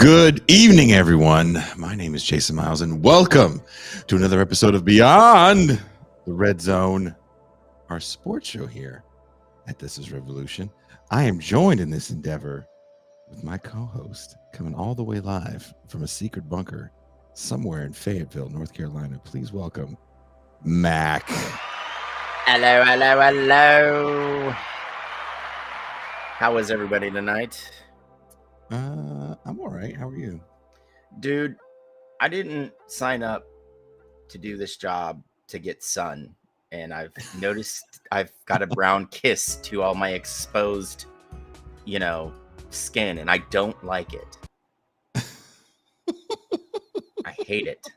Good evening, everyone. My name is Jason Miles, and welcome to another episode of Beyond the Red Zone, our sports show here at This Is Revolution. I am joined in this endeavor with my co-host, coming all the way live from a secret bunker somewhere in Fayetteville, North Carolina. Please welcome Mac. Hello, hello, hello. How is everybody tonight? I'm all right. How are you? Dude, I didn't sign up to do this job to get sun, and I've noticed I've got a brown kiss to all my exposed, skin, and I don't like it. I hate it.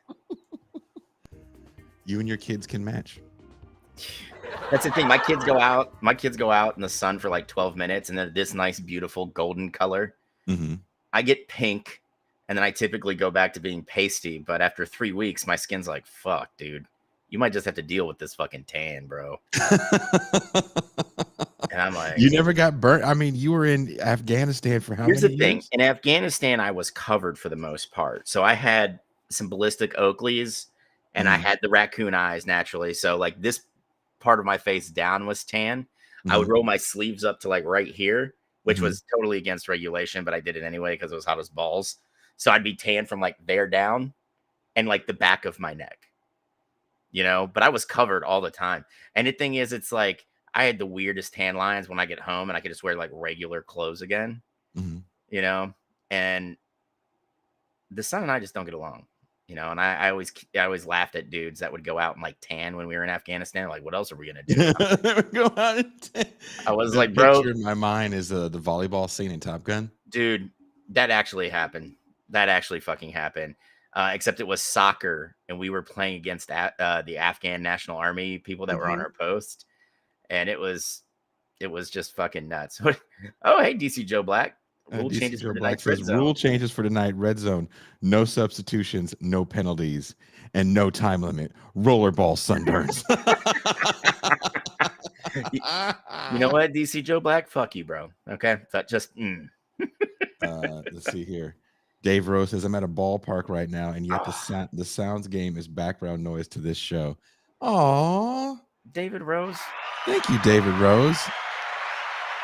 You and your kids can match. That's the thing. My kids go out in the sun for like 12 minutes, and they're this nice, beautiful golden color. Mm-hmm. I get pink, and then I typically go back to being pasty. But after 3 weeks, my skin's like, fuck, dude. You might just have to deal with this fucking tan, bro. And I'm like, you never got burnt. I mean, you were in Afghanistan for how many years? Here's the thing. In Afghanistan, I was covered for the most part. So I had some ballistic Oakleys, and I had the raccoon eyes naturally. So like this part of my face down was tan. I would roll my sleeves up to like right here, which was totally against regulation, but I did it anyway because it was hot as balls. So I'd be tan from like there down and like the back of my neck, but I was covered all the time. And the thing is, it's like I had the weirdest tan lines when I get home and I could just wear like regular clothes again, and the sun and I just don't get along. And I always laughed at dudes that would go out and like tan when we were in Afghanistan. Like, what else are we gonna do? Go out and tan. I was like, bro. In my mind is the volleyball scene in Top Gun. Dude, that actually happened. That actually fucking happened. Except it was soccer, and we were playing against the Afghan National Army people that were on our post, and it was just fucking nuts. Oh, hey, DC Joe Black. Rule changes for tonight. Rule changes for tonight. Red zone. No substitutions, no penalties, and no time limit. Rollerball sunburns. You know what, DC Joe Black? Fuck you, bro. Okay, that just. Let's see here. Dave Rose says, I'm at a ballpark right now, and yet the sounds game is background noise to this show. Aw. David Rose. Thank you, David Rose.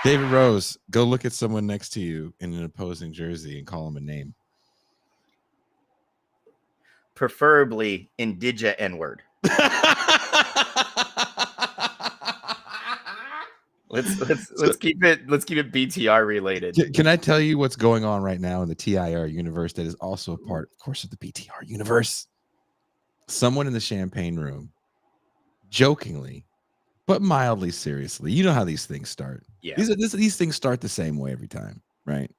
David Rose, go look at someone next to you in an opposing jersey and call him a name. Preferably indigent N-word. Let's keep it BTR related. Can I tell you what's going on right now in the TIR universe that is also a part, of course, of the BTR universe? Someone in the champagne room, jokingly, but mildly seriously. You know how these things start. Yeah. These things start the same way every time, right?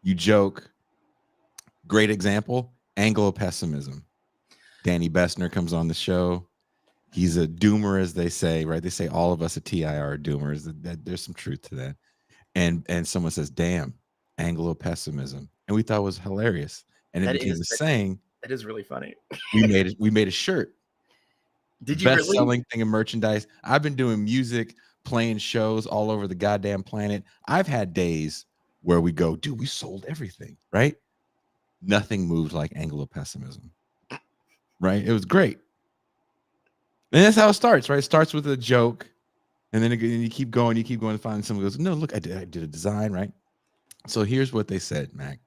You joke. Great example, Anglo-pessimism. Danny Bessner comes on the show. He's a doomer, as they say, right? They say all of us at TIR are doomers. There's some truth to that. And someone says, damn, Anglo-pessimism. And we thought it was hilarious. And it became a saying. That is really funny. We made a shirt. Did you best-selling thing of merchandise. I've been doing music, playing shows all over the goddamn planet. I've had days where we go, dude, we sold everything, right? Nothing moved like Anglo-pessimism, right? It was great. And that's how it starts, right? It starts with a joke, and then you keep going to find someone who goes, no, look, I did a design, right? So here's what they said, Mac,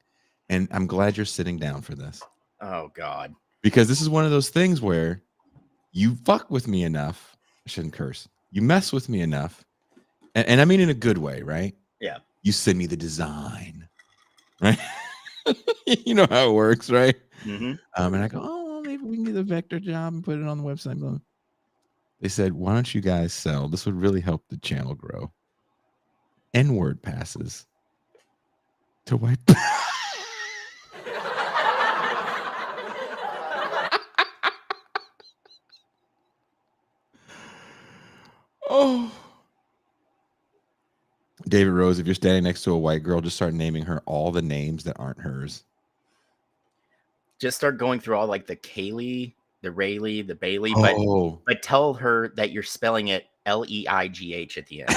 and I'm glad you're sitting down for this. Oh, God. Because this is one of those things where you fuck with me enough. I shouldn't curse. You mess with me enough. And I mean in a good way, right? Yeah. You send me the design, right? You know how it works, right? And I go, oh, maybe we can get a vector job and put it on the website. They said, why don't you guys sell? This would really help the channel grow. N-word passes to white. Oh, David Rose, if you're standing next to a white girl, just start naming her all the names that aren't hers. Just start going through all like the Kaylee, the Rayleigh, the Bailey, but tell her that you're spelling it Leigh at the end.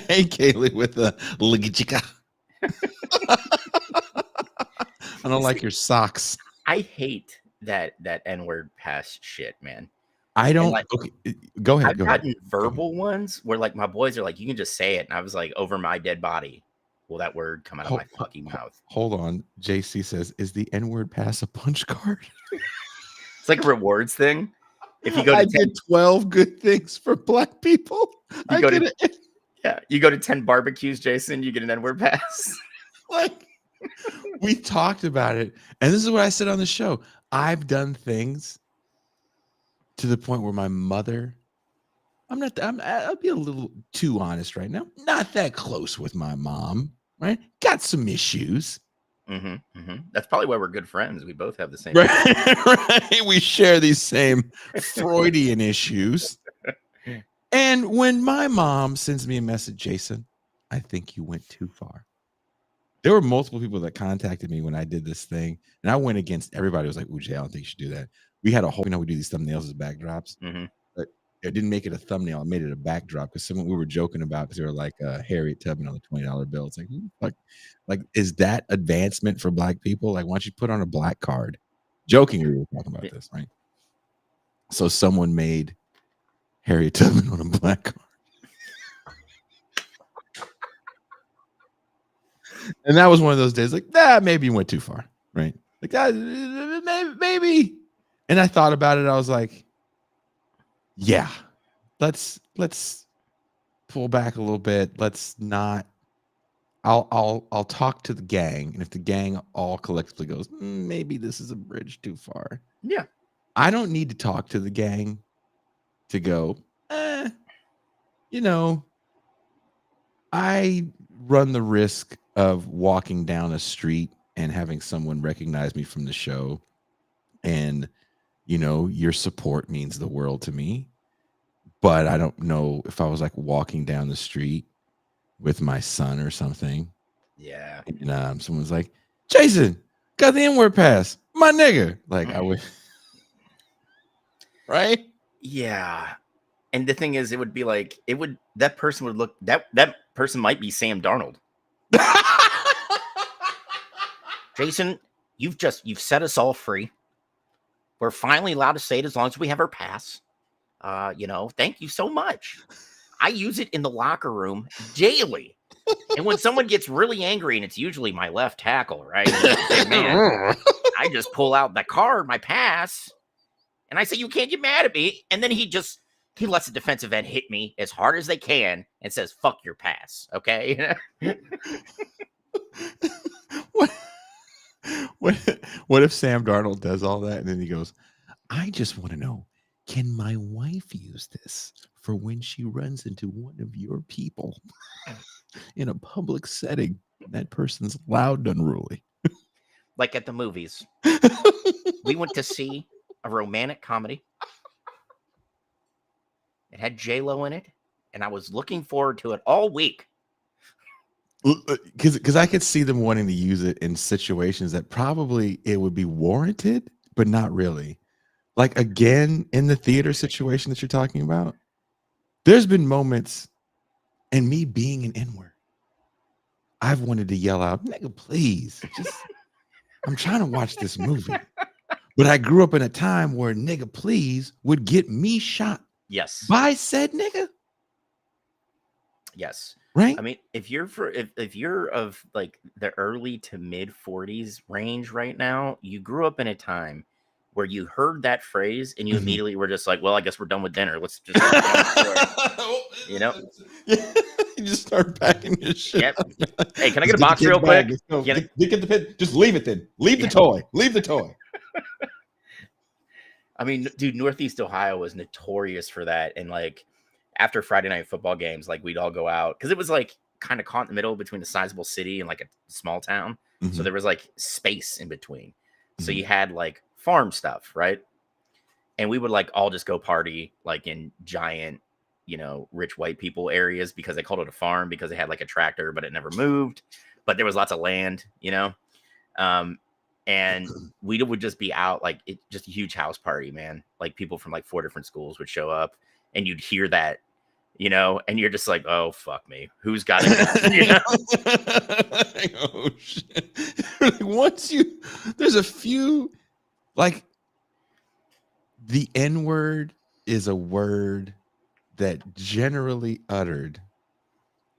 Hey, Kaylee with the ligachika. I don't like your socks. I hate that N-word pass shit, man. I don't. Like, okay, go ahead. I've Go ahead. gotten verbal ones where like my boys are like, you can just say it, and I was like, over my dead body, will that word come out of my fucking mouth? Hold on. JC says, "Is the N-word pass a punch card?" It's like a rewards thing. If you go to I 10, did 12 good things for Black people. you go to 10 barbecues, Jason, you get an N-word pass. Like, we talked about it, and this is what I said on the show. I've done things to the point where my mother, I'll be a little too honest right now. Not that close with my mom, right? Got some issues. That's probably why we're good friends. We both have the same. Right, right. We share these same Freudian issues. And when my mom sends me a message, Jason, I think you went too far. There were multiple people that contacted me when I did this thing, and I went against everybody. It was like, "Ooh, Jay, I don't think you should do that." We had a whole, we do these thumbnails as backdrops, but it didn't make it a thumbnail. I made it a backdrop because we were joking about, because they were like Harriet Tubman on the $20 bill. It's like, is that advancement for Black people? Like, why don't you put on a black card? Jokingly, we were talking about this, right? So someone made Harriet Tubman on a black card. And that was one of those days, like, maybe you went too far, right? Like, maybe. And I thought about it. I was like, yeah, let's pull back a little bit. Let's not. I'll talk to the gang, and if the gang all collectively goes, maybe this is a bridge too far. Yeah, I don't need to talk to the gang to go, I run the risk of walking down a street and having someone recognize me from the show. And, your support means the world to me. But I don't know if I was like walking down the street with my son or something. Yeah. And someone's like, Jason, got the N-word pass. My nigga. Like, I would. Right? Yeah. And the thing is, it would be like, that person would look, that person might be Sam Darnold. Jason, you've set us all free. We're finally allowed to say it as long as we have our pass. Thank you so much. I use it in the locker room daily. And when someone gets really angry, and it's usually my left tackle, right? Like, man, I just pull out the card, my pass, and I say, you can't get mad at me. And then he lets the defensive end hit me as hard as they can and says, fuck your pass. Okay. What if Sam Darnold does all that and then he goes, I just want to know, can my wife use this for when she runs into one of your people in a public setting? That person's loud and unruly. Like at the movies. We went to see a romantic comedy. It had J-Lo in it, and I was looking forward to it all week. Because I could see them wanting to use it in situations that probably it would be warranted, but not really. Like, again, in the theater situation that you're talking about, there's been moments, and me being an N-word, I've wanted to yell out, nigga, please. I'm trying to watch this movie. But I grew up in a time where nigga, please would get me shot. Yes. By said nigga. Yes. Right? I mean, if you're of like the early to mid 40s range right now, you grew up in a time where you heard that phrase and you immediately were just like, well, I guess we're done with dinner. Let's just you just start packing your shit. Yep. Hey, can I get a box real quick? Get the pin. Just leave it then. Leave the toy. Leave the toy. I mean, dude, Northeast Ohio was notorious for that. And like after Friday night football games, like we'd all go out because it was like kind of caught in the middle between a sizable city and like a small town. So there was like space in between. So you had like farm stuff, right? And we would like all just go party like in giant, rich white people areas because they called it a farm because they had like a tractor, but it never moved. But there was lots of land, and we would just be out like just a huge house party, man. Like people from like 4 different schools would show up, and you'd hear that you know, and you're just like, oh fuck me, who's got a gun? You know? Oh shit! There's a few, like, the N word is a word that generally uttered,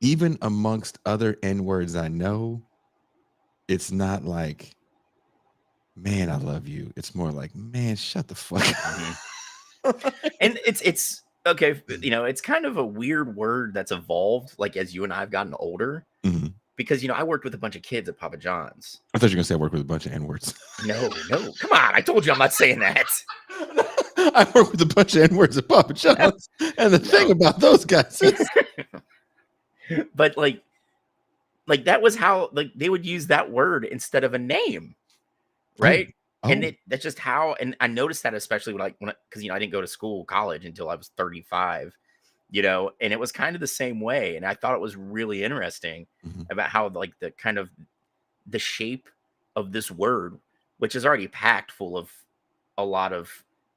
even amongst other N words I know, it's not like, man, I love you. It's more like, man, shut the fuck up. And it's okay, you know, it's kind of a weird word that's evolved, like as you and I've gotten older, Mhm. because you know, I worked with a bunch of kids at Papa John's. I thought you were gonna say I work with a bunch of N words. No, come on, I told you I'm not saying that. I work with a bunch of N words at Papa John's, and the thing about those guys is, But like that was how, like, they would use that word instead of a name, right? And oh, that's just how. And I noticed that especially because you know, I didn't go to college until I was 35, you know, and it was kind of the same way. And I thought it was really interesting mhm. about how, like, the kind of the shape of this word, which is already packed full of a lot of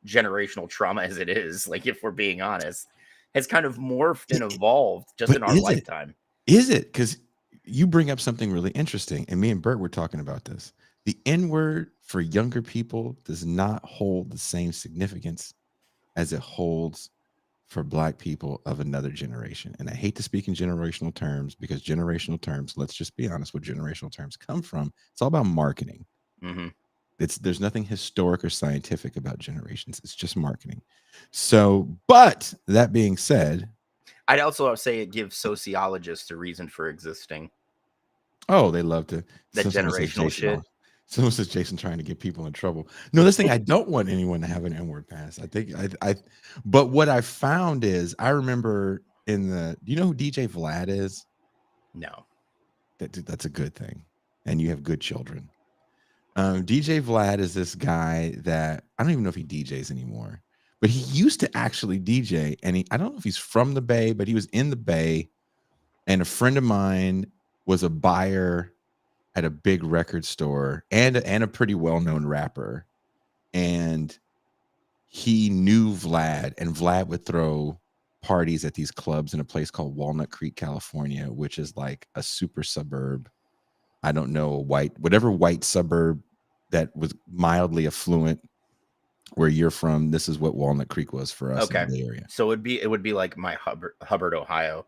generational trauma as it is, like, if we're being honest, has kind of morphed and evolved just But in our lifetime. is it? Because you bring up something really interesting, and me and Bert were talking about this. The N word for younger people does not hold the same significance as it holds for Black people of another generation. And I hate to speak in generational terms, because generational terms, let's just be honest, what generational terms come from. It's all about marketing. Hmm. There's nothing historic or scientific about generations. It's just marketing. So, but that being said, I'd also say it gives sociologists a reason for existing. oh, they love to. That Someone says generational Jason. shit. Someone says Jason trying to get people in trouble. No, this thing, I don't want anyone to have an N-word pass. I think but what I found is, I remember do you know who DJ Vlad is? No. That's a good thing. And you have good children. DJ Vlad is this guy that I don't even know if he DJs anymore, but he used to actually DJ. And I don't know if he's from the Bay, but he was in the Bay. And a friend of mine was a buyer at a big record store, and a pretty well-known rapper. And he knew Vlad, and Vlad would throw parties at these clubs in a place called Walnut Creek, California, which is like a super suburb. I don't know, whatever white suburb that was mildly affluent where you're from. This is what Walnut Creek was for us in Okay. the Bay Area. So it would be like my Hubbard, Ohio.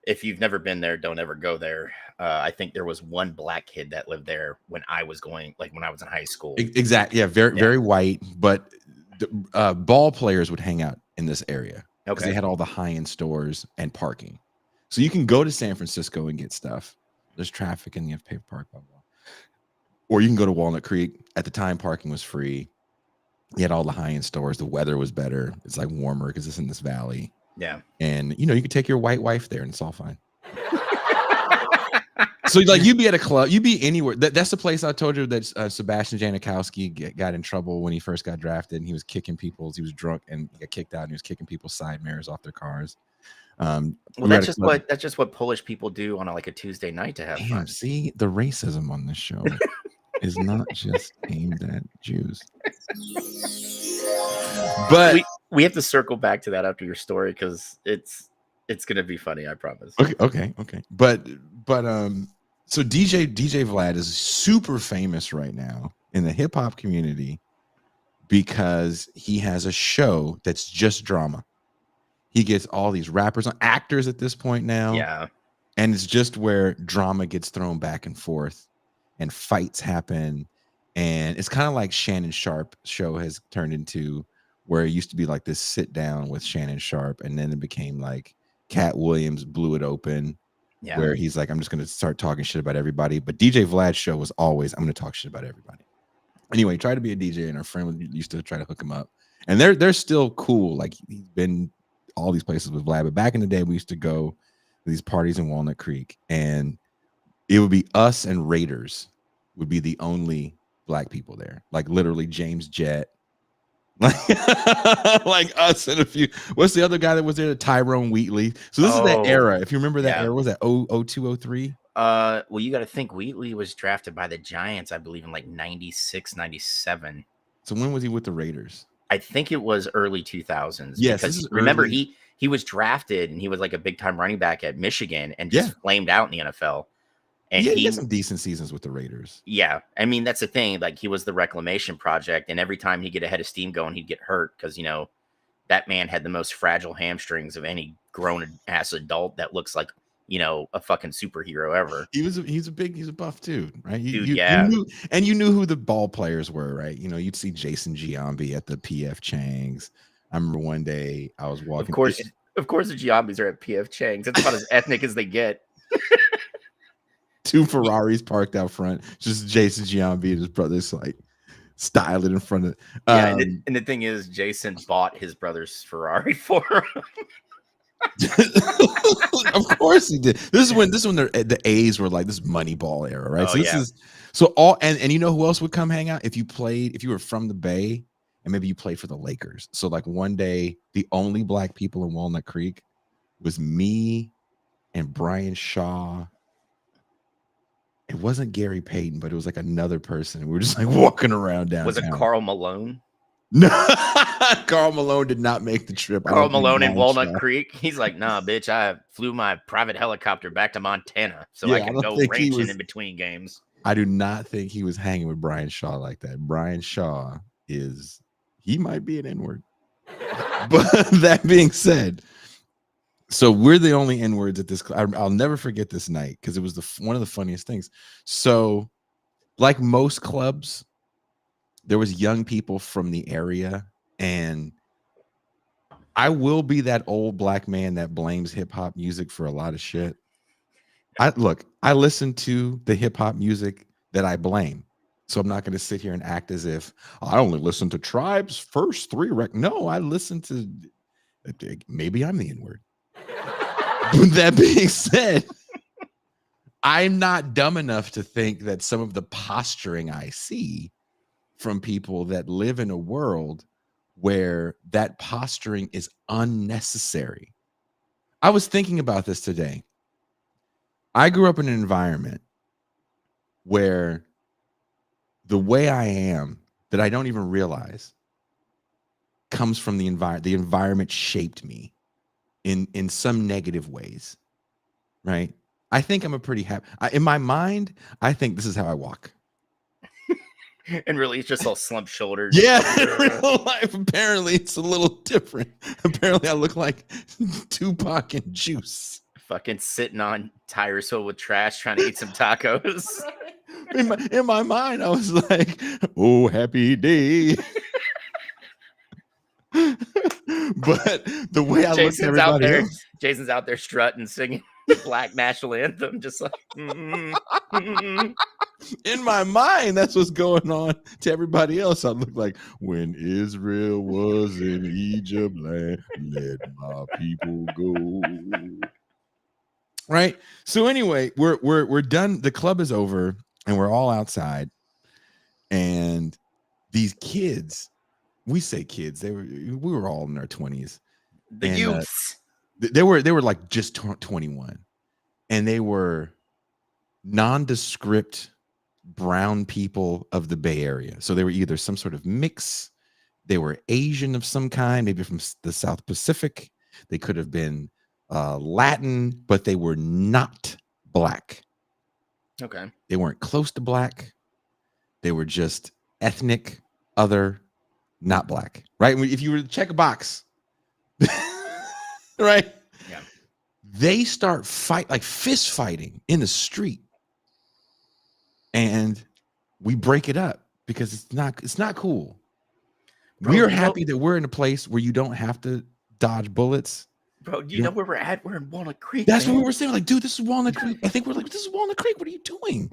If you've never been there, don't ever go there. I think there was one Black kid that lived there when I was when I was in high school. Exactly. Yeah, very white, but ball players would hang out in this area because they had all the high-end stores and parking. So you can go to San Francisco and get stuff. There's traffic and you have to pay for park, blah, blah. Or you can go to Walnut Creek. At the time, parking was free. You had all the high-end stores. The weather was better. It's like warmer because it's in this valley. Yeah. And you could take your white wife there and it's all fine. So like, you'd be at a club, you'd be anywhere. That's the place I told you that Sebastian Janikowski got in trouble when he first got drafted, and he was kicking he was drunk and he got kicked out, and he was kicking people's side mirrors off their cars. Well, that's just what Polish people do on a Tuesday night to have fun. See, the racism on this show is not just aimed at Jews. But we have to circle back to that after your story, because it's gonna be funny, I promise. Okay. But so DJ Vlad is super famous right now in the hip hop community because he has a show that's just drama. He gets all these rappers, actors at this point now. Yeah. And it's just where drama gets thrown back and forth and fights happen. And it's kind of like Shannon Sharp show has turned into, where it used to be like this sit down with Shannon Sharp. And then it became like Cat Williams blew it open, where he's like, I'm just going to start talking shit about everybody. But DJ Vlad's show was always, I'm going to talk shit about everybody. Anyway, he tried to be a DJ, and our friend used to try to hook him up. And they're still cool. Like, he's been all these places with Vlad. But back in the day, we used to go to these parties in Walnut Creek, and it would be us and Raiders would be the only Black people there. Like, literally James Jett. Like us and a few. What's the other guy that was there? Tyrone Wheatley. So this is that era. If you remember that era, was that 0203? Well, you got to think Wheatley was drafted by the Giants, I believe, in like 96, 97. So when was he with the Raiders? I think it was early 2000s Yes, this because is remember early. he was drafted and he was like a big time running back at Michigan and Yeah. just flamed out in the NFL. And Yeah, he had some decent seasons with the Raiders. yeah, I mean that's the thing. Like he was the reclamation project, and every time he'd get a head of steam going, he'd get hurt because that man had the most fragile hamstrings of any grown ass adult that looks like a fucking superhero ever. He's a buff too, right? Dude, You yeah. knew, and you knew who the ball players were, right? You'd see Jason Giambi at the PF Chang's. I remember one day I was Of walking. course, the Giambis are at PF Chang's. It's about as ethnic as they get. Two Ferraris parked out front, just Jason Giambi and his brothers like styling in front of. Yeah, and the thing is, Jason bought his brother's Ferrari for him. Of course he did. This is when the A's were like this Moneyball era, right? Oh, So this yeah. is so all and you know who else would come hang out if you were from the Bay and maybe you played for the Lakers. So like one day the only black people in Walnut Creek was me and Brian Shaw. It wasn't Gary Payton, but it was like another person. We were just like walking around downtown. Was it Karl Malone? No, Karl Malone did not make the trip. Karl Malone in Walnut Creek. He's like, nah, bitch, I flew my private helicopter back to Montana so I can go racing in between games. I do not think he was hanging with Brian Shaw like that. Brian Shaw he might be an N-word. But that being said, so we're the only N-words at this. I'll never forget this night because it was one of the funniest things. So like most clubs, there was young people from the area, and I will be that old black man that blames hip hop music for a lot of shit. I listen to the hip hop music that I blame. So I'm not going to sit here and act as if I only listen to Tribe's first 3 records. No, I listen to, maybe I'm the N-word. But that being said, I'm not dumb enough to think that some of the posturing I see from people that live in a world where that posturing is unnecessary. I was thinking about this today. I grew up in an environment where the way I am that I don't even realize comes from the environment. The environment shaped me in some negative ways, right? I think I'm a pretty happy. In my mind, I think this is how I walk. And really, it's just all slump shoulders. Yeah, in real life, apparently it's a little different. Apparently, I look like Tupac and Juice. Fucking sitting on tires filled with trash, trying to eat some tacos. In my mind, I was like, "Oh, happy day." But the way I look at everybody else, Jason's out there strutting, singing Black national anthem, just like. In my mind, that's what's going on. To everybody else, I look like when Israel was in Egypt land, let my people go. Right. So anyway, we're done. The club is over, and we're all outside. And these kids, we say kids, we were all in our 20s. The youths. They were like just 21, and they were nondescript brown people of the Bay Area. So they were either some sort of mix, they were Asian of some kind, maybe from the South Pacific. They could have been Latin, but they were not black. Okay. They weren't close to black. They were just ethnic, other, not black. Right? If you were to check a box, right? Yeah. They start fist fighting in the street. And we break it up because it's not cool. Bro, we're happy that we're in a place where you don't have to dodge bullets. Bro, you know where we're at? We're in Walnut Creek. That's what we were saying. Like, dude, this is Walnut Creek. I think we're like, this is Walnut Creek. What are you doing?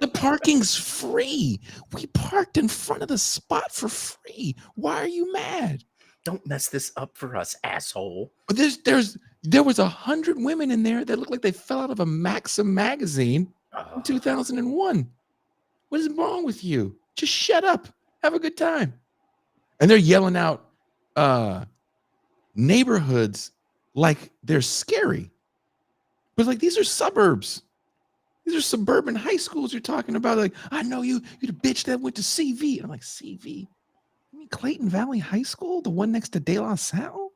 The parking's free. We parked in front of the spot for free. Why are you mad? Don't mess this up for us, asshole. There was 100 women in there that looked like they fell out of a Maxim magazine. In 2001. What is wrong with you? Just shut up. Have a good time. And they're yelling out neighborhoods like they're scary. But like these are suburbs. These are suburban high schools you're talking about. Like, I know you're the bitch that went to CV. And I'm like, CV? Clayton Valley High School, the one next to De La Salle?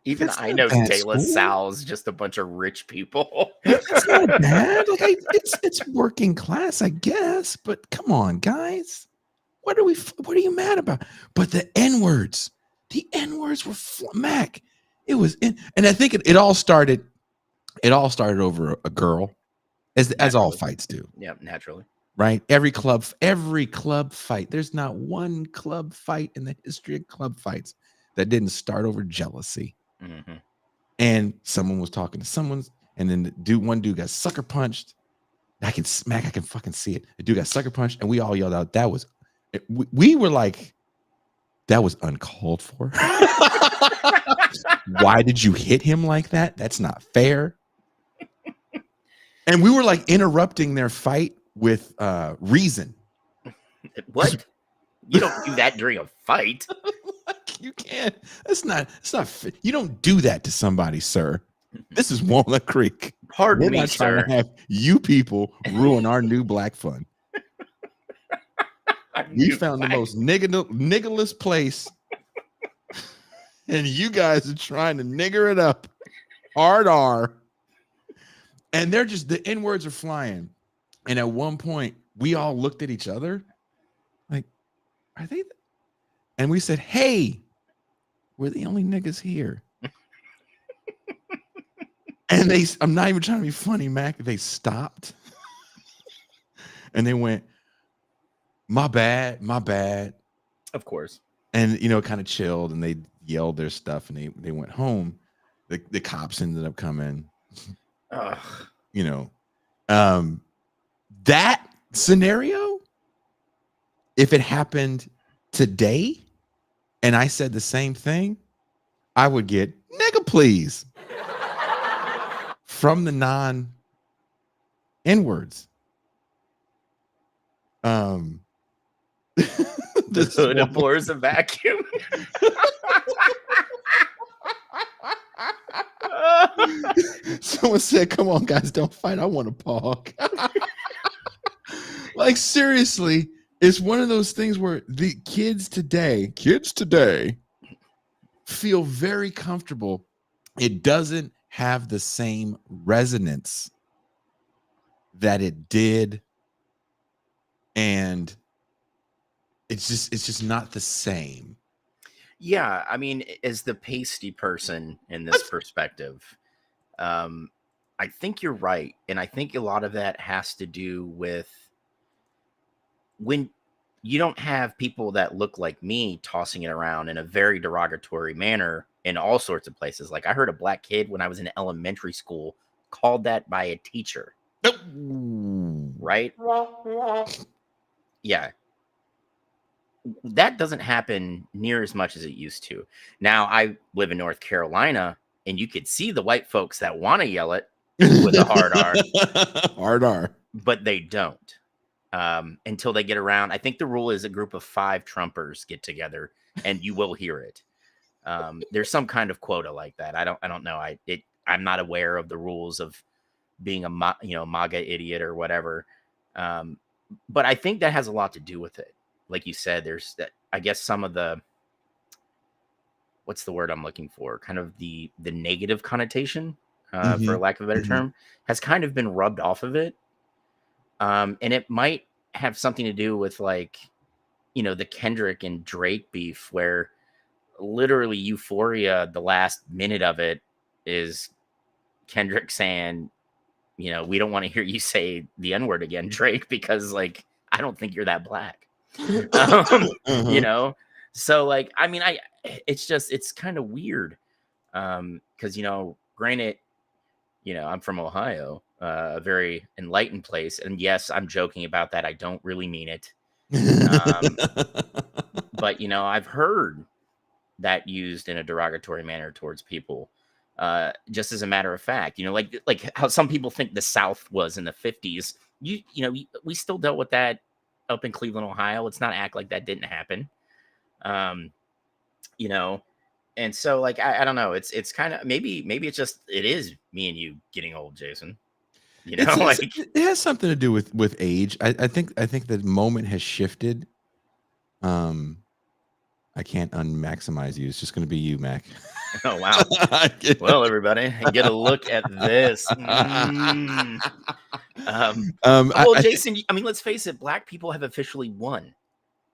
Even That's I not know bad De La school. Sal's just a bunch of rich people. That's not bad. Like it's working class, I guess. But come on, guys, what are you mad about? But the N-words were Mac. It was and I think it all started. It all started over a girl, as all fights do. Yeah, naturally. Right? Every club fight. There's not one club fight in the history of club fights that didn't start over jealousy. Mm-hmm. And someone was talking to someone's, and then one dude got sucker punched. I can fucking see it. The dude got sucker punched, and we all yelled out, "That was," we were like, "That was uncalled for." Why did you hit him like that? That's not fair. And we were like interrupting their fight with reason. What? You don't do that during a fight. You can't. That's not. You don't do that to somebody, sir. This is Walnut Creek. Pardon We're me, not trying sir. to have you people ruin our new black fun. We found the most niggerless place, and you guys are trying to nigger it up. Hard R. And they're just, the N-words are flying. And at one point, we all looked at each other like, are they? And we said, hey, we're the only niggas here. And I'm not even trying to be funny, Mac. They stopped. And they went, my bad. Of course. And, kind of chilled, and they yelled their stuff, and they went home. The cops ended up coming. Ugh. That scenario, if it happened today and I said the same thing, I would get nigga please from the non N-words. The hood abhors a vacuum. Someone said, come on, guys, don't fight. I want to pog. Like, seriously, it's one of those things where the kids today feel very comfortable. It doesn't have the same resonance that it did. And it's just not the same. Yeah, I mean, as the pasty person in this perspective, I think you're right. And I think a lot of that has to do with when you don't have people that look like me tossing it around in a very derogatory manner in all sorts of places. Like, I heard a black kid when I was in elementary school called that by a teacher. Right? Yeah. That doesn't happen near as much as it used to. Now, I live in North Carolina, and you could see the white folks that want to yell it with a hard R. Hard R. But they don't. Until they get around. I think the rule is a group of 5 Trumpers get together, and you will hear it. There's some kind of quota like that. I don't know. I'm not aware of the rules of being a MAGA idiot or whatever. But I think that has a lot to do with it. Like you said, there's that, I guess, some of the, what's the word I'm looking for? Kind of the negative connotation, for lack of a better term, has kind of been rubbed off of it. And it might have something to do with, like, the Kendrick and Drake beef, where literally Euphoria, the last minute of it is Kendrick saying, we don't want to hear you say the N-word again, Drake, because, like, I don't think you're that black. So, like, I mean, it's kind of weird. Because, granted, I'm from Ohio, a very enlightened place. And yes, I'm joking about that. I don't really mean it. But, I've heard that used in a derogatory manner towards people. Just as a matter of fact, like how some people think the South was in the 50s. We still dealt with that up in Cleveland, Ohio. Let's not act like that didn't happen. And so, like, I don't know. It's kind of maybe it is me and you getting old, Jason. It has something to do with age. I think the moment has shifted. I can't unmaximize you. It's just going to be you, Mac. Oh, wow. Well, everybody, get a look at this. Well, I Jason, I mean, let's face it. Black people have officially won.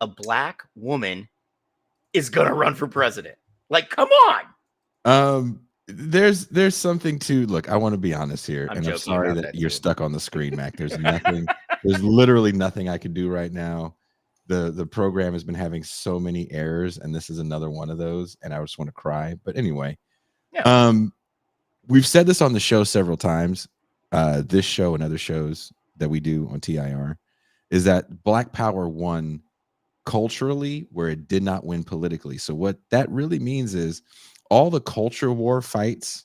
A black woman is going to run for president. Like, come on. There's something to look. I want to be honest here, I'm and I'm joking sorry about that that you're too. stuck on the screen, Mac. There's nothing. There's literally nothing I can do right now. The program has been having so many errors, and this is another one of those. And I just want to cry. But anyway, Yeah. we've said this on the show several times. This show and other shows that we do on TIR is that Black Power won culturally where it did not win politically. So what that really means is all the culture war fights,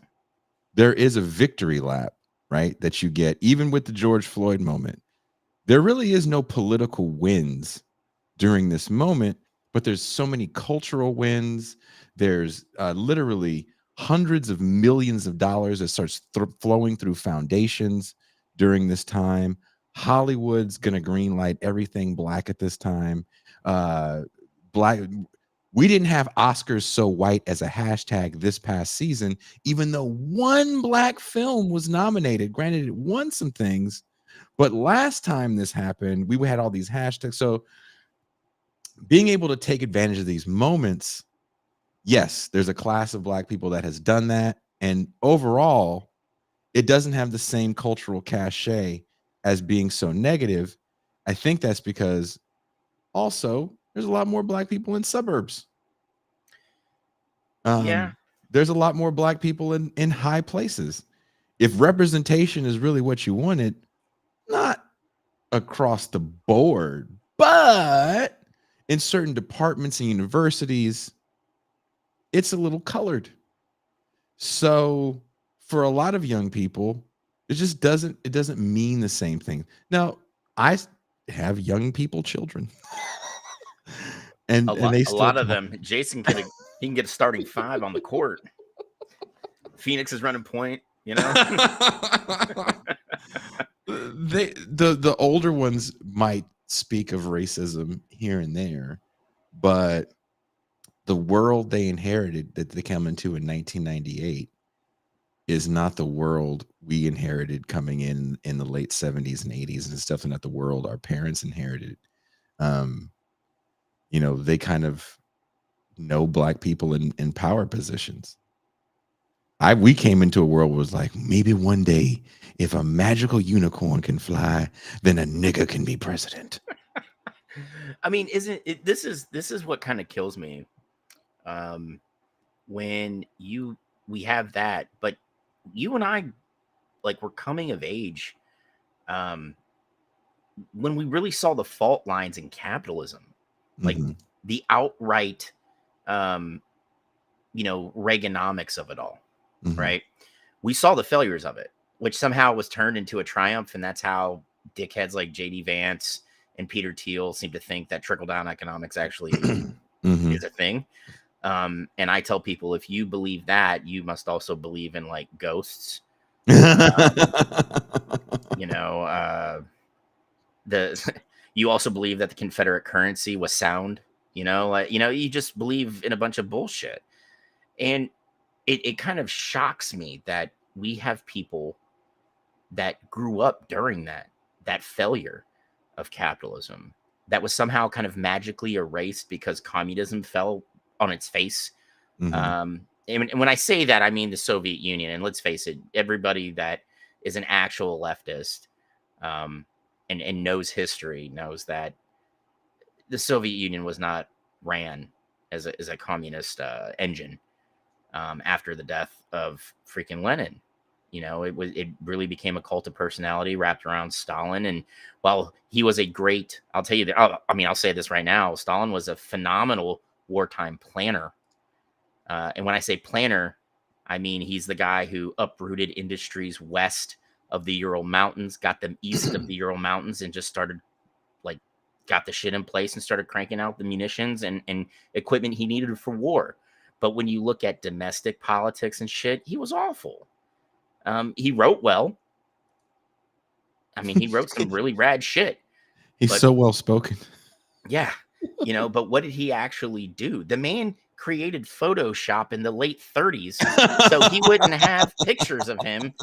there is a victory lap, right? That you get even with the George Floyd moment. There really is no political wins during this moment, but there's so many cultural wins. There's literally hundreds of millions of dollars that starts flowing through foundations during this time. Hollywood's gonna greenlight everything black at this time. Black. We didn't have Oscars so white as a hashtag this past season, even though one black film was nominated. Granted, it won some things, but last time this happened, we had all these hashtags. So being able to take advantage of these moments, yes, there's a class of black people that has done that. And overall, it doesn't have the same cultural cachet as being so negative. I think that's because also there's a lot more black people in suburbs. Yeah. There's a lot more black people in high places. If representation is really what you wanted, not across the board, but in certain departments and universities, it's a little colored. So for a lot of young people, it doesn't mean the same thing. Now, I have young people children. and they A still lot of talk. them. Jason he can get a starting 5 on the court. Phoenix is running point, you know. The older ones might speak of racism here and there, but the world they inherited that they come into in 1998 is not the world we inherited coming in the late 70s and 80s, and it's definitely not the world our parents inherited. They kind of know black people in power positions. We came into a world where it was like, maybe one day if a magical unicorn can fly, then a nigga can be president. I mean, isn't it, this is what kind of kills me. When we have that, but you and I, like, we're coming of age when we really saw the fault lines in capitalism, like the outright Reaganomics of it all. Right? We saw the failures of it, which somehow was turned into a triumph, and that's how dickheads like JD Vance and Peter Thiel seem to think that trickle-down economics actually is a thing. And I tell people, if you believe that, you must also believe in, like, ghosts. You also believe that the Confederate currency was sound. You just believe in a bunch of bullshit. And it kind of shocks me that we have people that grew up during that failure of capitalism that was somehow kind of magically erased because communism fell on its face. And when I say that, I mean the Soviet Union. And let's face it, everybody that is an actual leftist and knows history knows that the Soviet Union was not ran as a communist engine. After the death of freaking Lenin, it really became a cult of personality wrapped around Stalin. And while he was a great, I'll tell you that, I'll say this right now, Stalin was a phenomenal wartime planner. And when I say planner, I mean he's the guy who uprooted industries west of the Ural Mountains, got them east of the Ural Mountains, and just started, like, got the shit in place and started cranking out the munitions and equipment he needed for war. But when you look at domestic politics and shit, he was awful. He wrote well. I mean, he wrote some really rad shit. He's so well spoken. Yeah. But what did he actually do? The man created Photoshop in the late 30s so he wouldn't have pictures of him,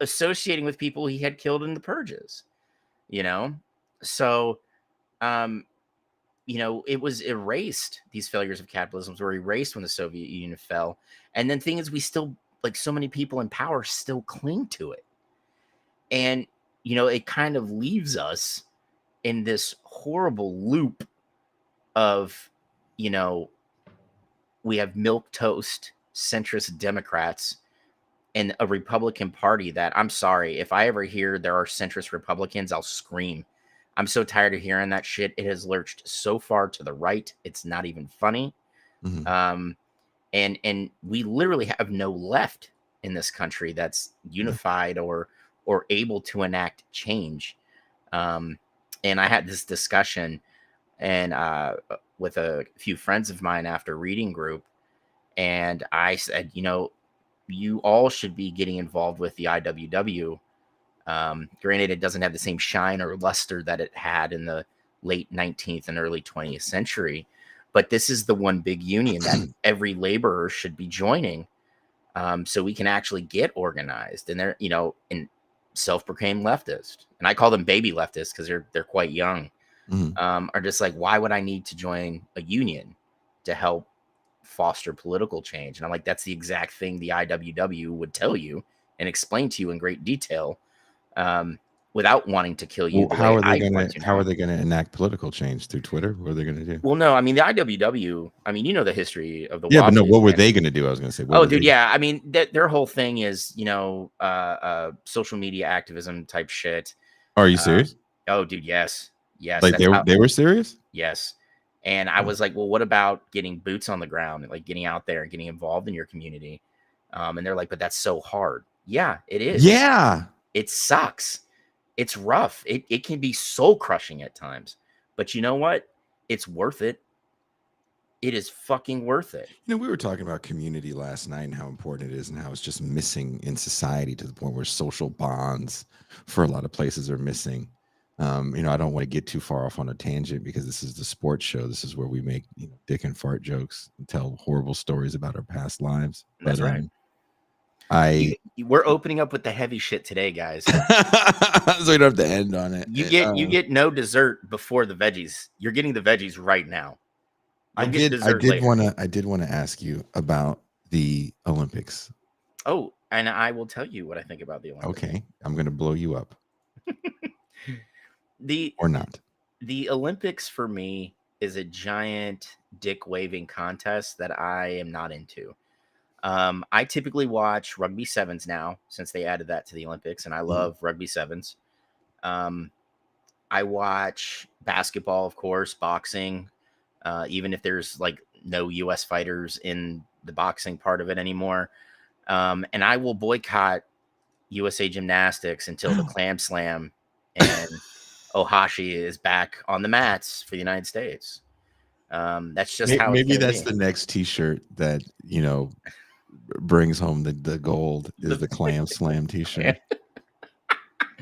associating with people he had killed in the purges, you know? So, um, it was erased. These failures of capitalism were erased when the Soviet Union fell. And then thing is, we still, like, so many people in power still cling to it. And, it kind of leaves us in this horrible loop of, we have milquetoast centrist Democrats and a Republican Party that, I'm sorry, if I ever hear there are centrist Republicans, I'll scream. I'm so tired of hearing that shit. It has lurched so far to the right. It's not even funny. Mhm. And we literally have no left in this country that's unified or able to enact change. And I had this discussion and with a few friends of mine after reading group, and I said, you all should be getting involved with the IWW. Granted, it doesn't have the same shine or luster that it had in the late 19th and early 20th century, but this is the one big union that every laborer should be joining, so we can actually get organized. And they're, and self-proclaimed leftist, and I call them baby leftists because they're quite young, are just like, why would I need to join a union to help foster political change? And I'm like, that's the exact thing the IWW would tell you and explain to you in great detail, without wanting to kill you Well, the how way are they I gonna want to how now. are they gonna enact political change through Twitter? What are they gonna do? Well, no, I mean, the IWW, I mean, the history of the Yeah, but no, Wobblies, what were man. they gonna do? I was gonna say, what Oh, were dude, they? yeah. I mean, their whole thing is, social media activism type shit. Are you Uh, serious? oh, dude, yes. Yes, Like that's how. they were serious? Yes. And I Oh. was like, well, what about getting boots on the ground and like getting out there and getting involved in your community? And they're like, but that's so hard. Yeah, it is. Yeah. It sucks. It's rough. It can be soul crushing at times. But you know what? It's worth it. It is fucking worth it. We were talking about community last night and how important it is and how it's just missing in society to the point where social bonds for a lot of places are missing. I don't want to get too far off on a tangent because this is the sports show. This is where we make, dick and fart jokes and tell horrible stories about our past lives. That's But right. I We're opening up with the heavy shit today, guys. so you don't have to end on it. You get no dessert before the veggies. You're getting the veggies right now. I You'll get did I dessert did later. want to ask you about the Olympics. Oh, and I will tell you what I think about the Olympics. Okay, I'm going to blow you up. The Or not. The Olympics for me is a giant dick waving contest that I am not into. I typically watch rugby sevens now since they added that to the Olympics, and I love rugby sevens. I watch basketball, of course, boxing, even if there's like no U.S. fighters in the boxing part of it anymore. And I will boycott USA Gymnastics until the Clam Slam and Ohashi is back on the mats for the United States. That's just how it's Maybe going to that's be. the next T-shirt that brings home the gold is the Clam Slam T-shirt.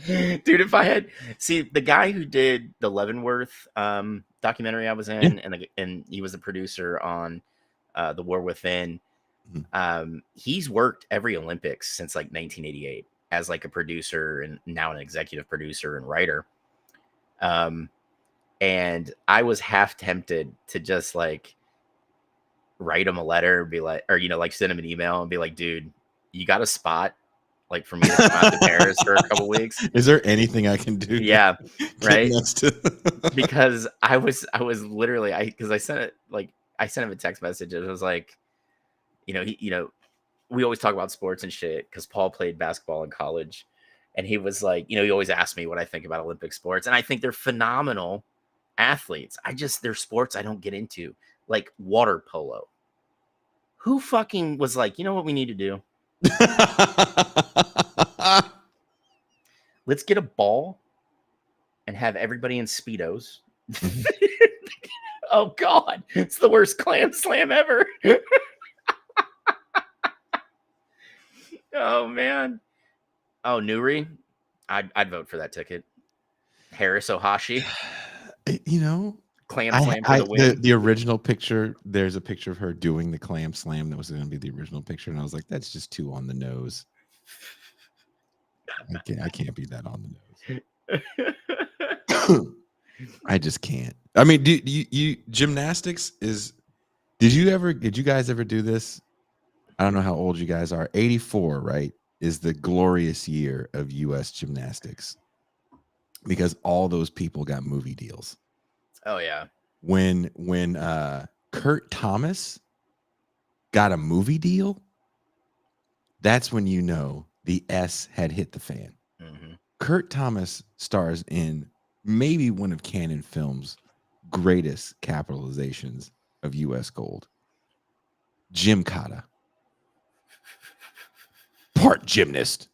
Dude, if I had the guy who did the Leavenworth documentary I was Yeah. in, and he was the producer on The War Within. He's worked every Olympics since like 1988 as like a producer and now an executive producer and writer. And I was half tempted to just like write him a letter and be like, or like send him an email and be like, dude, you got a spot like for me to come out to Paris for a couple weeks? Is there anything I can do? Yeah, right. To... Because I was literally because I sent him a text message. It was like, we always talk about sports and shit because Paul played basketball in college, and he was like, he always asks me what I think about Olympic sports, and I think they're phenomenal athletes. They're sports I don't get into, like water polo. Who fucking was like, you know what we need to do? Let's get a ball and have everybody in Speedos. Oh God, it's the worst Clam Slam ever. Oh man. Oh, Nuri, I'd vote for that ticket. Harris Ohashi. You know, Clam slam for the win. the original picture, there's a picture of her doing the clam slam that was going to be the original picture, and I was like, that's just too on the nose. I can't be that on the nose. I just can't. I mean, do you gymnastics is? Did you guys ever do this? I don't know how old you guys are. 84, right? Is the glorious year of US gymnastics because all those people got movie deals. Oh yeah. When Kurt Thomas got a movie deal, that's when you know the S had hit the fan. Mm-hmm. Kurt Thomas stars in maybe one of Canon Films' greatest capitalizations of US gold. Jim Cotta. Part gymnast,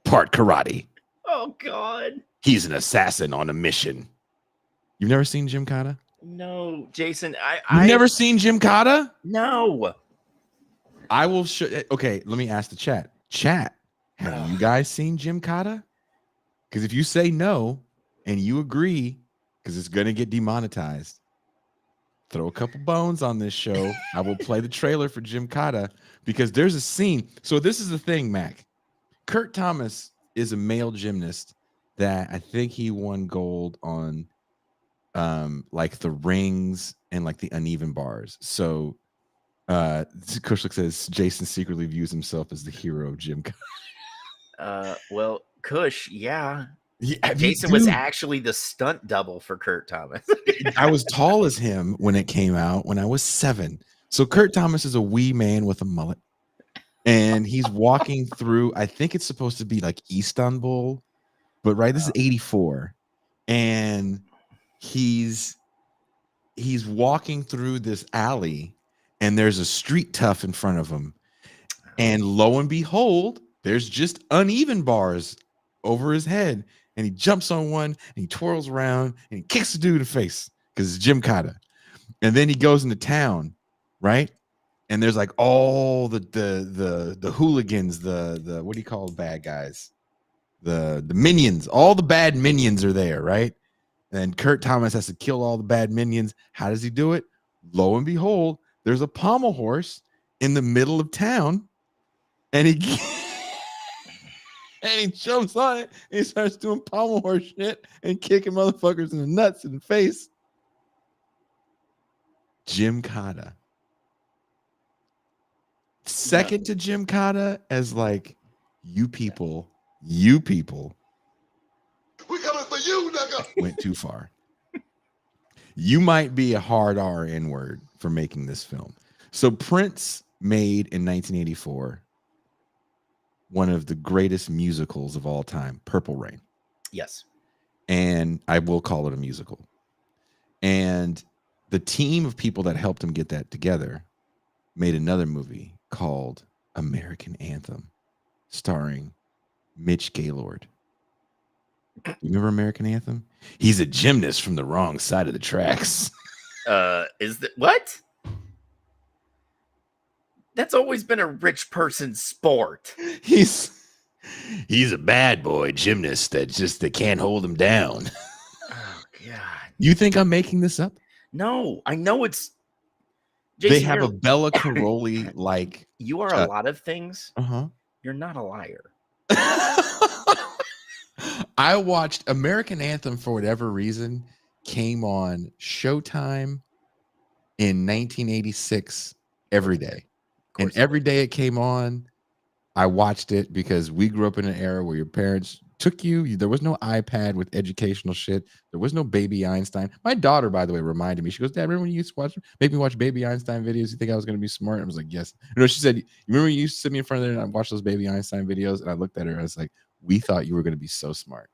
part karate. Oh God. He's an assassin on a mission. You've never seen Jim Cotta? No, Jason. You've never seen Jim Cotta? No. I will show. Okay, let me ask the chat. Chat, have you guys seen Jim Cotta? Because if you say no and you agree, because it's going to get demonetized, throw a couple bones on this show. I will play the trailer for Jim Cotta because there's a scene. So this is the thing, Mac. Kurt Thomas is a male gymnast that I think he won gold on like the rings and like the uneven bars. So Kushlik says Jason secretly views himself as the hero of Jim Cotta. Well, Kush, yeah. Yeah, Jason was actually the stunt double for Kurt Thomas. I was tall as him when it came out when I was 7. So Kurt Thomas is a wee man with a mullet. And he's walking through, I think it's supposed to be like Istanbul, but right, this is 84. And he's walking through this alley and there's a street tough in front of him. And lo and behold, there's just uneven bars over his head. And he jumps on one and he twirls around and he kicks the dude in the face because it's Jim Cotta. And then he goes into town, right? And there's like all the hooligans, the what do you call bad guys? The minions, all the bad minions are there, right? And Kurt Thomas has to kill all the bad minions. How does he do it? Lo and behold, there's a pommel horse in the middle of town, and he and he jumps on it and he starts doing pommel horse shit and kicking motherfuckers in the nuts in the face. Jim Cotta. Second to Jim Cotta as like, you people. We coming for you, nigga. Went too far. You might be a hard R N word for making this film. So Prince made in 1984 one of the greatest musicals of all time, Purple Rain. Yes. And I will call it a musical. And the team of people that helped him get that together made another movie called American Anthem, starring Mitch Gaylord. You remember American Anthem? He's a gymnast from the wrong side of the tracks. Is that what? That's always been a rich person's sport. He's a bad boy gymnast that can't hold him down. Oh God! You think I'm making this up? No, I know it's. Jason, they have a Bella Caroli like. You are a lot of things. Uh-huh. You're not a liar. I watched American Anthem for whatever reason came on Showtime in 1986 every day. And every day it came on, I watched it because we grew up in an era where your parents took you. There was no iPad with educational shit. There was no Baby Einstein. My daughter, by the way, reminded me. She goes, Dad, remember when you used to make me watch Baby Einstein videos? You think I was going to be smart? I was like, yes. You know, she said, you remember when you used to sit me in front of there and I watched those Baby Einstein videos? And I looked at her and I was like, we thought you were going to be so smart.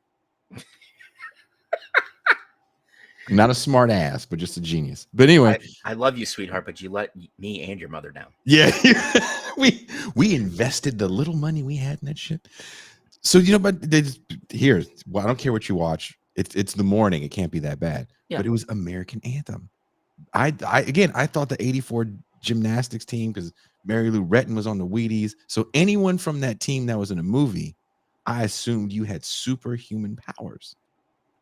Not a smart ass, but just a genius. But anyway, I love you, sweetheart, but you let me and your mother down. Yeah, we invested the little money we had in that shit. So but I don't care what you watch. It's the morning. It can't be that bad. Yeah. But it was American Anthem. I thought the '84 gymnastics team, because Mary Lou Retton was on the Wheaties. So anyone from that team that was in a movie, I assumed you had superhuman powers.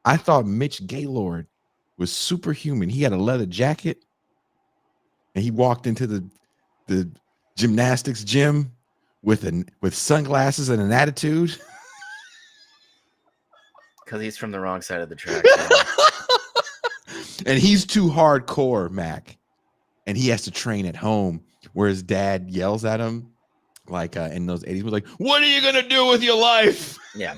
I thought Mitch Gaylord was superhuman. He had a leather jacket, and he walked into the gymnastics gym with sunglasses and an attitude. Because he's from the wrong side of the track. And he's too hardcore, Mac. And he has to train at home, where his dad yells at him, like in those 80s, was like, "What are you gonna do with your life?" Yeah.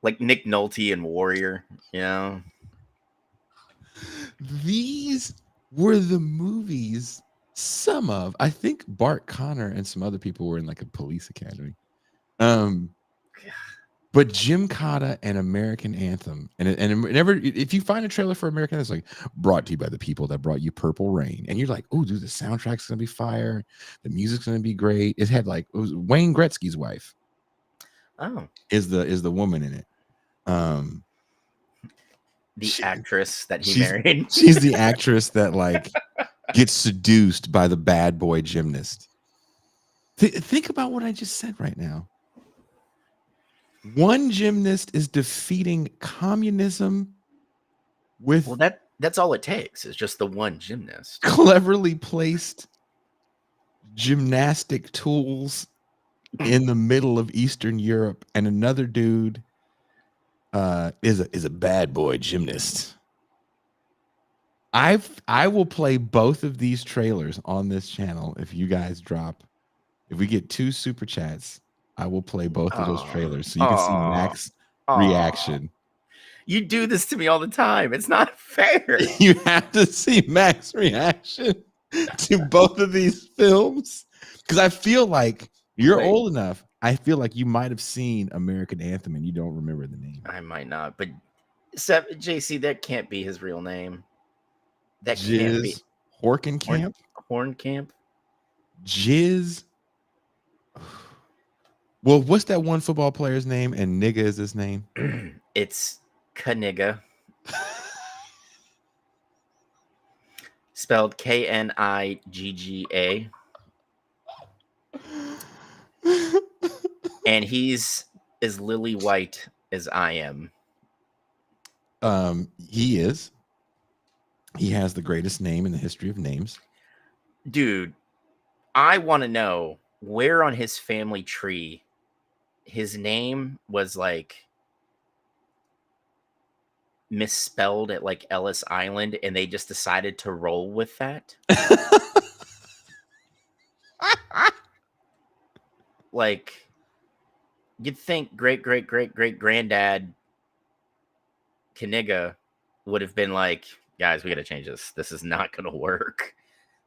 Like Nick Nolte and Warrior, you know. These were the movies. I think Bart Connor and some other people were in like a police academy. But Gymkata and American Anthem, and if you find a trailer for American Anthem, it's like brought to you by the people that brought you Purple Rain, and you're like, oh, dude, the soundtrack's gonna be fire, the music's gonna be great. It was Wayne Gretzky's wife. Oh, is the woman in it? The actress that he married. She's the actress that like gets seduced by the bad boy gymnast. Think about what I just said right now. One gymnast is defeating communism with that's all it takes. It's just the one gymnast. Cleverly placed gymnastic tools in the middle of Eastern Europe, and another dude is a bad boy gymnast. I will play both of these trailers on this channel if you guys drop. If we get 2 super chats, I will play both of those trailers so you can see Mac's reaction. You do this to me all the time. It's not fair. You have to see Mac's reaction to both of these films, because I feel like you're old enough. I feel like you might have seen American Anthem and you don't remember the name. I might not, but JC, that can't be his real name. That can't be Horkenkamp? Hornkamp? Jizz. Well, what's that one football player's name? And nigga is his name? It's Kaniga. Spelled Knigga. And he's as lily white as I am. He is. He has the greatest name in the history of names. Dude, I want to know where on his family tree his name was like misspelled at like Ellis Island, and they just decided to roll with that. Like, you'd think great granddad Kaniga would have been like, guys, we got to change this. This is not going to work.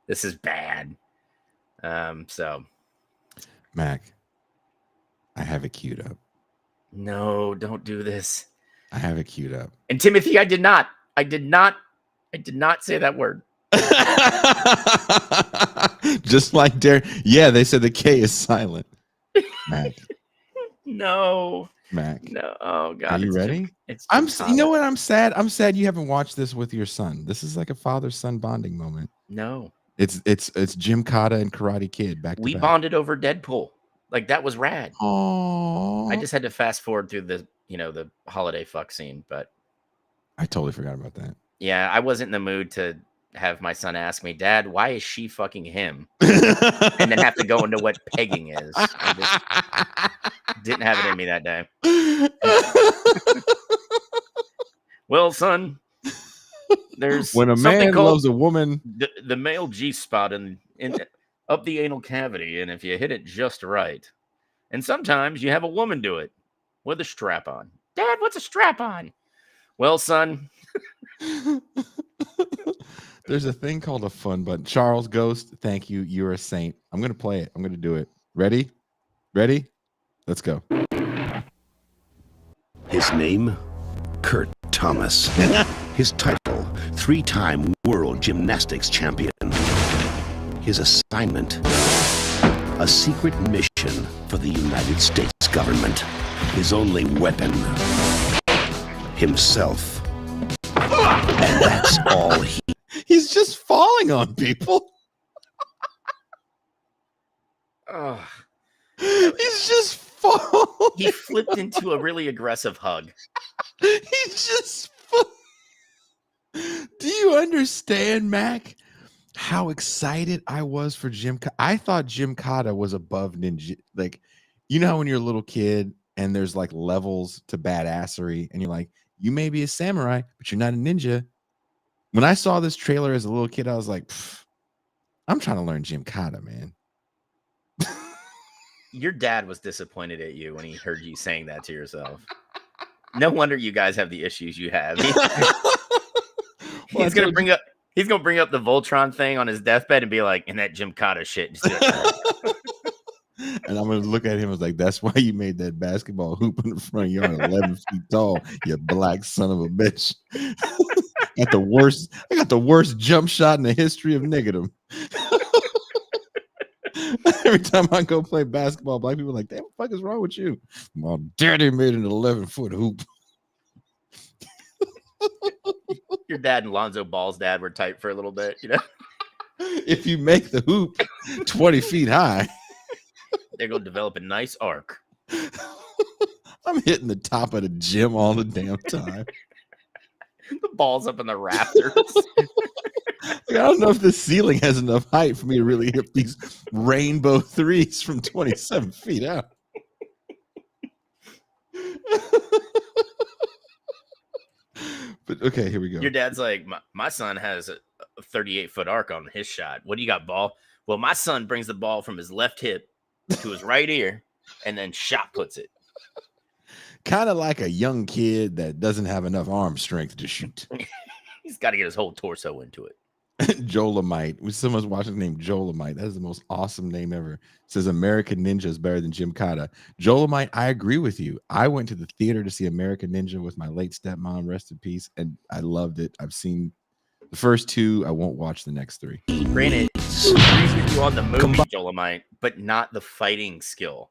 This is bad. So, Mac, I have it queued up. No, don't do this. I have it queued up. And Timothy, I did not say that word. Just like Derek. Yeah, they said the K is silent. Mac. No. Mac. No. Oh God. Are you ready? You know what? I'm sad. I'm sad you haven't watched this with your son. This is like a father-son bonding moment. No. It's Gymkata and Karate Kid back to We back. bonded over Deadpool. Like, that was rad. Oh. I just had to fast forward through the holiday fuck scene, but I totally forgot about that. Yeah, I wasn't in the mood to have my son ask me, Dad, why is she fucking him? And then have to go into what pegging is. I just didn't have it in me that day. Well, son, there's when a man loves a woman, the male G spot in up the anal cavity, and if you hit it just right, and sometimes you have a woman do it with a strap on. Dad, what's a strap on? Well, son. There's a thing called a fun button. Charles Ghost, thank you. You're a saint. I'm going to play it. I'm going to do it. Ready? Let's go. His name? Kurt Thomas. His title? 3-time world gymnastics champion. His assignment? A secret mission for the United States government. His only weapon? Himself. And that's all He's just falling on people. Oh. He's just falling. He flipped into a really aggressive hug. He's just Do you understand, Mac, how excited I was for I thought Jim Kata was above ninja. Like, you know how when you're a little kid and there's like levels to badassery and you're like, you may be a samurai, but you're not a ninja. When I saw this trailer as a little kid, I was like, I'm trying to learn Jim Kata, man. Your dad was disappointed at you when he heard you saying that to yourself. No wonder you guys have the issues you have. He's gonna bring up the Voltron thing on his deathbed and be like, "In that Jim Kata shit." And I'm gonna look at him and like, that's why you made that basketball hoop in the front yard 11 feet tall, you black son of a bitch. I got the worst jump shot in the history of negative. Every time I go play basketball, black people are like, damn, what the fuck is wrong with you? Well, daddy made an 11-foot hoop. Your dad and Lonzo Ball's dad were tight for a little bit, you know. If you make the hoop 20 feet high, they're gonna develop a nice arc. I'm hitting the top of the gym all the damn time. The ball's up in the rafters. I don't know if the ceiling has enough height for me to really hit these rainbow threes from 27 feet out. But okay, here we go. Your dad's like, my son has a 38-foot arc on his shot. What do you got, ball? Well, my son brings the ball from his left hip to his right ear and then shot puts it. Kind of like a young kid that doesn't have enough arm strength to shoot. He's got to get his whole torso into it. Jolamite. Someone's watching named Jolamite. That is the most awesome name ever. It says American Ninja is better than Jim Kata. Jolamite, I agree with you. I went to the theater to see American Ninja with my late stepmom, rest in peace, and I loved it. I've seen the first two. I won't watch the next three. Granted, I agree with you on the movie Jolamite, but not the fighting skill.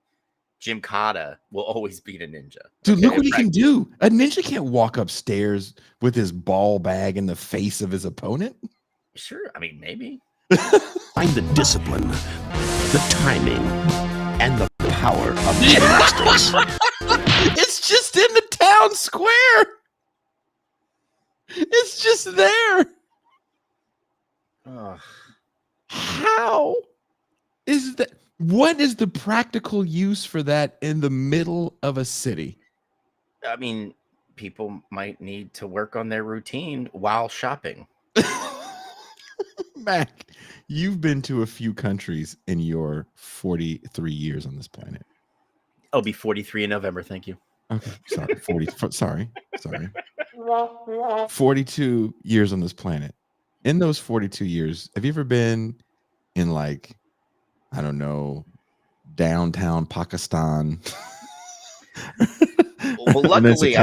Jim Kata will always beat a ninja. Dude, look what he can do. A ninja can't walk upstairs with his ball bag in the face of his opponent. Sure, I mean, maybe. Find the discipline, the timing, and the power of gymnastics. It's just in the town square. It's just there. How is that? What is the practical use for that in the middle of a city? I mean, people might need to work on their routine while shopping. Mac, you've been to a few countries in your 43 years on this planet. I'll be 43 in November. Thank you. Okay, sorry. 42 years on this planet. In those 42 years, have you ever been in, like, I don't know, downtown Pakistan? Well, luckily,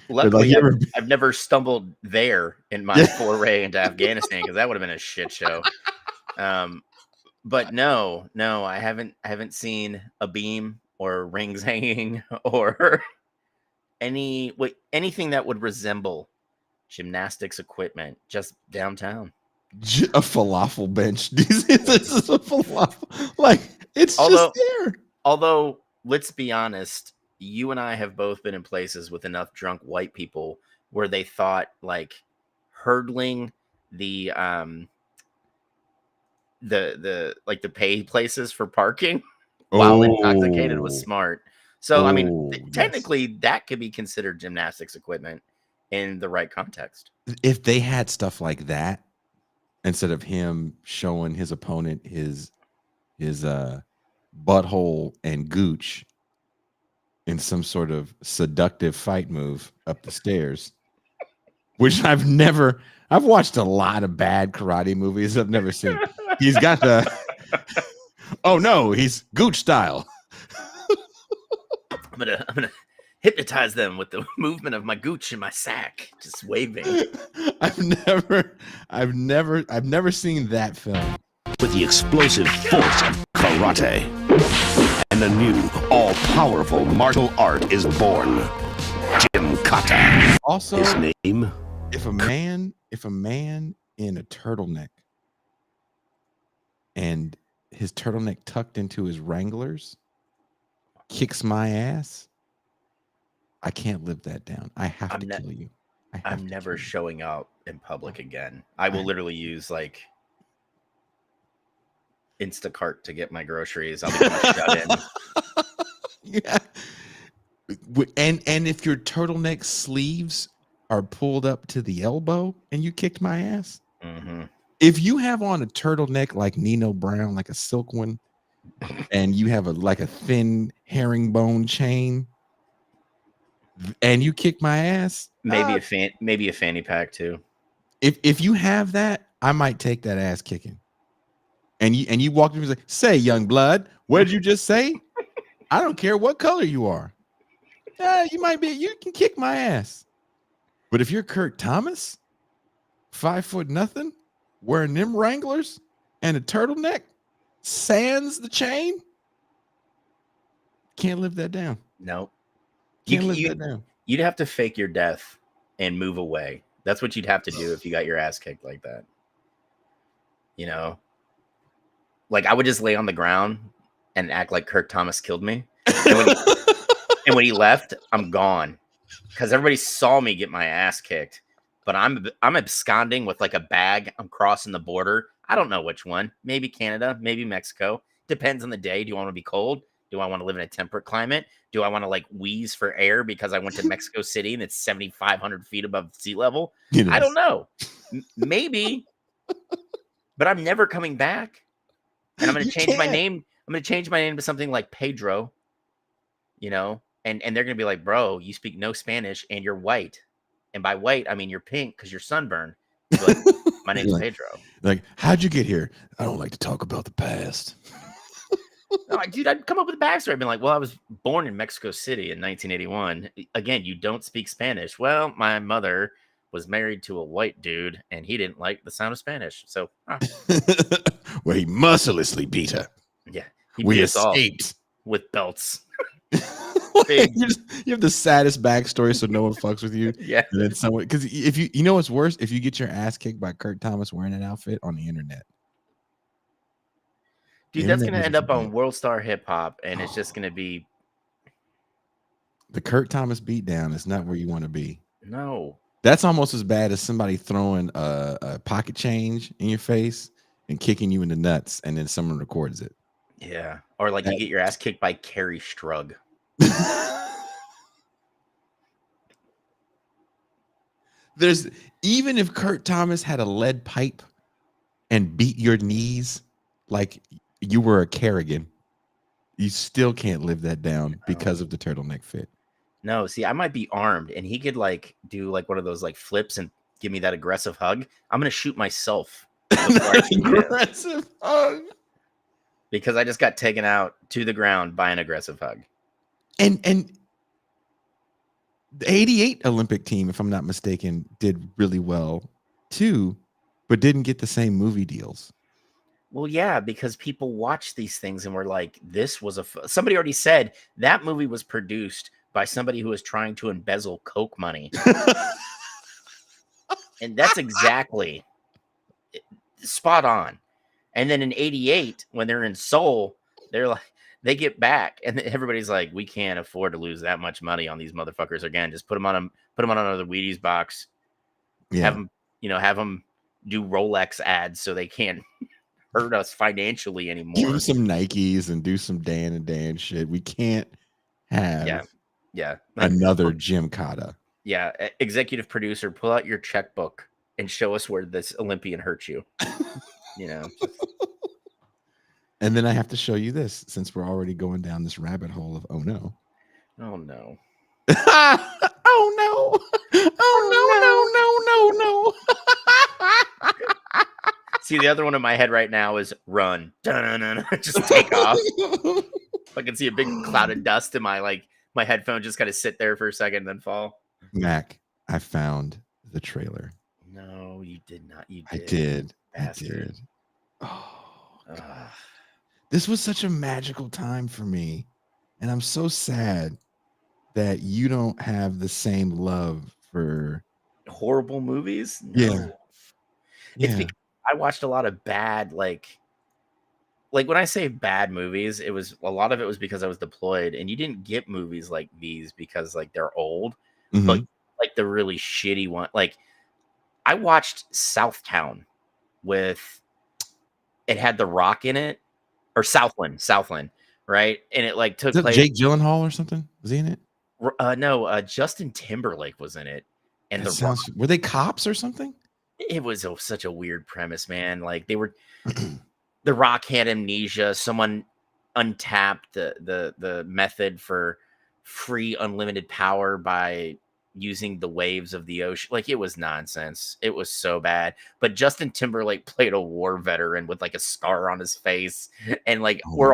Luckily, I've never stumbled there in my foray into Afghanistan, because that would have been a shit show. But no, I haven't seen a beam or rings hanging or anything that would resemble gymnastics equipment just downtown. A falafel bench. This is a falafel. Like, it's just there. Although, let's be honest, you and I have both been in places with enough drunk white people where they thought, like, hurdling the pay places for parking while intoxicated was smart. So I mean, technically that could be considered gymnastics equipment in the right context. If they had stuff like that, instead of him showing his opponent his butthole and gooch in some sort of seductive fight move up the stairs, which I've watched a lot of bad karate movies I've never seen. He's got the oh no, he's gooch style. I'm gonna hypnotize them with the movement of my gooch and my sack, just waving. I've never seen that film. With the explosive force of karate, and a new, all-powerful martial art is born. Jim Kata. Also, his name. If a man in a turtleneck and his turtleneck tucked into his Wranglers kicks my ass, I can't live that down. I have to kill you. I'm never showing up in public again. I will literally use like Instacart to get my groceries. I'll become a shut-in. Yeah. And if your turtleneck sleeves are pulled up to the elbow and you kicked my ass, if you have on a turtleneck like Nino Brown, like a silk one, and you have like a thin herringbone chain, and you kick my ass, Maybe a fanny pack too. If you have that, I might take that ass kicking. And you walk to me and say, "Say, young blood, what did you just say? I don't care what color you are. You can kick my ass. But if you're Kurt Thomas, 5'0" wearing them Wranglers and a turtleneck, sans the chain, can't live that down. Nope. Can't live that down. You'd have to fake your death and move away. That's what you'd have to do if you got your ass kicked like that. You know, like I would just lay on the ground and act like Kurt Thomas killed me. And when he left, I'm gone because everybody saw me get my ass kicked. But I'm absconding with like a bag. I'm crossing the border. I don't know which one. Maybe Canada, maybe Mexico. Depends on the day. Do you want to be cold? Do I want to live in a temperate climate? Do I want to like wheeze for air because I went to Mexico City and it's 7,500 feet above sea level? I don't know. Maybe. But I'm never coming back. And I'm going to change my name. I'm going to change my name to something like Pedro. You know? And they're going to be like, bro, you speak no Spanish and you're white. And by white, I mean you're pink because you're sunburned. Like, my name's Pedro. Like, how'd you get here? I don't like to talk about the past. No, dude, I'd come up with a backstory. I'd be like, well, I was born in Mexico City in 1981. Again, you don't speak Spanish. Well, my mother was married to a white dude, and he didn't like the sound of Spanish. So, well, he mercilessly beat her. Yeah. We escaped. With belts. You have the saddest backstory, so no one fucks with you. Yeah. And then someone, because if you know what's worse, if you get your ass kicked by Kurt Thomas wearing that outfit on the internet. Dude, that's going to end up on World Star Hip Hop, and it's just going to be. The Kurt Thomas beatdown is not where you want to be. No. That's almost as bad as somebody throwing a pocket change in your face and kicking you in the nuts, and then someone records it. Yeah. Or like you get your ass kicked by Carrie Strug. There's even if Kurt Thomas had a lead pipe and beat your knees like you were a Kerrigan, you still can't live that down because of the turtleneck fit. No, see, I might be armed and he could like do like one of those like flips and give me that aggressive hug. I'm gonna shoot myself. Aggressive hug. Because I just got taken out to the ground by an aggressive hug. And the 88 Olympic team, if I'm not mistaken, did really well too, but didn't get the same movie deals. Well, yeah, because people watch these things and were like, this was somebody already said that movie was produced by somebody who was trying to embezzle Coke money. And that's exactly spot on. And then in 88, when they're in Seoul, they're like, they get back and everybody's like, we can't afford to lose that much money on these motherfuckers again. Just put them on another Wheaties box. Yeah. Have them do Rolex ads so they can't hurt us financially anymore. Give them some Nikes and do some Dan and Dan shit. We can't have another Jim Cotta. Yeah. Executive producer, pull out your checkbook and show us where this Olympian hurt you. And then I have to show you this since we're already going down this rabbit hole of oh no. Oh no. Oh no. Oh no. See, the other one in my head right now is run. Just take off. I can see a big cloud of dust in my headphone just kind of sit there for a second and then fall. Mac, I found the trailer. No, you did not. You did. I did. Oh, God. This was such a magical time for me. And I'm so sad that you don't have the same love for horrible movies. No. Yeah. It's because I watched a lot of bad, like when I say bad movies, a lot of it was because I was deployed and you didn't get movies like these because like they're old, but like the really shitty one, like I watched Southtown it had The Rock in it, or Southland, right? And it like took Is that place. Jake Gyllenhaal or something? Was he in it? No, Justin Timberlake was in it, and Were they cops or something? it was such a weird premise, man. Like they were, The Rock had amnesia. Someone untapped the method for free unlimited power by using the waves of the ocean. Like it was nonsense. It was so bad. But Justin Timberlake played a war veteran with like a scar on his face, and like we're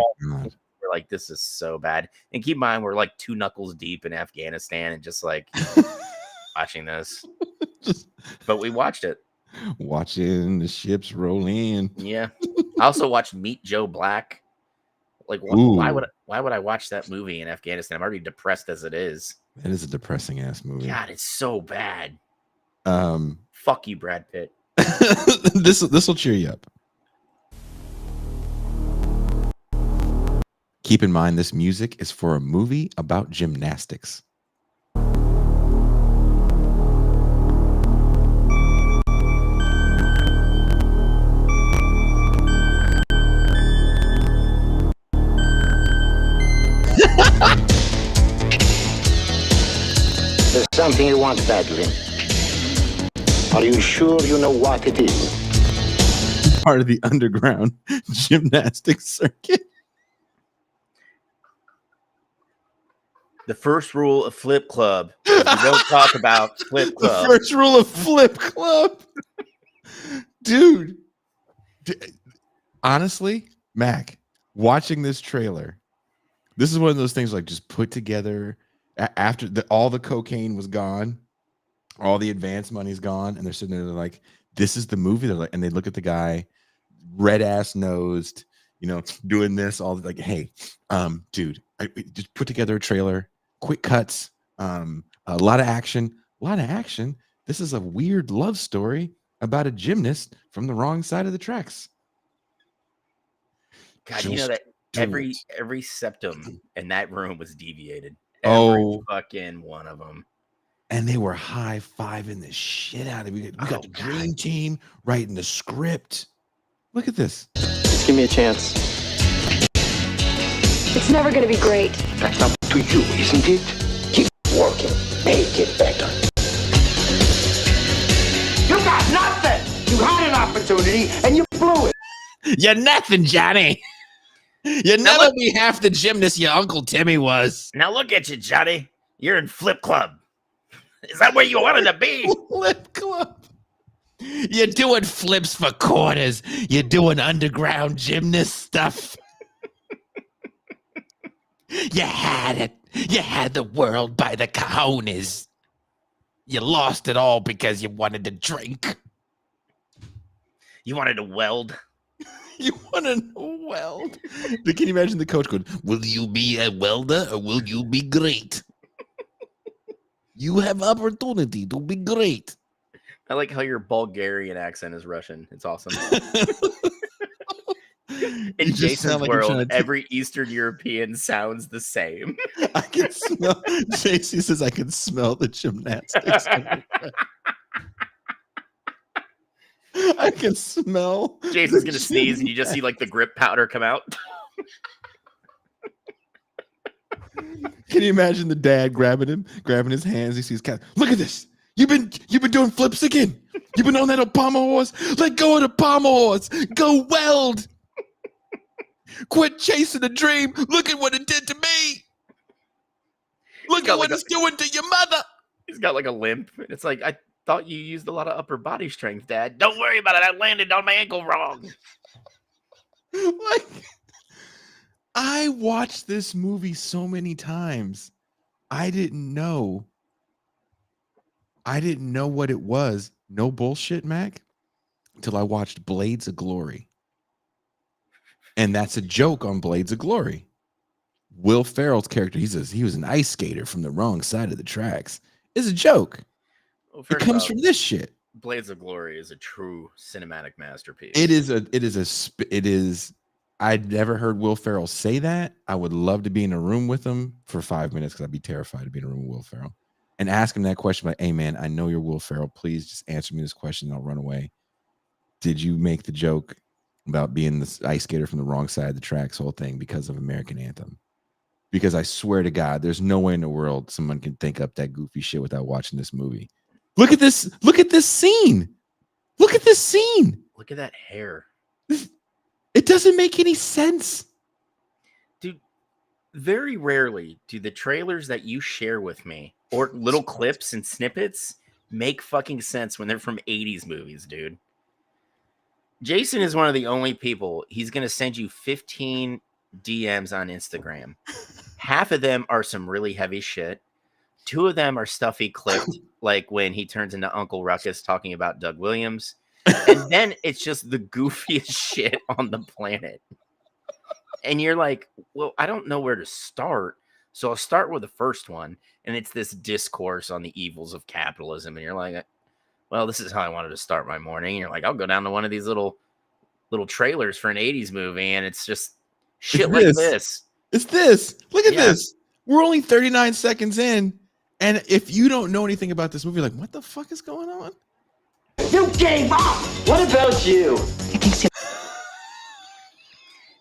like, this is so bad. And keep in mind, we're like 2 knuckles deep in Afghanistan, and just like watching this. But we watched it. Watching the ships roll in. Yeah. I also watched Meet Joe Black. Like, why would I watch that movie in Afghanistan? I'm already depressed as it is. That is a depressing ass movie. God, it's so bad. Fuck you, Brad Pitt. This will cheer you up. Keep in mind, this music is for a movie about gymnastics. There's something you want badly. Are you sure you know what it is? Part of the underground gymnastics circuit. The first rule of Flip Club: you don't talk about Flip Club. The first rule of Flip Club, dude. Honestly, Mac, watching this trailer, this is one of those things like just put together after all the cocaine was gone, all the advance money's gone, and they're sitting there, they're like, "This is the movie." They're like, and they look at the guy, red ass nosed, doing this all like, "Hey, dude, I just put together a trailer." Quick cuts, a lot of action. This is a weird love story about a gymnast from the wrong side of the tracks. God, you know that every septum in that room was deviated. Fucking one of them. And they were high-fiving the shit out of it. We got the dream team writing the script. Look at this. Just give me a chance. It's never going to be great. That's up to you, isn't it? Keep working. Make it better. You got nothing! You had an opportunity and you blew it. You're nothing, Johnny. You'll never be half the gymnast your Uncle Timmy was. Now look at you, Johnny. You're in Flip Club. Is that where you wanted to be? Flip Club. You're doing flips for quarters. You're doing underground gymnast stuff. You had it. You had the world by the cojones. You lost it all because you wanted to drink. You wanted to weld. You wanted to weld. Can you imagine the coach going, "Will you be a welder or will you be great? You have opportunity to be great." I like how your Bulgarian accent is Russian. It's awesome. In Jason's world, every Eastern European sounds the same. I can smell. JC says I can smell the gymnastics. I can smell. Jason's gonna sneeze, and you just see like the grip powder come out. Can you imagine the dad grabbing his hands? He sees cat. Look at this. You've been doing flips again. You've been on that Obama horse. Let go of the Obama horse. Go weld. Quit chasing the dream. Look at what it did to me. Look at what it's doing to your mother. He's got like a limp. It's like, I thought you used a lot of upper body strength, Dad. Don't worry about it. I landed on my ankle wrong. Like, I watched this movie so many times. I didn't know what it was. No bullshit, Mac, until I watched Blades of Glory. And that's a joke on Blades of Glory. Will Ferrell's character, he was an ice skater from the wrong side of the tracks. It's a joke. Well, it comes from this shit. Blades of Glory is a true cinematic masterpiece. It is. I'd never heard Will Ferrell say that. I would love to be in a room with him for 5 minutes because I'd be terrified to be in a room with Will Ferrell. and ask him that question like, hey man, I know you're Will Ferrell. Please just answer me this question and I'll run away. Did you make the joke about being the ice skater from the wrong side of the tracks whole thing because of American Anthem? Because I swear to God, there's no way in the world someone can think up that goofy shit without watching this movie. Look at this. Look at this scene. Look at this scene. Look at that hair. It doesn't make any sense. Dude, very rarely do the trailers that you share with me or little clips and snippets make fucking sense when they're from 80s movies, dude. Jason is one of the only people, he's going to send you 15 DMs on Instagram. Half of them are some really heavy shit. 2 of them are stuff he clipped, like when he turns into Uncle Ruckus talking about Doug Williams. And then it's just the goofiest shit on the planet. And you're like, well, I don't know where to start. So I'll start with the first one. And it's this discourse on the evils of capitalism. And you're like, well, this is how I wanted to start my morning. And you're like, I'll go down to one of these little trailers for an 80s movie. And it's just shit like this. It's this. Look at this. We're only 39 seconds in. And if you don't know anything about this movie, like, what the fuck is going on? You gave up! What about you?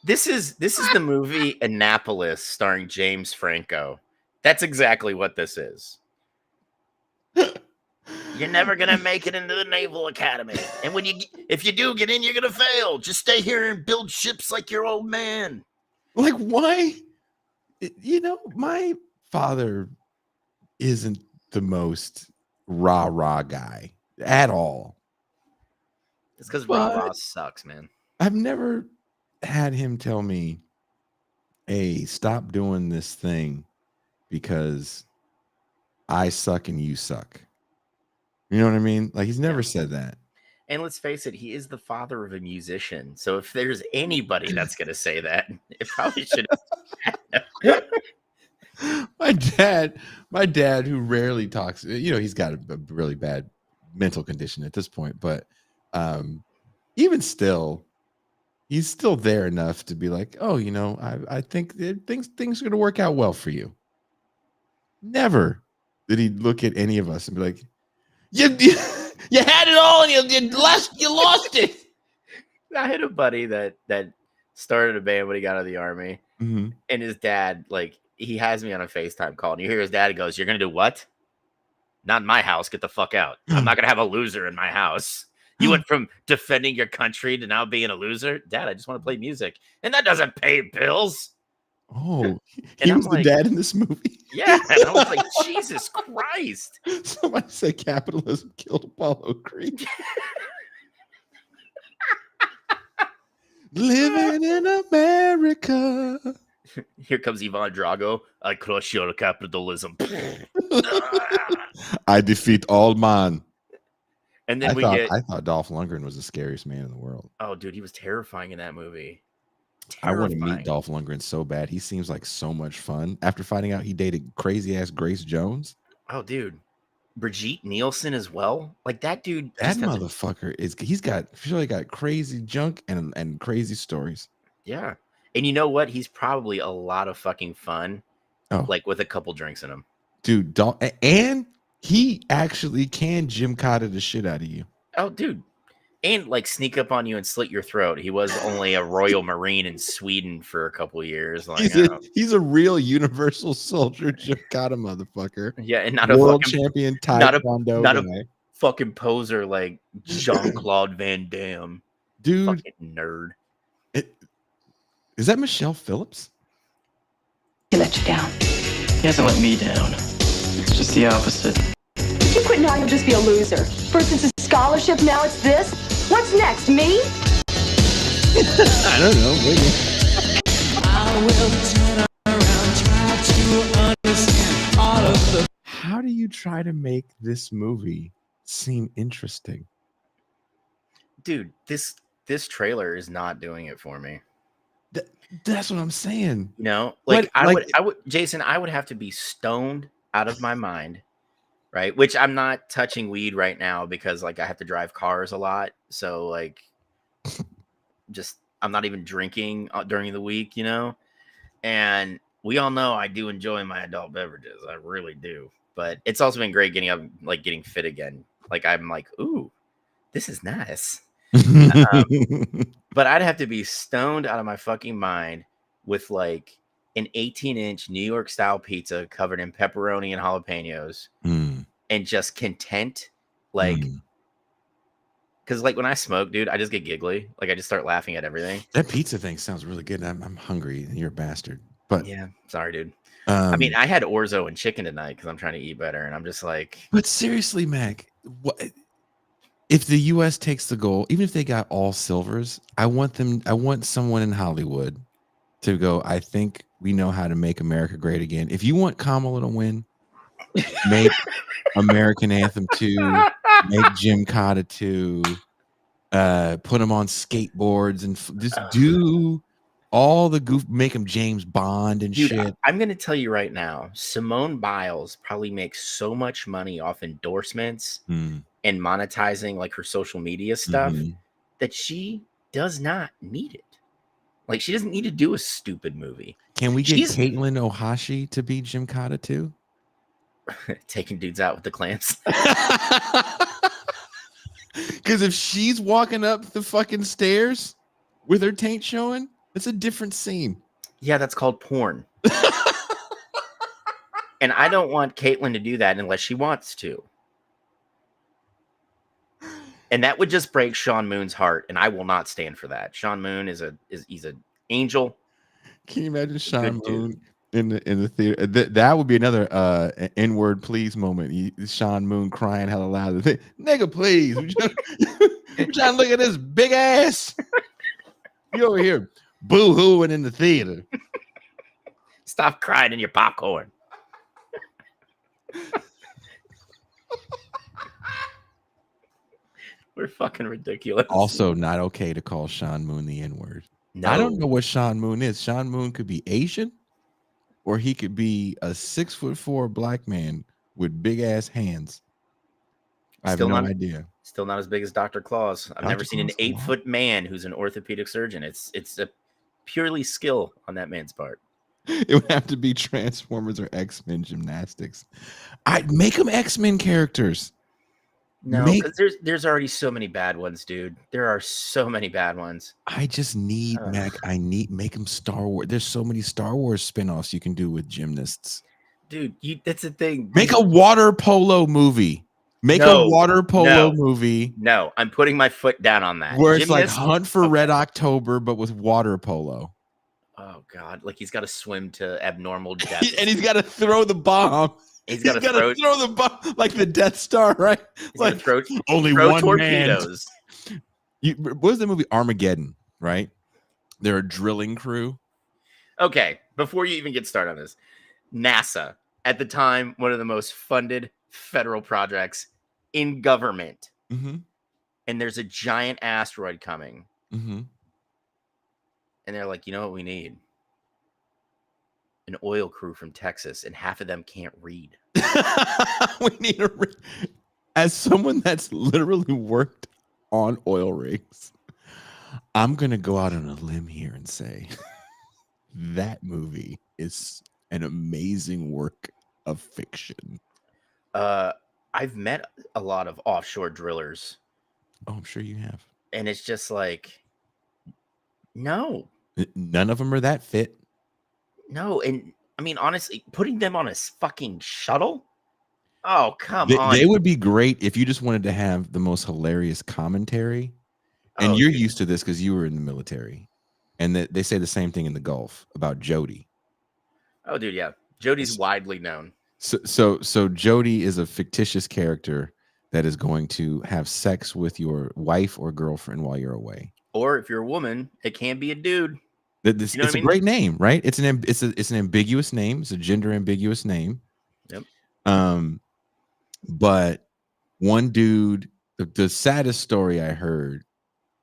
This is the movie Annapolis starring James Franco. That's exactly what this is. You're never gonna make it into the Naval Academy. And if you do get in, you're gonna fail. Just stay here and build ships like your old man. Like, why? You know, my father isn't the most rah-rah guy at all. It's because rah-rah sucks, man. I've never had him tell me, hey, stop doing this thing because I suck and you suck. You know what I mean? Like, he's never said that. And let's face it, he is the father of a musician. So if there's anybody that's going to say that, it probably should have. My dad, who rarely talks, you know, he's got a really bad mental condition at this point, but even still, he's still there enough to be like, oh, you know, I think things are going to work out well for you. Never did he look at any of us and be like, you had it all and you lost it. I had a buddy that started a band when he got out of the army, and his dad, like, he has me on a FaceTime call, and you hear his dad, he goes, "You're gonna do what? Not in my house. Get the fuck out. I'm not gonna have a loser in my house. You went from defending your country to now being a loser, Dad. I just want to play music, and that doesn't pay bills." Oh, he was the dad in this movie. Yeah, and I was like, Jesus Christ! Somebody said capitalism killed Apollo Creed. Living in America. Here comes Ivan Drago. I crush your capitalism. I defeat all man. And then I thought Dolph Lundgren was the scariest man in the world. Oh, dude, he was terrifying in that movie. I want to meet Dolph Lundgren so bad. He seems like so much fun. After finding out he dated crazy ass Grace Jones. Oh, dude. Brigitte Nielsen as well. Like, that dude. That motherfucker he's got crazy junk and crazy stories. Yeah. And you know what? He's probably a lot of fucking fun. Oh. Like, with a couple drinks in him. Dude, and he actually can Jim Cotta the shit out of you. Oh, dude. And, like, sneak up on you and slit your throat. He was only a Royal Marine in Sweden for a couple years. Like, he's a real universal soldier, Jim Cotta motherfucker. Yeah, and not world a fucking champion taekwondo not guy. A fucking poser like Jean-Claude Van Damme. Dude. Fucking nerd. Is that Michelle Phillips? He let you down. He hasn't let me down. It's just the opposite. If you quit now, you'll just be a loser. First it's a scholarship, now it's this. What's next, me? I don't know. Maybe. I will turn around, try to understand all of the. How do you try to make this movie seem interesting? Dude, this trailer is not doing it for me. That's what I'm saying. You know, like, I would, Jason, I would have to be stoned out of my mind, right? Which I'm not touching weed right now because, like, I have to drive cars a lot. So, like, just, I'm not even drinking during the week, you know? And we all know I do enjoy my adult beverages. I really do. but it's also been great getting fit again. Like I'm like, ooh, this is nice. But I'd have to be stoned out of my fucking mind with like an 18-inch New York style pizza covered in pepperoni and jalapenos and just content. Like, because like when I smoke, dude, I just get giggly. Like I just start laughing at everything. That pizza thing sounds really good. I'm hungry and you're a bastard. But yeah, sorry, dude. I mean, I had orzo and chicken tonight because I'm trying to eat better, and I'm just like. But seriously, Mac, what if the U.S. takes the goal? Even if they got all silvers, I want someone in Hollywood to go, I think we know how to make America great again. If you want Kamala to win, make American Anthem 2, make Jim Cotta 2, put them on skateboards and just do all the goof, make them James Bond and dude, shit. I'm going to tell you right now, Simone Biles probably makes so much money off endorsements and monetizing like her social media stuff that she does not need it. Like she doesn't need to do a stupid movie. Can we get Caitlin Ohashi to be Jim Cotta too? Taking dudes out with the clamps. Because if she's walking up the fucking stairs with her taint showing, it's a different scene. Yeah, that's called porn. And I don't want Caitlin to do that unless she wants to. And that would just break Sean Moon's heart, and I will not stand for that. Sean Moon he's an angel. Can you imagine Sean Moon in the theater? That would be another N-word please moment. Sean Moon crying hella loud. Nigga, please. I'm trying to look at this big ass. You over here boo-hooing in the theater. Stop crying in your popcorn. We're fucking ridiculous. Also, not okay to call Sean Moon the N-word. No. I don't know what Sean Moon is. Sean Moon could be Asian, or he could be a 6'4" black man with big ass hands. I have no idea. Still not as big as Dr. Claus. I've never seen an 8-foot man who's an orthopedic surgeon. It's a purely skill on that man's part. It would have to be Transformers or X-Men gymnastics. I'd make them X-Men characters. No, because there's already so many bad ones, dude. There are so many bad ones. I just need make them Star Wars. There's so many Star Wars spin-offs you can do with gymnasts. Dude, that's the thing. Make a water polo movie. A water polo movie. No, I'm putting my foot down on that. Where it's like Hunt for Red October, but with water polo. Oh God, like he's got to swim to abnormal depths. And he's got to throw the bomb. He's got to throw the bomb like the Death Star, right? Like only throw one torpedoes. What was the movie Armageddon? Right? They're a drilling crew. Okay, before you even get started on this, NASA at the time one of the most funded federal projects in government, and there's a giant asteroid coming, and they're like, you know what we need? An oil crew from Texas, and half of them can't read. We need as someone that's literally worked on oil rigs, I'm gonna go out on a limb here and say that movie is an amazing work of fiction. I've met a lot of offshore drillers. Oh, I'm sure you have. And it's just like, no. None of them are that fit. No, and I mean, honestly, putting them on a fucking shuttle? Oh, come on. They would be great if you just wanted to have the most hilarious commentary. And you're used to this because you were in the military. And they say the same thing in the Gulf about Jody. Oh, dude, yeah. Jody's widely known. So Jody is a fictitious character that is going to have sex with your wife or girlfriend while you're away. Or if you're a woman, it can be a dude. It's a great name, right? It's an ambiguous name. It's a gender ambiguous name. Yep. But one dude, the saddest story I heard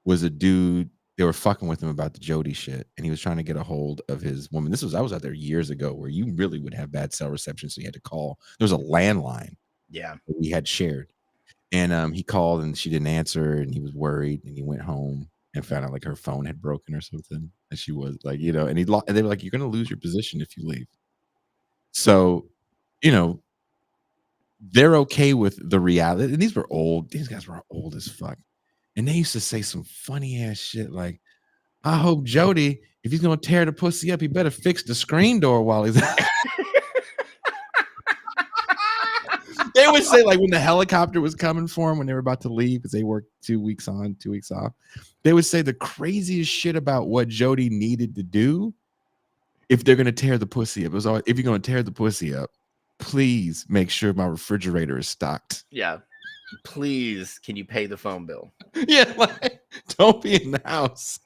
was a dude. They were fucking with him about the Jody shit, and he was trying to get a hold of his woman. I was out there years ago, where you really would have bad cell reception, so you had to call. There was a landline. Yeah, that we had shared, and he called and she didn't answer, and he was worried, and he went home and found out like her phone had broken or something, and she was like, and they were like, you're gonna lose your position if you leave. So, they're okay with the reality. And these were old. These guys were old as fuck. And they used to say some funny ass shit like, I hope Jody, if he's gonna tear the pussy up, he better fix the screen door while he's They would say, like, when the helicopter was coming for him when they were about to leave, because they worked 2 weeks on, 2 weeks off, they would say the craziest shit about what Jody needed to do if they're gonna tear the pussy up. It was always, if you're gonna tear the pussy up, please make sure my refrigerator is stocked. Yeah. Please, can you pay the phone bill? Yeah, like, don't be in the house.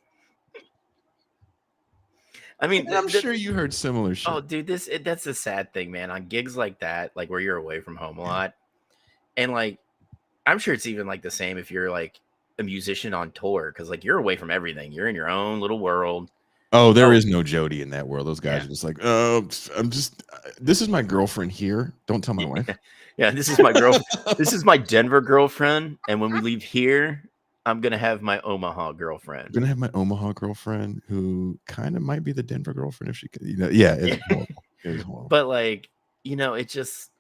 I mean, And I'm sure you heard similar shit. oh, dude, that's the sad thing, man. On gigs like that, like where you're away from home a lot, and like, I'm sure it's even like the same if you're like a musician on tour, because like you're away from everything. You're in your own little world. Oh, there is no Jody in that world. Those guys are just like, oh, I'm just, this is my girlfriend here. Don't tell my wife. Yeah, this is my girl. This is my Denver girlfriend, and when we leave here, I'm gonna have my Omaha girlfriend. I'm gonna have my Omaha girlfriend who kind of might be the Denver girlfriend if she could, you know. Yeah, it's horrible. It is horrible. But like, it just,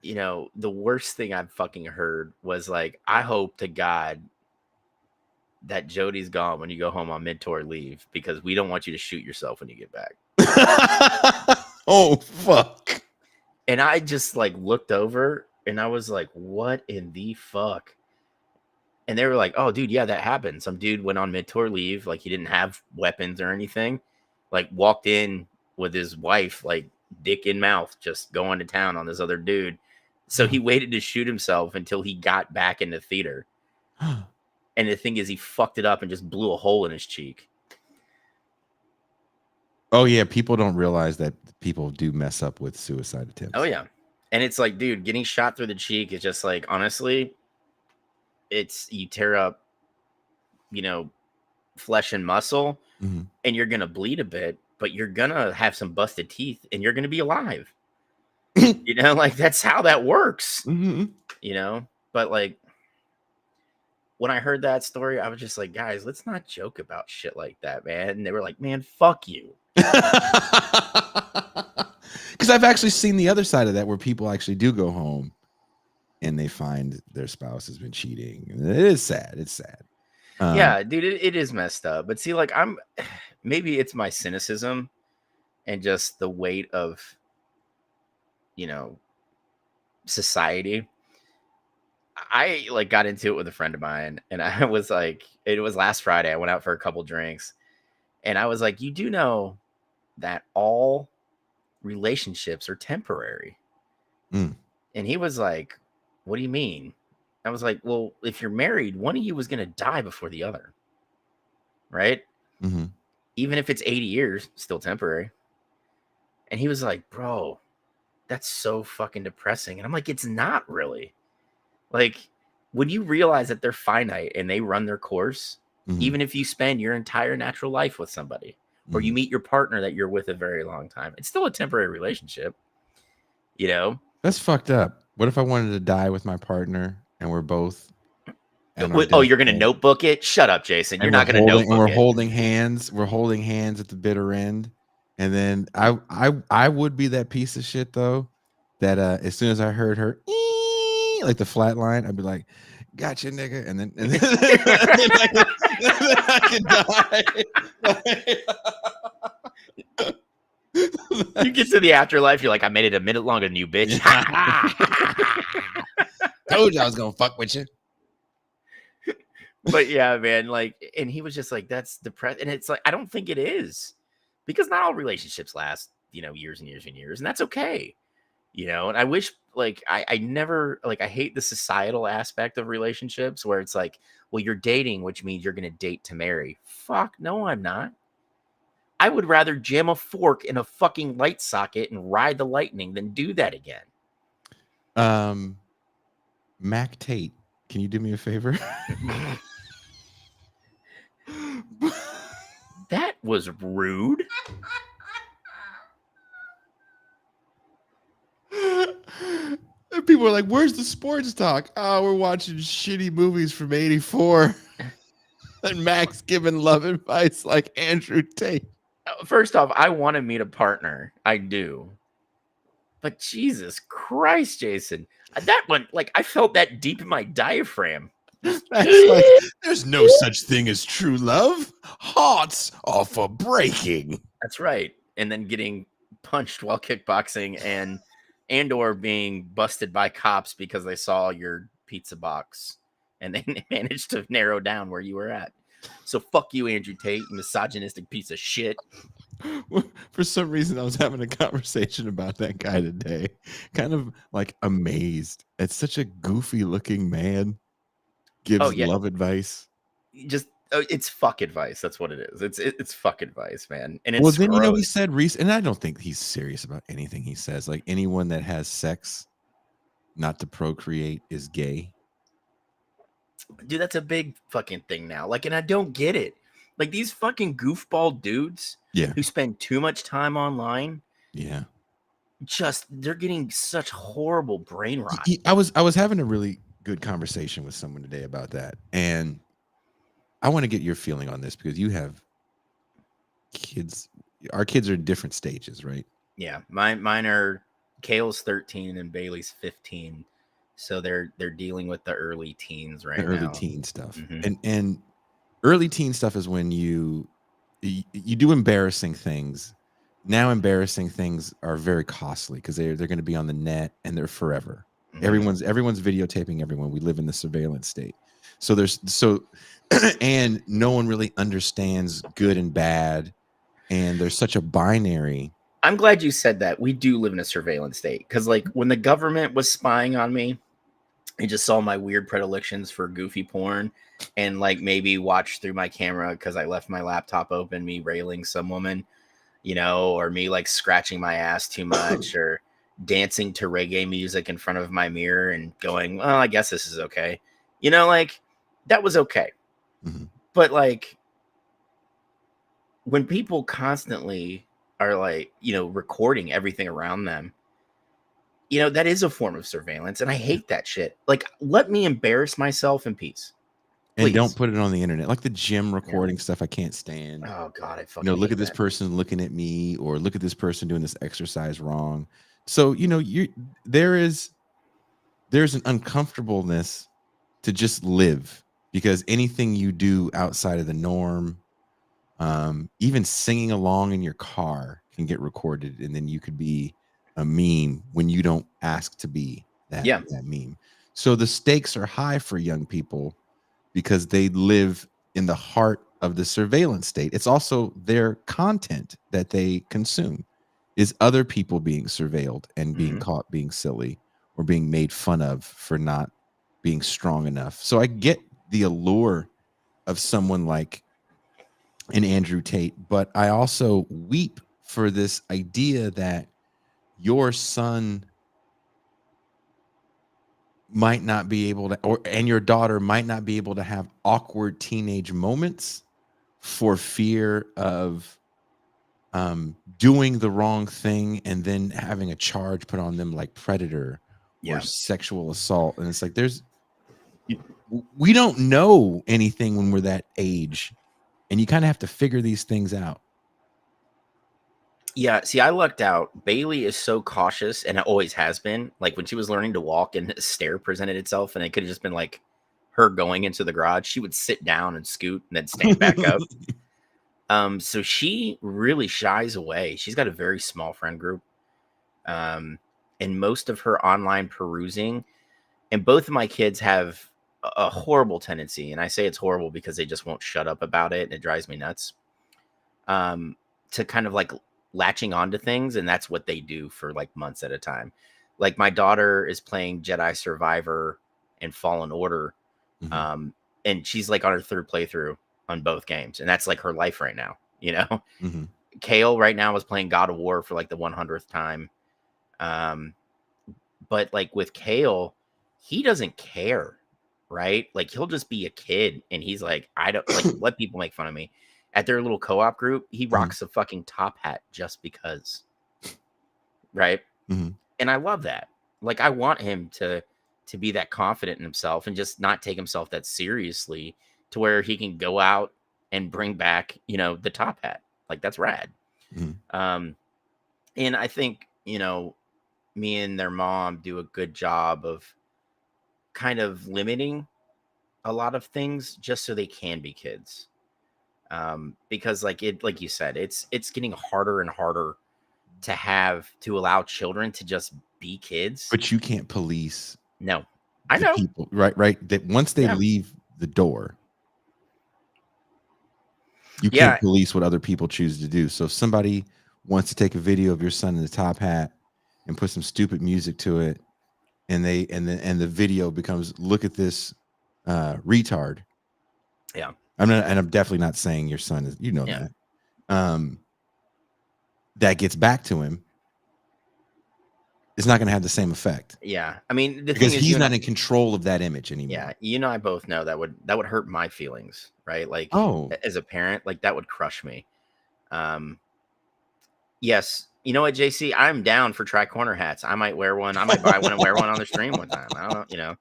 the worst thing I've fucking heard was like, I hope to God that Jody's gone when you go home on mid-tour leave, because we don't want you to shoot yourself when you get back. Oh fuck. And I just like looked over and I was like, what in the fuck? And they were like, oh, dude, yeah, that happened. Some dude went on mid-tour leave. Like, he didn't have weapons or anything. Like, walked in with his wife, like, dick in mouth, just going to town on this other dude. So he waited to shoot himself until he got back in the theater. And the thing is, he fucked it up and just blew a hole in his cheek. Oh, yeah. People don't realize that people do mess up with suicide attempts. Oh, yeah. And it's like, dude, getting shot through the cheek is just like, honestly, it's, you tear up, flesh and muscle, and you're going to bleed a bit, but you're going to have some busted teeth and you're going to be alive. Like, that's how that works, but like, when I heard that story, I was just like, guys, let's not joke about shit like that, man. And they were like, man, fuck you. Because I've actually seen the other side of that, where people actually do go home and they find their spouse has been cheating. It is sad. It's sad. Yeah, dude, it is messed up. But see, like, maybe it's my cynicism and just the weight of, society. I like got into it with a friend of mine, and I was like, it was last Friday. I went out for a couple drinks, and I was like, you do know that all relationships are temporary. And he was like, what do you mean? I was like, well, if you're married, one of you is going to die before the other. Right? Even if it's 80 years, still temporary. And he was like, bro, that's so fucking depressing. And I'm like, it's not really. Like, when you realize that they're finite and they run their course, even if you spend your entire natural life with somebody, or you meet your partner that you're with a very long time, it's still a temporary relationship. That's fucked up. What if I wanted to die with my partner and we're both? Oh, you're gonna notebook it? Shut up, Jason. You're not gonna notebook it. We're holding hands. We're holding hands at the bitter end. And then I would be that piece of shit though, that as soon as I heard her like the flat line, I'd be like, gotcha, nigga. And then I can die. You get to the afterlife, you're like, I made it a minute longer than you, bitch. Told you I was gonna fuck with you. But yeah, man, like, and he was just like, that's depressing. And it's like, I don't think it is, because not all relationships last, years and years and years, and that's okay. And I wish, like, I never, like, I hate the societal aspect of relationships where it's like, well, you're dating, which means you're going to date to marry. Fuck, no, I'm not. I would rather jam a fork in a fucking light socket and ride the lightning than do that again. Mac Tate, can you do me a favor? That was rude. People are like, where's the sports talk? Oh, we're watching shitty movies from '84. And Mac's giving love advice like Andrew Tate. First off, I want to meet a partner. I do. But Jesus Christ, Jason. That one, like, I felt that deep in my diaphragm. That's like, there's no such thing as true love. Hearts are for breaking. That's right. And then getting punched while kickboxing and or being busted by cops because they saw your pizza box and they managed to narrow down where you were at. So fuck you, Andrew Tate, you misogynistic piece of shit. For some reason, I was having a conversation about that guy today. Kind of like amazed. It's such a goofy looking man. Gives love advice. Just it's fuck advice. That's what it is. It's fuck advice, man. And it's well, then gross. he said recently, and I don't think he's serious about anything he says. Like anyone that has sex, not to procreate, is gay. Dude, that's a big fucking thing now. Like, and I don't get it. Like these fucking goofball dudes, who spend too much time online, just they're getting such horrible brain rot. I was having a really good conversation with someone today about that, and I want to get your feeling on this because you have kids. Our kids are in different stages, right? Yeah, mine are Kale's 13 and Bailey's 15, so they're dealing with the early teens right now. Early teen stuff, and early teen stuff is when you do embarrassing things. Now embarrassing things are very costly because they're going to be on the net and they're forever. Everyone's videotaping everyone. We live in the surveillance state. So and no one really understands good and bad. And there's such a binary. I'm glad you said that. We do live in a surveillance state because like when the government was spying on me, they just saw my weird predilections for goofy porn and like maybe watch through my camera because I left my laptop open, me railing some woman, you know, or me like scratching my ass too much or dancing to reggae music in front of my mirror and going, well, I guess this is okay. You know, like that was okay. But like when people constantly are like, you know, recording everything around them, you know, that is a form of surveillance. And I hate that shit. Like, let me embarrass myself in peace. Please. And don't put it on the internet. Like the gym recording stuff, I can't stand. Oh God, I fucking look hate at this that. person looking at me, or look at this person doing this exercise wrong. So, you know, there's an uncomfortableness to just live because anything you do outside of the norm, even singing along in your car can get recorded, and then you could be a meme when you don't ask to be that meme. So the stakes are high for young people because they live in the heart of the surveillance state. It's also their content that they consume is other people being surveilled and being caught being silly or being made fun of for not being strong enough. So I get the allure of someone like an Andrew Tate, but I also weep for this idea that your son might not be able to, and your daughter might not be able to have awkward teenage moments for fear of doing the wrong thing and then having a charge put on them like predator or sexual assault. And it's like, we don't know anything when we're that age, and you kind of have to figure these things out. Yeah, see, I lucked out. Bailey is so cautious, and it always has been. Like when she was learning to walk and a stair presented itself, and it could have just been like her going into the garage, she would sit down and scoot and then stand back up. So she really shies away. She's got a very small friend group. And most of her online perusing, and both of my kids have a horrible tendency, and I say it's horrible because they just won't shut up about it, and it drives me nuts. To kind of like latching onto things, and that's what they do for like months at a time. Like my daughter is playing Jedi Survivor and Fallen Order, and she's like on her third playthrough on both games, and that's like her life right now, you know. Kale right now is playing God of War for like the 100th time, but like with Kale, he doesn't care, right? Like he'll just be a kid, and he's like, I don't like let people make fun of me. At their little co-op group, he rocks a fucking top hat just because, right? And I love that. Like I want him to be that confident in himself and just not take himself that seriously, to where he can go out and bring back, you know, the top hat. Like that's rad. And I think, you know, me and their mom do a good job of kind of limiting a lot of things just so they can be kids. Because like you said, it's getting harder and harder to allow children to just be kids. But you can't police No, I the know. people, right? That once they Yeah. leave the door, you Yeah. can't police what other people choose to do. So if somebody wants to take a video of your son in the top hat and put some stupid music to it, and the video becomes, look at this retard. Yeah. I'm definitely not saying your son is, Yeah. that. That gets back to him. It's not going to have the same effect. Yeah. I mean, the Because thing is, he's not in control of that image anymore. yeah, you and I both know that would hurt my feelings, right? Like, Oh. as a parent, like that would crush me. Yes, you know what, JC, I'm down for Tri Corner hats. I might wear one. I might buy one and wear one on the stream one time. I don't know,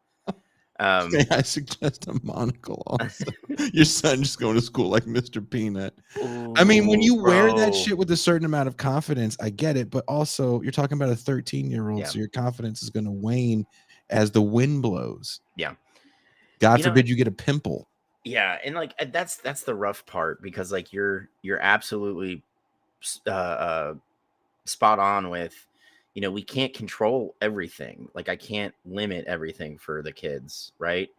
May I suggest a monocle also? Your son just going to school like Mr. Peanut. I mean, when you wear that shit with a certain amount of confidence, I get it. But also, you're talking about a 13-year-old, Yeah. so your confidence is going to wane as the wind blows. Yeah. God forbid you get a pimple. Yeah, and like that's the rough part, because like you're absolutely spot on with, we can't control everything. Like I can't limit everything for the kids, right?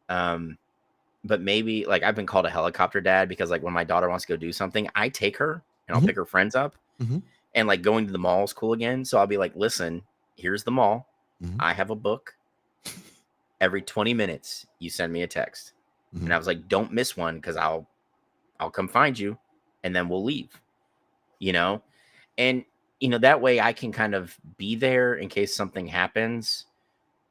But maybe, like, I've been called a helicopter dad because like when my daughter wants to go do something, I take her and I'll pick her friends up, and like going to the mall is cool again. So I'll be like, listen, here's the mall. I have a book. Every 20 minutes you send me a text. And I was like, don't miss one, because I'll come find you and then we'll leave, and that way I can kind of be there in case something happens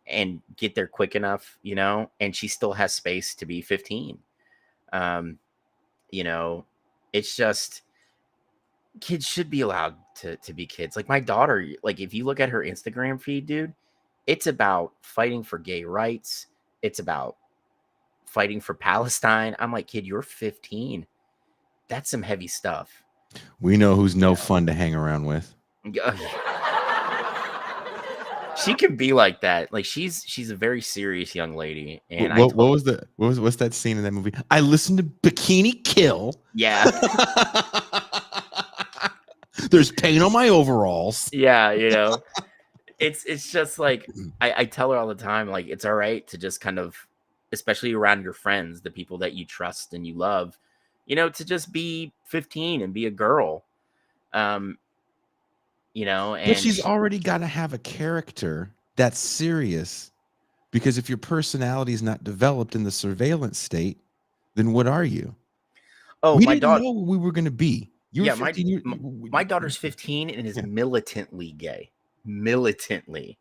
and get there quick enough, and she still has space to be 15. It's just, kids should be allowed to be kids. Like my daughter, like if you look at her Instagram feed, dude, it's about fighting for gay rights. It's about fighting for Palestine. I'm like, kid, you're 15. That's some heavy stuff. We know who's no fun to hang around with. She can be like that. Like she's a very serious young lady. And what's that scene in that movie? I listened to Bikini Kill. Yeah. There's paint on my overalls. Yeah, it's just like I tell her all the time, like, it's all right to just kind of, especially around your friends, the people that you trust and you love, to just be 15 and be a girl. And But she's already got to have a character that's serious, because if your personality is not developed in the surveillance state, then what are you? Oh, we my didn't daughter. know what we were going to be. My daughter's 15 and is militantly gay. Militantly,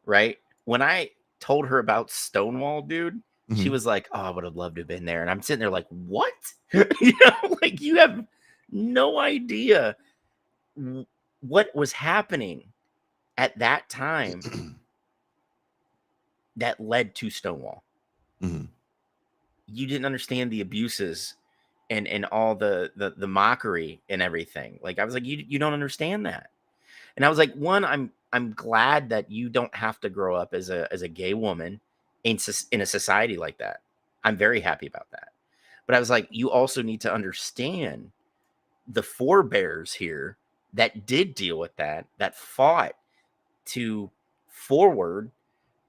right? When I told her about Stonewall, dude, she was like, "Oh, I would have loved to have been there." And I'm sitting there like, "What?" Like you have no idea what was happening at that time that led to Stonewall. You didn't understand the abuses and all the mockery and everything. Like I was like, you don't understand that. And I was like, one, I'm glad that you don't have to grow up as a gay woman in a society like that. I'm very happy about that. But I was like, you also need to understand the forebears here that did deal with that fought to forward,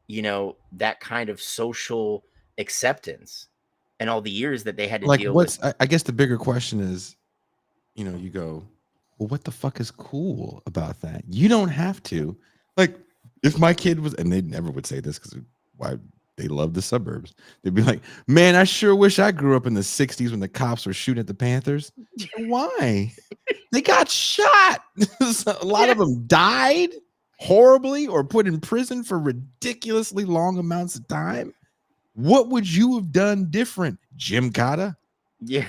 that kind of social acceptance and all the years that they had to deal with. I guess the bigger question is, you go, well, what the fuck is cool about that? You don't have to. Like, if my kid was, and they never would say this because why, they love the suburbs. They'd be like, man, I sure wish I grew up in the 60s when the cops were shooting at the Panthers. Why? They got shot. A lot of them died horribly or put in prison for ridiculously long amounts of time. What would you have done different, Jim Cotta? Yeah.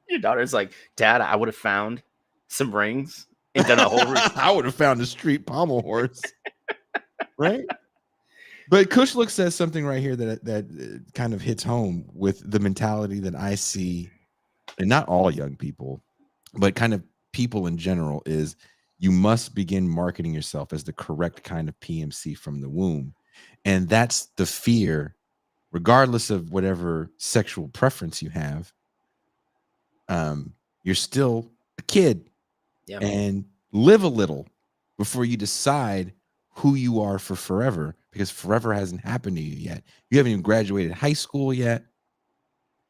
Your daughter's like, Dad, I would have found some rings and done a whole routine. I would have found a street pommel horse. Right? But Kushlook says something right here that kind of hits home with the mentality that I see, and not all young people, but kind of people in general, is You must begin marketing yourself as the correct kind of PMC from the womb. And that's the fear, regardless of whatever sexual preference you have. You're still a kid, Yeah. and live a little before you decide who you are for forever, because forever hasn't happened to you yet. You haven't even graduated high school yet.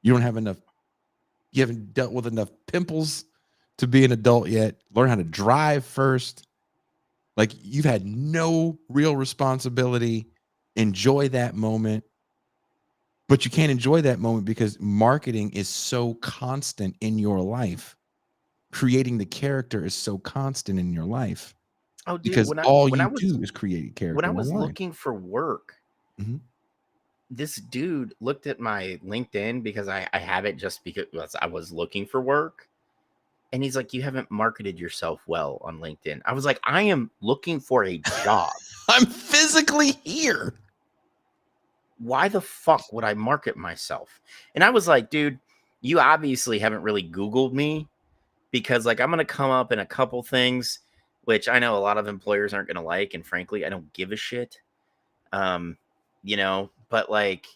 You don't have enough, you haven't dealt with enough pimples to be an adult yet. Learn how to drive first. Like, you've had no real responsibility. Enjoy that moment. But you can't enjoy that moment because marketing is so constant in your life. Creating the character is so constant in your life. Oh, dude, Because all you do is create a character. when I in was your life. looking for work, Mhm. this dude looked at my LinkedIn because I have it just because I was looking for work. And he's like, you haven't marketed yourself well on LinkedIn. I was like, I am looking for a job. I'm physically here. Why the fuck would I market myself? And I was like, dude, you obviously haven't really Googled me, because like I'm going to come up in a couple things, which I know a lot of employers aren't going to like. And frankly, I don't give a shit. But like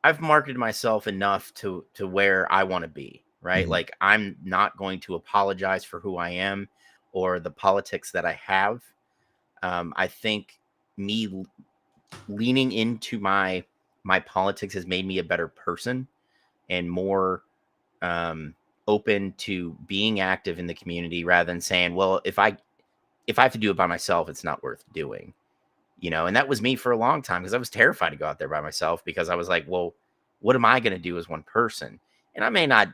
I've marketed myself enough to where I want to be, right? Mhm. Like I'm not going to apologize for who I am or the politics that I have. I think me leaning into my politics has made me a better person and more open to being active in the community, rather than saying, well, if I have to do it by myself, it's not worth doing. And that was me for a long time, because I was terrified to go out there by myself, because I was like, well, what am I going to do as one person? And I may not,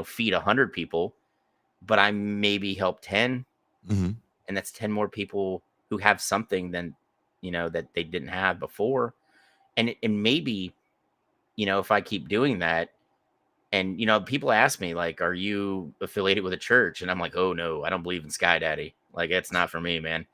feed 100 people, but I maybe help 10. Mhm. And that's 10 more people who have something than, that they didn't have before. And maybe, if I keep doing that, and, people ask me like, are you affiliated with a church? And I'm like, oh no, I don't believe in Sky Daddy. Like, it's not for me, man.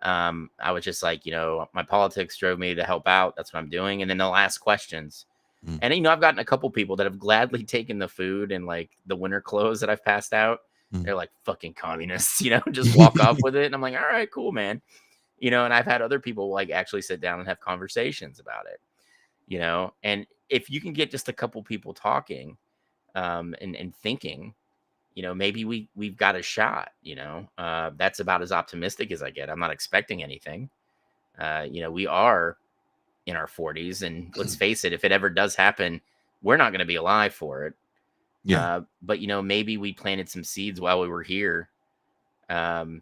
I was just like, my politics drove me to help out. That's what I'm doing. And then they'll ask questions. Mm. And, I've gotten a couple people that have gladly taken the food and like the winter clothes that I've passed out. Mm. They're like fucking communists, just walk off with it. And I'm like, all right, cool, man. And I've had other people like actually sit down and have conversations about it, and if you can get just a couple people talking, and thinking, maybe we've got a shot, that's about as optimistic as I get. I'm not expecting anything. We are in our 40s, and let's face it, if it ever does happen, we're not going to be alive for it. Yeah. But maybe we planted some seeds while we were here, to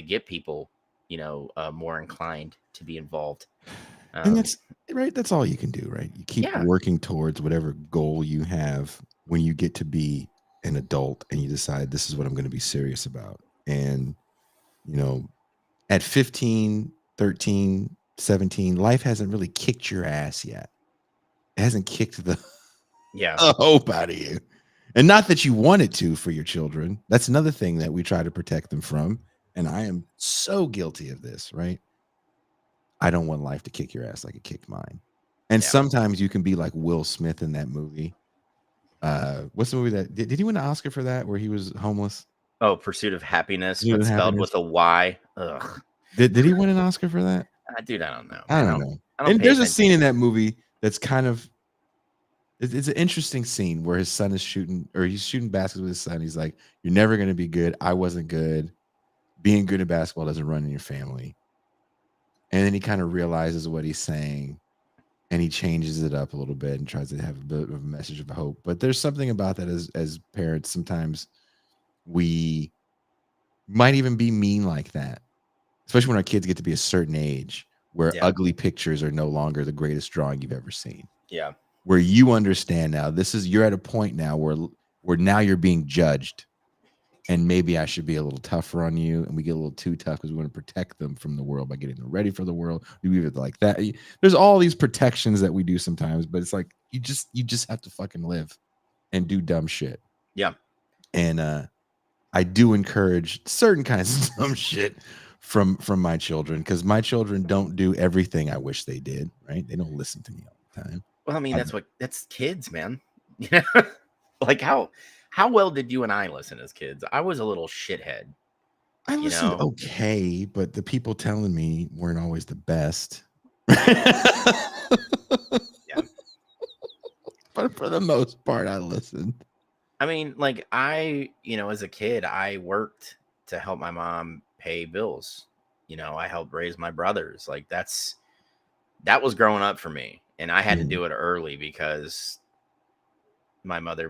get people, more inclined to be involved. And that's right. That's all you can do, right? You keep Yeah. working towards whatever goal you have when you get to be an adult and you decide this is what I'm going to be serious about. And, at 15, 13, 17, life hasn't really kicked your ass yet. It hasn't kicked the hope out of you. And not that you want it to for your children. That's another thing that we try to protect them from. And I am so guilty of this, right? I don't want life to kick your ass like it kicked mine. And sometimes you can be like Will Smith in that movie. What's the movie that did he win an Oscar for that, where he was homeless? Oh, Pursuit of Happiness, Pursuit but of spelled Happiness. with a Y. Ugh. Did he win an Oscar for that? Dude, I don't know. I don't know. And there's a scene in that movie that's kind of, it's an interesting scene where his son is shooting, or he's shooting baskets with his son. He's like, you're never going to be good. I wasn't good. Being good at basketball doesn't run in your family. And then he kind of realizes what he's saying, and he changes it up a little bit and tries to have a bit of a message of hope. But there's something about that as parents, sometimes we might even be mean like that, especially when our kids get to be a certain age where ugly pictures are no longer the greatest drawing you've ever seen. Yeah. Where you understand now, you're at a point now where now you're being judged. And maybe I should be a little tougher on you. And we get a little too tough because we want to protect them from the world by getting them ready for the world. We leave it like that. There's all these protections that we do sometimes, but it's like you just have to fucking live and do dumb shit. Yeah. And I do encourage certain kinds of dumb shit from my children, because my children don't do everything I wish they did. Right? They don't listen to me all the time. Well, I mean, that's kids, man. Like how well did you and I listen as kids? I was a little shithead. I you listened know? okay, but the people telling me weren't always the best. Yeah. But for the most part, I listened. I mean, like as a kid, I worked to help my mom pay bills. I helped raise my brothers. Like that was growing up for me. And I had to Mhm. do it early because my mother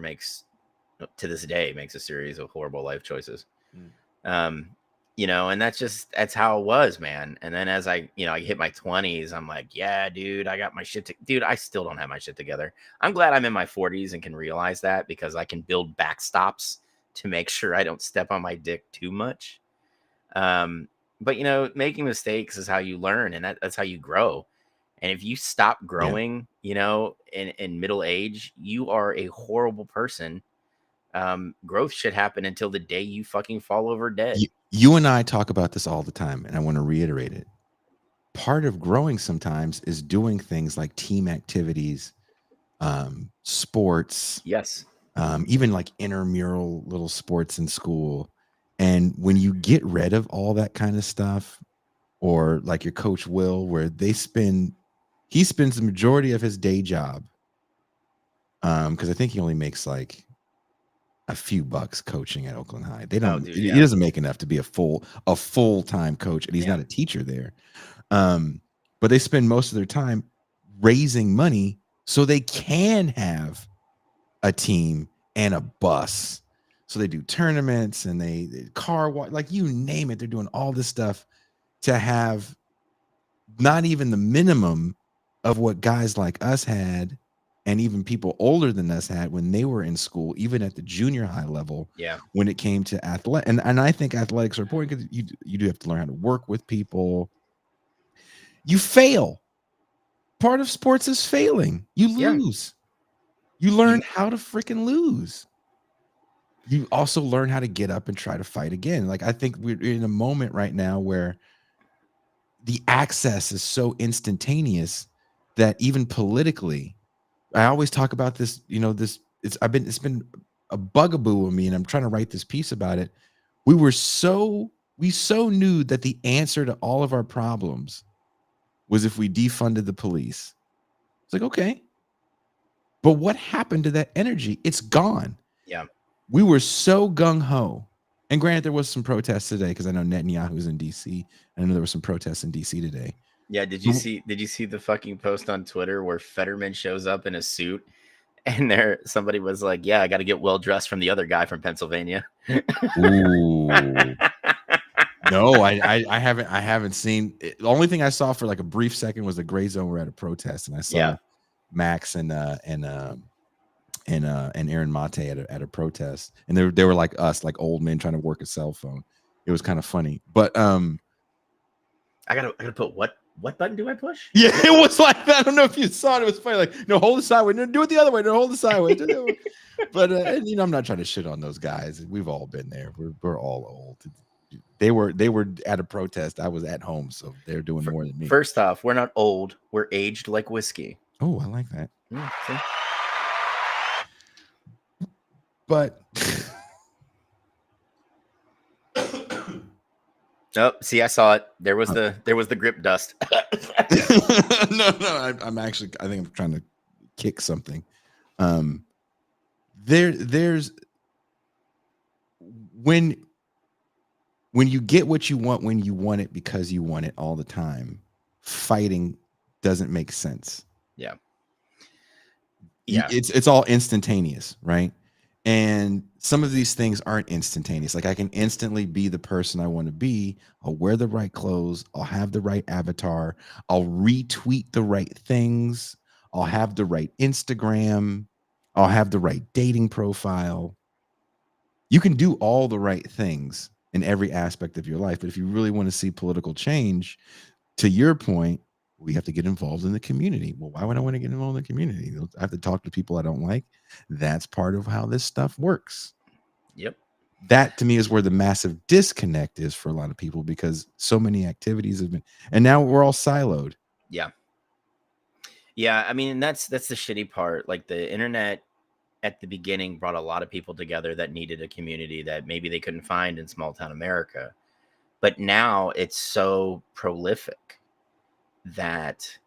to this day makes a series of horrible life choices. Mm. And that's how it was, man. And then as I hit my 20s, I'm like, yeah, dude, I got my dude, I still don't have my shit together. I'm glad I'm in my 40s and can realize that, because I can build backstops to make sure I don't step on my dick too much. But making mistakes is how you learn, and that's how you grow. And if you stop growing, in middle age, you are a horrible person. Growth should happen until the day you fucking fall over dead. You and I talk about this all the time, and I want to reiterate it. Part of growing sometimes is doing things like team activities, sports, Yes. even like intramural little sports in school. And when you get rid of all that kind of stuff, or like your coach Will, where he spends the majority of his day job, because I think he only makes like a few bucks coaching at Oakland High. Dude, He yeah. doesn't make enough to be a full-time coach, and he's Yeah. not a teacher there. But they spend most of their time raising money so they can have a team and a bus. So they do tournaments and they car wash, like you name it. They're doing all this stuff to have not even the minimum of what guys like us had, and even people older than us had when they were in school, even at the junior high level. Yeah. When it came to athletics, and I think athletics are important because you do have to learn how to work with people. You fail. Part of sports is failing. You Yeah. lose. You learn how to freaking lose. You also learn how to get up and try to fight again. Like, I think we're in a moment right now where the access is so instantaneous that even politically, I always talk about this, it's been a bugaboo of me, and I'm trying to write this piece about it. We so knew that the answer to all of our problems was if we defunded the police. It's like, okay, but what happened to that energy? It's gone. Yeah. We were so gung-ho. And granted, there was some protests today, because I know Netanyahu's in DC. I know there were some protests in DC today. Yeah. Did you see the fucking post on Twitter where Fetterman shows up in a suit, and somebody was like, yeah, I got to get well dressed from the other guy from Pennsylvania. Ooh. No, I haven't seen it. The only thing I saw for like a brief second was the Gray Zone were at a protest, and I saw Max and Aaron Mate at a protest, and they were like us, like old men trying to work a cell phone. It was kind of funny, but I gotta put what button do I push? Yeah, it was like that. I don't know if you saw it. It was funny. Like, no, hold it sideways. No, do it the other way. No, hold it sideways. But I'm not trying to shit on those guys. We've all been there. We're all old. They were at a protest. I was at home, so they're doing more than me. First off, we're not old. We're aged like whiskey. Oh, I like that. See? But oh, see, I saw it. There was the grip dust. no, I think I'm trying to kick something. There's when you get what you want when you want it because you want it all the time, fighting doesn't make sense. Yeah. It's all instantaneous, right? And some of these things aren't instantaneous. Like, I can instantly be the person I want to be. I'll wear the right clothes. I'll have the right avatar. I'll retweet the right things. I'll have the right Instagram. I'll have the right dating profile. You can do all the right things in every aspect of your life. But if you really want to see political change, to your point, we have to get involved in the community. Well, why would I want to get involved in the community? I have to talk to people I don't like. That's part of how this stuff works. Yep. That to me is where the massive disconnect is for a lot of people, because so many activities have been, and now we're all siloed. Yeah. Yeah. I mean, that's the shitty part. Like, the internet at the beginning brought a lot of people together that needed a community that maybe they couldn't find in small town America. But now it's so prolific that,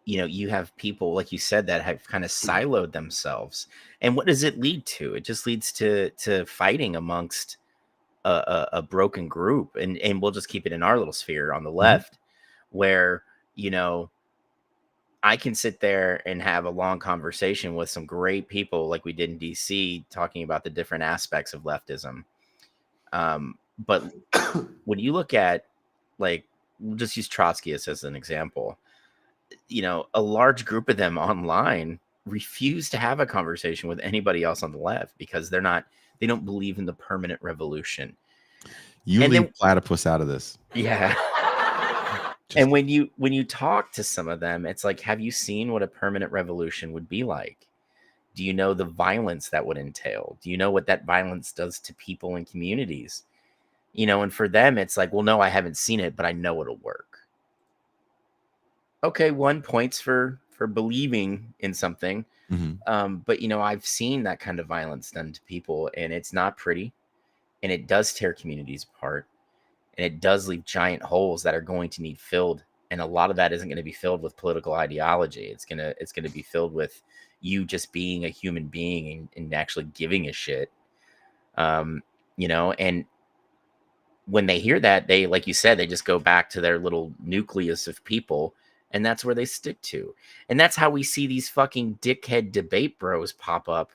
you know, you have people, like you said, that have kind of siloed themselves. And what does it lead to? It just leads to fighting amongst a broken group. And we'll just keep it in our little sphere on the left, where, you know, I can sit there and have a long conversation with some great people like we did in DC, talking about the different aspects of leftism. But when you look at, like, we'll just use Trotskyist as an example, you know, a large group of them online refuse to have a conversation with anybody else on the left because they don't believe in the permanent revolution. You And leave then- platypus out of this. Yeah. And when you talk to some of them, it's like, have you seen what a permanent revolution would be like? Do you know the violence that would entail? Do you know what that violence does to people and communities? You know, and for them, it's like, well, no, I haven't seen it, but I know it'll work. Okay, 1 points for believing in something. But, you know, I've seen that kind of violence done to people, and it's not pretty, and it does tear communities apart. And it does leave giant holes that are going to need filled. And a lot of that isn't going to be filled with political ideology. It's gonna be filled with you just being a human being and actually giving a shit. You know, and when they hear that, they, like you said, they just go back to their little nucleus of people, and that's where they stick to. And that's how we see these fucking dickhead debate bros pop up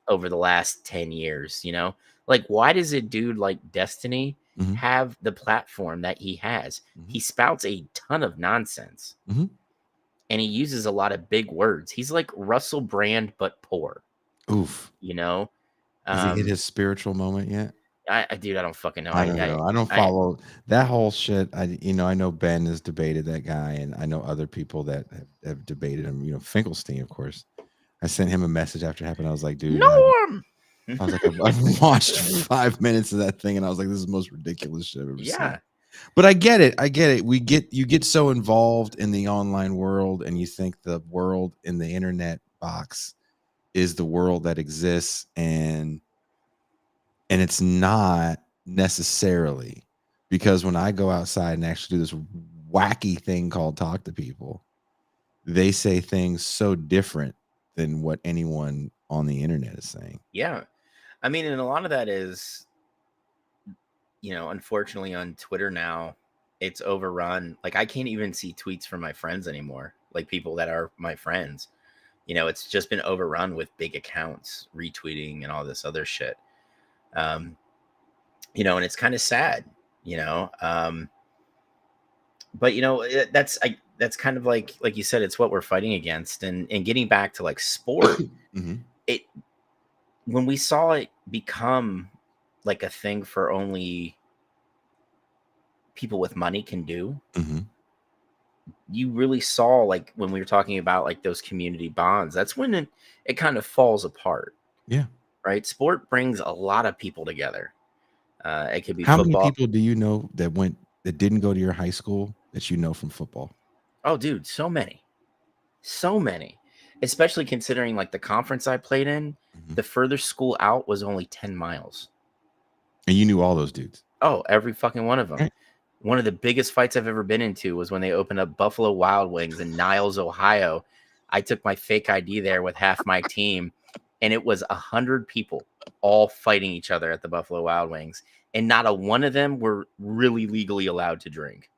over the last 10 years, you know? Like, why does a dude like Destiny have the platform that he has? He spouts a ton of nonsense, and he uses a lot of big words. He's like Russell Brand, but poor. You know? Has he hit his spiritual moment yet? Dude, I don't fucking know. I don't know. I don't follow that whole shit. I know Ben has debated that guy, and I know other people that have debated him. You know, Finkelstein, of course. I sent him a message after it happened. I was like, dude, Norm! I was like, I've watched 5 minutes of that thing, and I was like, this is the most ridiculous shit I've ever seen. But I get it. You get so involved in the online world, and you think the world in the internet box is the world that exists, and it's not necessarily, because when I go outside and actually do this wacky thing called talk to people, they say things so different than what anyone on the internet is saying. Yeah. I mean, and a lot of that is, you know, unfortunately on Twitter now, it's overrun. Like, I can't even see tweets from my friends anymore, like people that are my friends. You know, it's just been overrun with big accounts retweeting and all this other shit. You know, and it's kind of sad, you know. But you know, that's kind of like you said, it's what we're fighting against. And getting back to like sport, it, when we saw it become like a thing for only people with money can do, you really saw, like, when we were talking about like those community bonds, that's when it kind of falls apart. Yeah. Right. Sport brings a lot of people together. It could be How football. many people do you know that didn't go to your high school that you know from football? Oh, dude, so many, especially considering like the conference I played in, the furthest school out was only 10 miles. And you knew all those dudes. Oh, every fucking one of them. Right. One of the biggest fights I've ever been into was when they opened up Buffalo Wild Wings in Niles, Ohio. I took my fake ID there with half my team, and it was 100 people all fighting each other at the Buffalo Wild Wings. And not a one of them were really legally allowed to drink,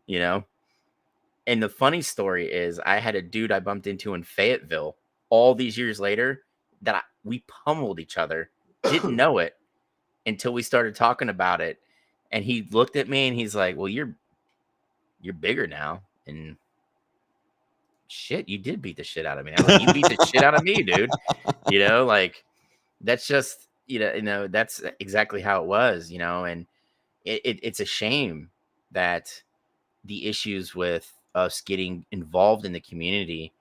you know? And the funny story is, I had a dude I bumped into in Fayetteville all these years later that we pummeled each other, didn't know it until we started talking about it. And he looked at me and he's like, well, you're bigger now. And shit, you did beat the shit out of me. I'm like, you beat the shit out of me, dude. You know, like, that's just, you know, that's exactly how it was, you know. And it's a shame that the issues with us getting involved in the community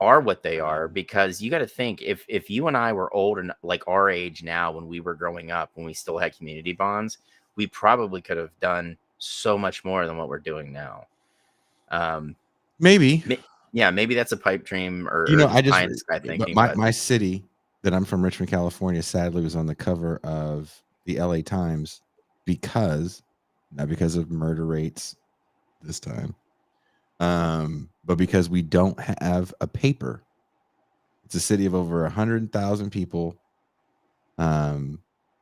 are what they are, because you got to think, if you and I were old and like our age now, when we were growing up, when we still had community bonds, we probably could have done so much more than what we're doing now. Maybe that's a pipe dream, or, you know, I just thinking. My city that I'm from, Richmond, California, sadly was on the cover of the LA Times because, not because of murder rates this time, but because we don't have a paper. It's a city of over 100,000 people.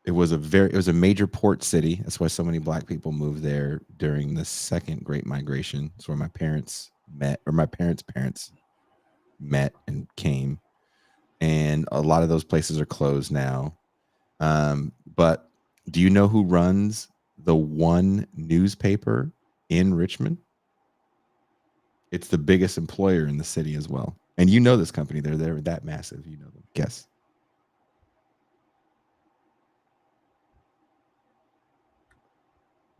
It was a major port city. That's why so many black people moved there during the second Great Migration. It's where my parents met, or my parents' parents met and came. And a lot of those places are closed now. But do you know who runs the one newspaper in Richmond? It's the biggest employer in the city as well. And you know this company. They're that massive. You know them. Guess.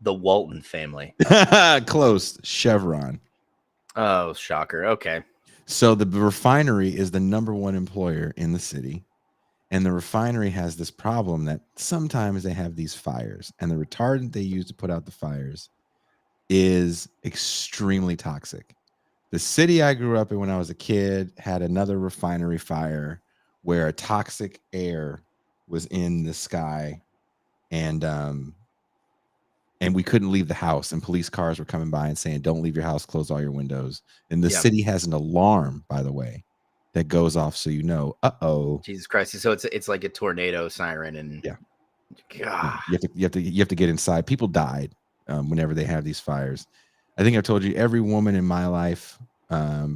The Walton family. Close. Chevron. Oh, shocker. Okay. So the refinery is the number one employer in the city. And the refinery has this problem that sometimes they have these fires, and the retardant they use to put out the fires is extremely toxic. The city I grew up in when I was a kid had another refinery fire where a toxic air was in the sky, and we couldn't leave the house, and police cars were coming by and saying, don't leave your house, close all your windows. And the city has an alarm, by the way, that goes off so you know, uh-oh. Jesus Christ. So it's like a tornado siren, and yeah. God. You have to get inside. People died whenever they have these fires. I think I've told you every woman in my life,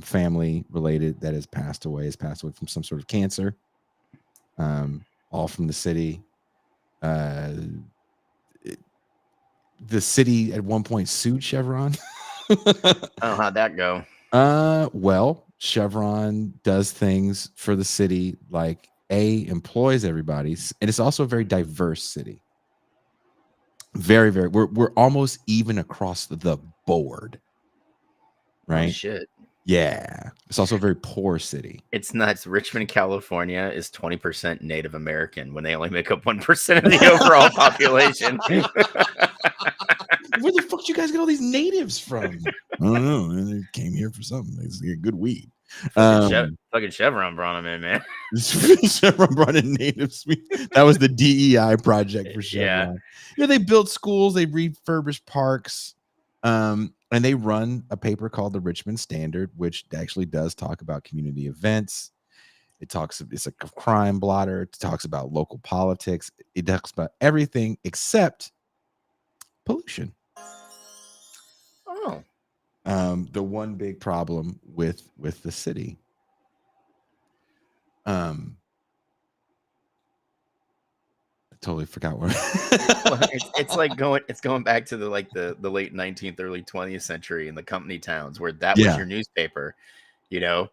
family related, that has passed away from some sort of cancer. All from the city. The city at one point sued Chevron. Oh, how'd that go? Well, Chevron does things for the city, like employs everybody, and it's also a very diverse city. Very, very. We're almost even across the board, right? Oh, shit. Yeah. It's also a very poor city. It's nuts. Richmond, California is 20% Native American when they only make up 1% of the overall population. Where the fuck did you guys get all these natives from? I don't know. They came here for something. They get good weed. Fucking Chevron brought them in, man. Chevron brought in natives. That was the DEI project for Chevron. Yeah. You know, they built schools, they refurbished parks, and they run a paper called the Richmond Standard, which actually does talk about community events. It's like a crime blotter. It talks about local politics. It talks about everything except pollution. Oh. The one big problem with the city. I totally forgot where. Well, it's like going back to the late 19th, early 20th century in the company towns where that was your newspaper, you know,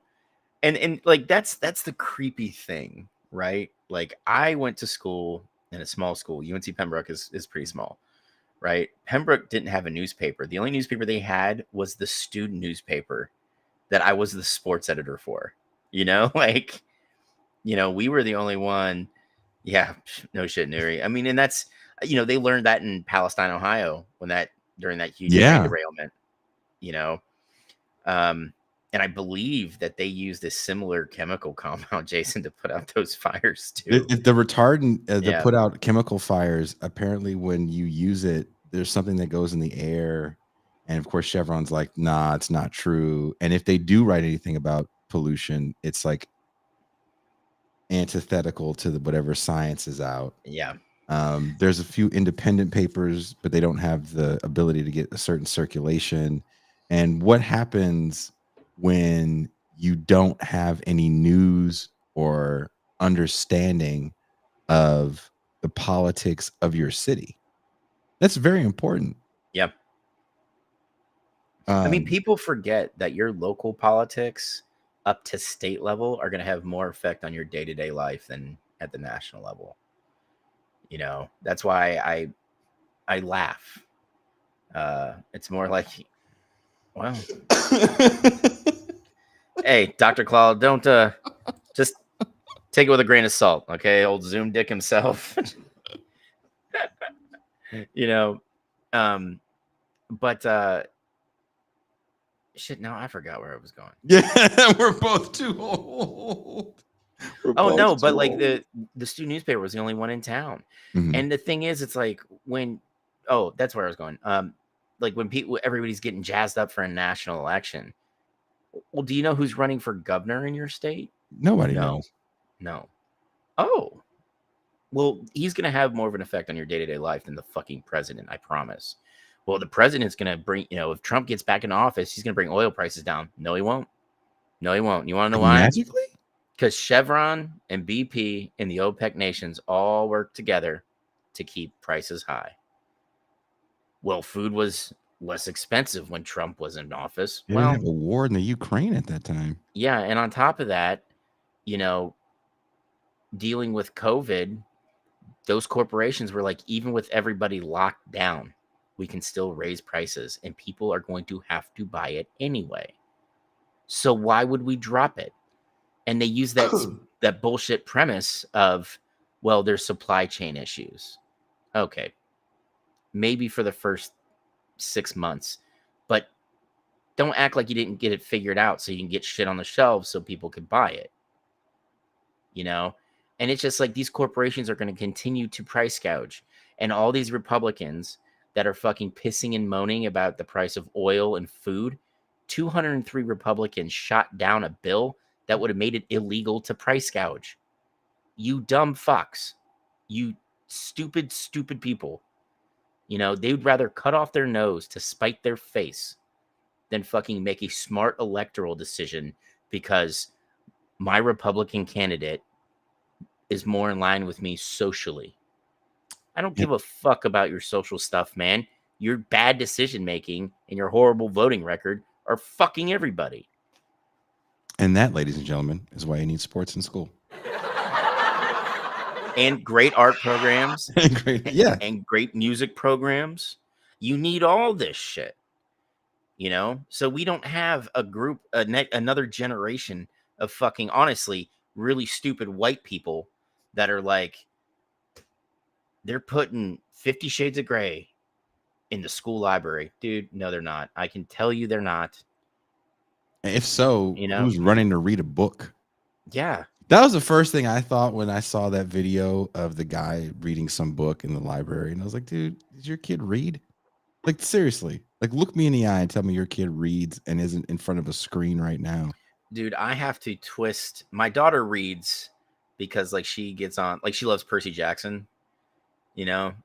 and like that's the creepy thing, right? Like I went to school in a small school. UNC Pembroke is pretty small. Right. Pembroke didn't have a newspaper. The only newspaper they had was the student newspaper that I was the sports editor for, you know, like, you know, we were the only one. Yeah. No shit, Nuri. I mean, and that's, you know, they learned that in Palestine, Ohio, during that huge train derailment, you know, and I believe that they used a similar chemical compound, Jason, to put out those fires too. The retardant that put out chemical fires, apparently when you use it, there's something that goes in the air. And of course, Chevron's like, nah, it's not true. And if they do write anything about pollution, it's like antithetical to whatever science is out. Yeah. There's a few independent papers, but they don't have the ability to get a certain circulation. And what happens when you don't have any news or understanding of the politics of your city? That's very important. Yep. I mean, people forget that your local politics up to state level are going to have more effect on your day-to-day life than at the national level. You know, that's why I laugh. It's more like, well, hey, Dr. Claw, don't just take it with a grain of salt, okay? Old Zoom Dick himself. You know, but shit, now I forgot where I was going. Yeah, we're both too old. Oh no, Republic's but too like old. the student newspaper was the only one in town. Mhm. And the thing is, it's like when that's where I was going. Like when everybody's getting jazzed up for a national election. Well, do you know who's running for governor in your state? Nobody No, knows. no. Oh, well, he's gonna have more of an effect on your day-to-day life than the fucking president, I promise. Well, the president's gonna bring, if Trump gets back in office, he's gonna bring oil prices down. No, he won't. No, he won't. You want to know Like, why? magically? Because Chevron and BP and the OPEC nations all work together to keep prices high. Well, food was less expensive when Trump was in office. They didn't Well, have a war in the Ukraine at that time. yeah, and on top of that, you know, dealing with COVID, those corporations were like, even with everybody locked down, we can still raise prices and people are going to have to buy it anyway. So why would we drop it? And they use that bullshit premise of, well, there's supply chain issues. Okay. Maybe for the first 6 months, but don't act like you didn't get it figured out so you can get shit on the shelves so people could buy it. And it's just like these corporations are going to continue to price gouge, and all these Republicans that are fucking pissing and moaning about the price of oil and food. 203 Republicans shot down a bill that would have made it illegal to price gouge. You dumb fucks. You stupid, stupid people. They would rather cut off their nose to spite their face than fucking make a smart electoral decision because my Republican candidate is more in line with me socially. I don't give a fuck about your social stuff, man. Your bad decision making and your horrible voting record are fucking everybody. And that, ladies and gentlemen, is why you need sports in school. And great art programs. Great, yeah. And great music programs. You need all this shit. So we don't have a group, another generation of fucking, honestly, really stupid white people that are like, they're putting 50 Shades of Grey in the school library. Dude, no, they're not. I can tell you they're not. If so, who's running to read a book? Yeah. That was the first thing I thought when I saw that video of the guy reading some book in the library. And I was like, dude, does your kid read? Like, seriously, like, look me in the eye and tell me your kid reads and isn't in front of a screen right now. Dude, I have to twist. My daughter reads because, like, she gets on, like, she loves Percy Jackson,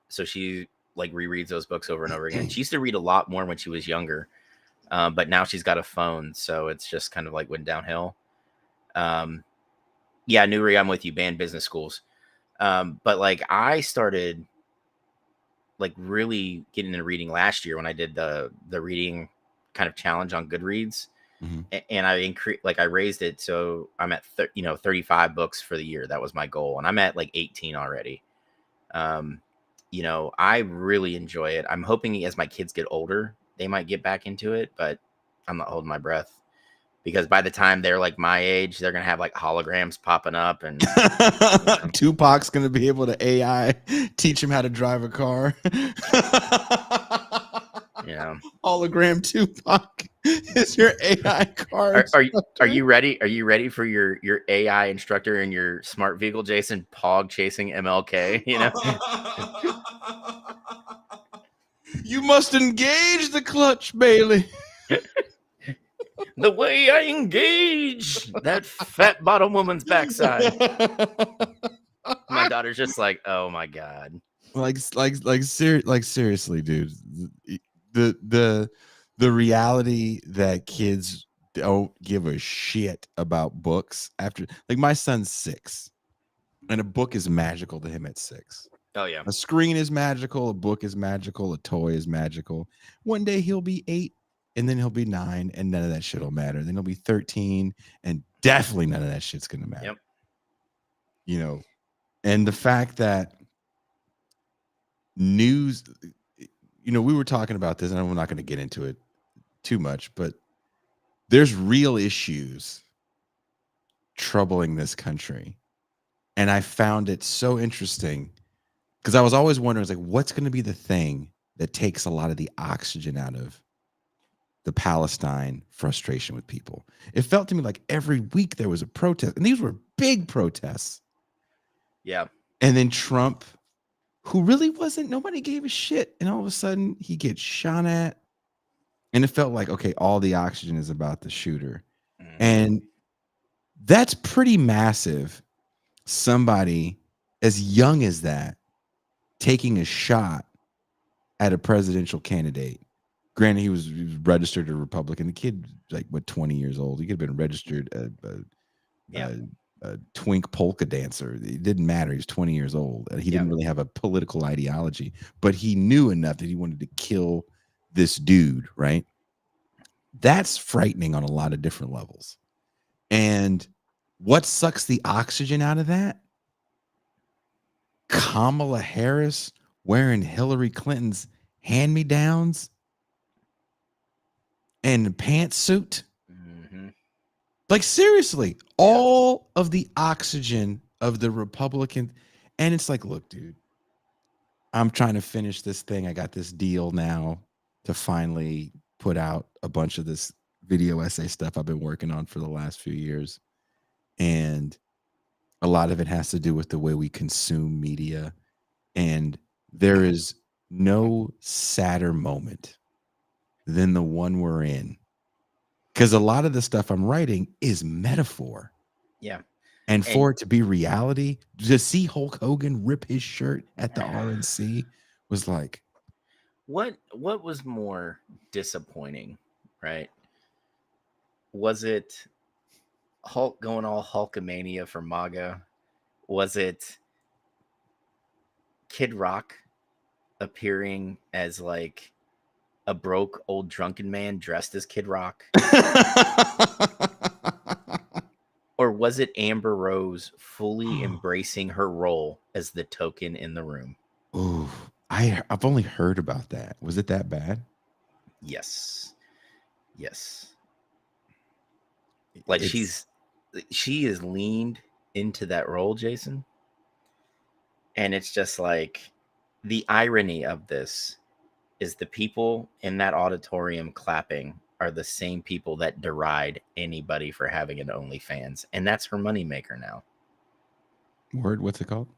so she, like, rereads those books over and over again. She used to read a lot more when she was younger, but now she's got a phone, so it's just kind of, like, went downhill. Yeah, Nuri, I'm with you, ban business schools. But, like, I started, like, really getting into reading last year when I did the reading kind of challenge on Goodreads. Mm-hmm. And I raised it so I'm at 35 books for the year. That was my goal, and I'm at like 18 already. I really enjoy it. I'm hoping as my kids get older, they might get back into it, but I'm not holding my breath because by the time they're like my age, they're gonna have like holograms popping up, and Tupac's gonna be able to AI teach him how to drive a car. Hologram Tupac is your AI car. Are you ready? Are you ready for your AI instructor in your smart vehicle, Jason? Pog chasing MLK. You must engage the clutch, Bailey. The way I engage that fat bottom woman's backside. My daughter's just like, oh my god. Seriously, dude. The reality that kids don't give a shit about books after, like, my son's 6 and a book is magical to him at 6. Oh yeah. A screen is magical, a book is magical, a toy is magical. One day he'll be 8 and then he'll be 9 and none of that shit will matter. Then he'll be 13 and definitely none of that shit's gonna matter. Yep. And the fact that news, we were talking about this, and I'm not going to get into it too much, but there's real issues troubling this country. And I found it so interesting because I was always wondering, what's going to be the thing that takes a lot of the oxygen out of the Palestine frustration with people. It felt to me like every week there was a protest, and these were big protests. Yeah. And then Trump, who really wasn't, nobody gave a shit. And all of a sudden he gets shot at. And it felt like, okay, all the oxygen is about the shooter. And that's pretty massive. Somebody as young as that taking a shot at a presidential candidate. Granted, he was registered a Republican. The kid, like, what, 20 years old? He could have been registered a twink polka dancer. It didn't matter. He was 20 years old. He didn't really have a political ideology, but he knew enough that he wanted to kill this dude, right? That's frightening on a lot of different levels. And what sucks the oxygen out of that? Kamala Harris wearing Hillary Clinton's hand-me-downs and a pantsuit. Like, seriously, all of the oxygen of the Republican. And it's like, look, dude, I'm trying to finish this thing. I got this deal now to finally put out a bunch of this video essay stuff I've been working on for the last few years. And a lot of it has to do with the way we consume media. And there is no sadder moment than the one we're in. Because a lot of the stuff I'm writing is metaphor. Yeah. And for it to be reality, to see Hulk Hogan rip his shirt at the RNC was like, what was more disappointing, right? Was it Hulk going all Hulkamania for MAGA? Was it Kid Rock appearing as like a broke old drunken man dressed as Kid Rock? Or was it Amber Rose fully embracing her role as the token in the room? Ooh, I've only heard about that. Was it that bad? Yes. Like, she is leaned into that role, Jason. And it's just like, the irony of this is the people in that auditorium clapping are the same people that deride anybody for having an OnlyFans. And that's her moneymaker now. Word, what's it called?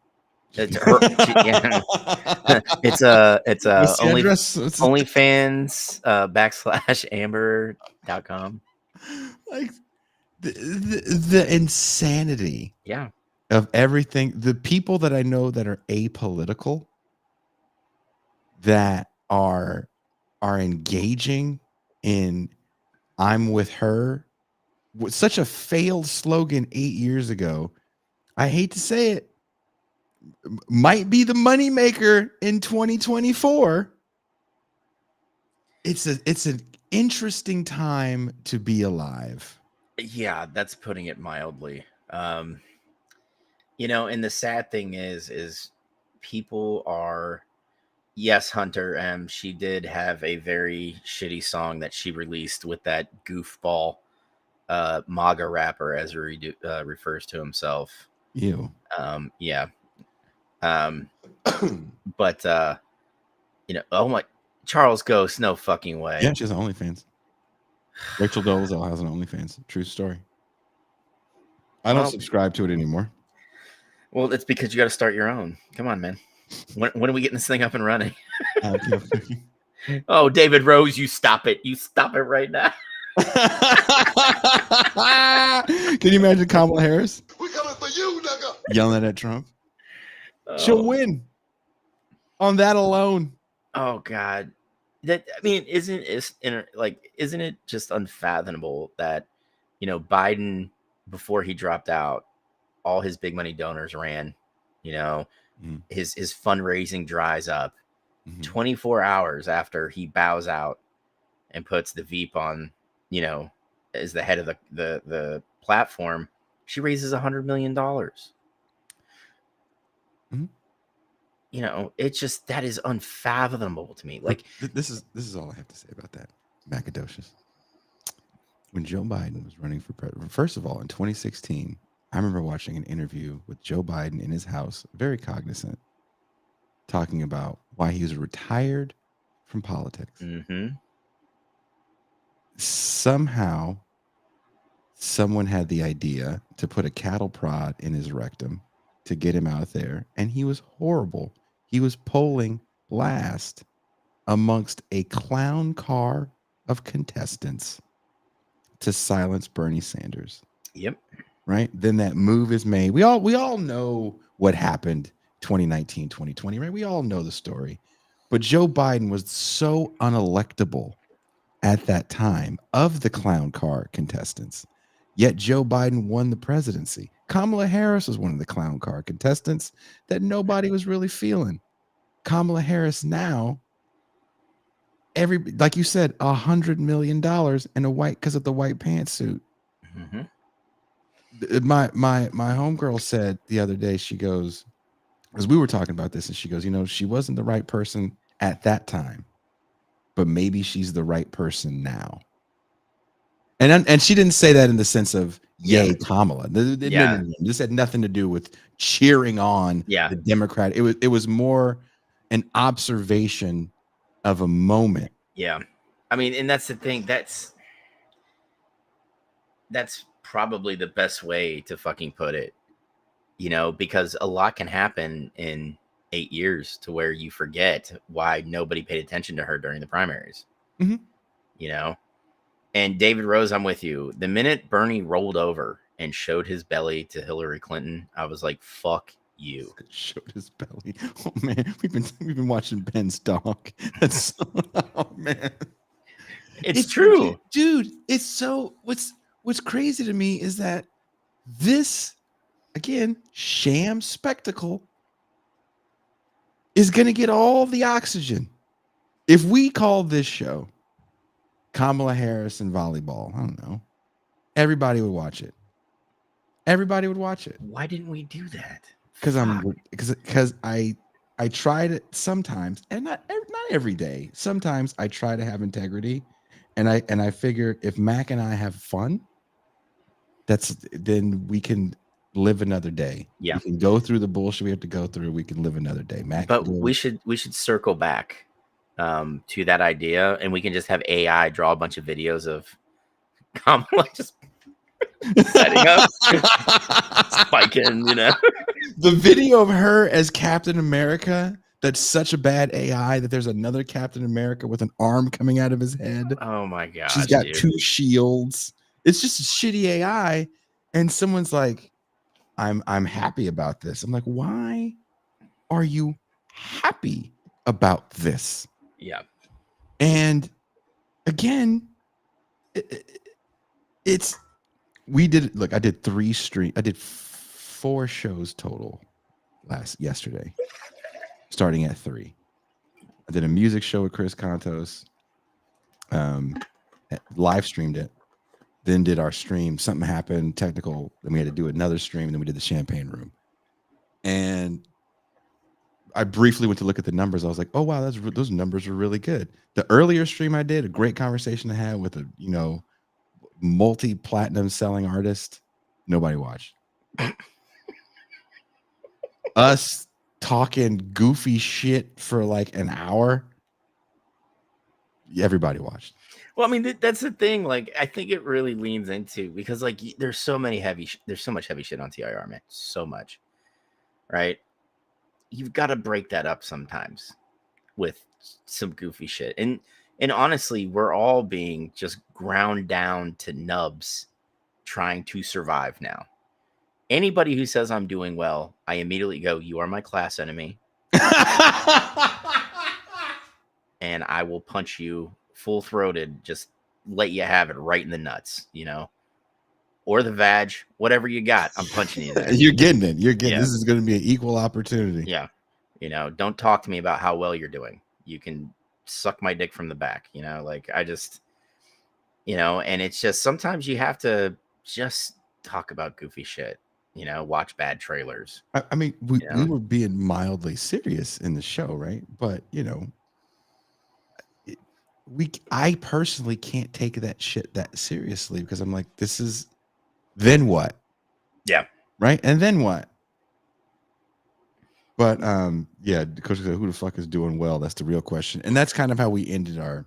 It's her, it's OnlyFans /Amber.com. Like the insanity. Yeah. Of everything. The people that I know that are apolitical, that are engaging in I'm with her, with such a failed slogan 8 years ago. I hate to say it, might be the moneymaker in 2024. It's an interesting time to be alive. Yeah, that's putting it mildly. And the sad thing is people are, yes, Hunter, she did have a very shitty song that she released with that goofball MAGA rapper, as he refers to himself. Ew. Yeah. But oh my, Charles Ghost, no fucking way. Yeah, she has an OnlyFans. Rachel Dolezal has an OnlyFans. True story. I don't subscribe to it anymore. Well, it's because you got to start your own. Come on, man. When are we getting this thing up and running? Oh, David Rose, you stop it. You stop it right now. Can you imagine Kamala Harris? We coming for you, nigga. Yelling at Trump. She'll win on that alone. Oh God. Isn't it just unfathomable that, Biden, before he dropped out, all his big money donors ran, his fundraising dries up 24 hours after he bows out and puts the Veep on, as the head of the platform. She raises $100 million. It's just, that is unfathomable to me. Like, this is all I have to say about that. Macadocious. When Joe Biden was running for president, first of all, in 2016, I remember watching an interview with Joe Biden in his house, very cognizant, talking about why he was retired from politics. somehow someone had the idea to put a cattle prod in his rectum to get him out there, and he was horrible. He was polling last amongst a clown car of contestants to silence Bernie Sanders. Yep. Right? Then that move is made. We all know what happened 2019, 2020, right? We all know the story. But Joe Biden was so unelectable at that time of the clown car contestants. Yet Joe Biden won the presidency. Kamala Harris was one of the clown car contestants that nobody was really feeling. Kamala Harris now, like you said, $100 million in a white because of the white pantsuit. Mm-hmm. My homegirl said the other day, she goes, because we were talking about this, and she goes, she wasn't the right person at that time, but maybe she's the right person now. And she didn't say that in the sense of yay, Kamala. This had nothing to do with cheering on the Democrat. It was more an observation of a moment. Yeah. I mean, and that's the thing. That's probably the best way to fucking put it, because a lot can happen in 8 years to where you forget why nobody paid attention to her during the primaries. Mm-hmm. And David Rose, I'm with you. The minute Bernie rolled over and showed his belly to Hillary Clinton, I was like, fuck you. Showed his belly. Oh man, we've been watching Ben's dog. That's oh man. It's true. Dude, it's so what's crazy to me is that this, again, sham spectacle is gonna get all the oxygen. If we call this show Kamala Harris and volleyball, I don't know, everybody would watch it. Everybody would watch it. Why didn't we do that? Because I tried it sometimes, and not every day. Sometimes I try to have integrity, and I figure if Mac and I have fun, then we can live another day. Yeah, we can go through the bullshit we have to go through. We can live another day, Mac. But we should circle back to that idea, and we can just have AI draw a bunch of videos of Kamala just setting up, spiking, The video of her as Captain America, that's such a bad AI that there's another Captain America with an arm coming out of his head. Oh my god. She's got two shields. It's just a shitty AI. And someone's like, I'm happy about this. I'm like, why are you happy about this? Yeah. And again, we did, look, I did 3 streams. I did 4 shows total yesterday, starting at 3. I did a music show with Chris Contos, live streamed it, then did our stream. Something happened, technical, then we had to do another stream, and then we did the champagne room. And I briefly went to look at the numbers. I was like, oh wow, those numbers are really good. The earlier stream I did, a great conversation I had with a multi-platinum selling artist, nobody watched. Us talking goofy shit for like an hour, everybody watched. Well, I mean, that's the thing. Like, I think it really leans into, because like there's so much heavy shit on TIR, man. So much, right? You've got to break that up sometimes with some goofy shit. And honestly, we're all being just ground down to nubs trying to survive now. Anybody who says I'm doing well, I immediately go, you are my class enemy. And I will punch you full-throated, just let you have it right in the nuts, or the vag, whatever you got. I'm punching you there. You're getting it. This is going to be an equal opportunity. Yeah. Don't talk to me about how well you're doing. You can suck my dick from the back, I just, and it's just, sometimes you have to just talk about goofy shit, watch bad trailers. I mean, we were being mildly serious in the show, right? But, I personally can't take that shit that seriously, because I'm like, then what? Yeah. Right. And then what? But yeah, Coach said, who the fuck is doing well? That's the real question. And that's kind of how we ended our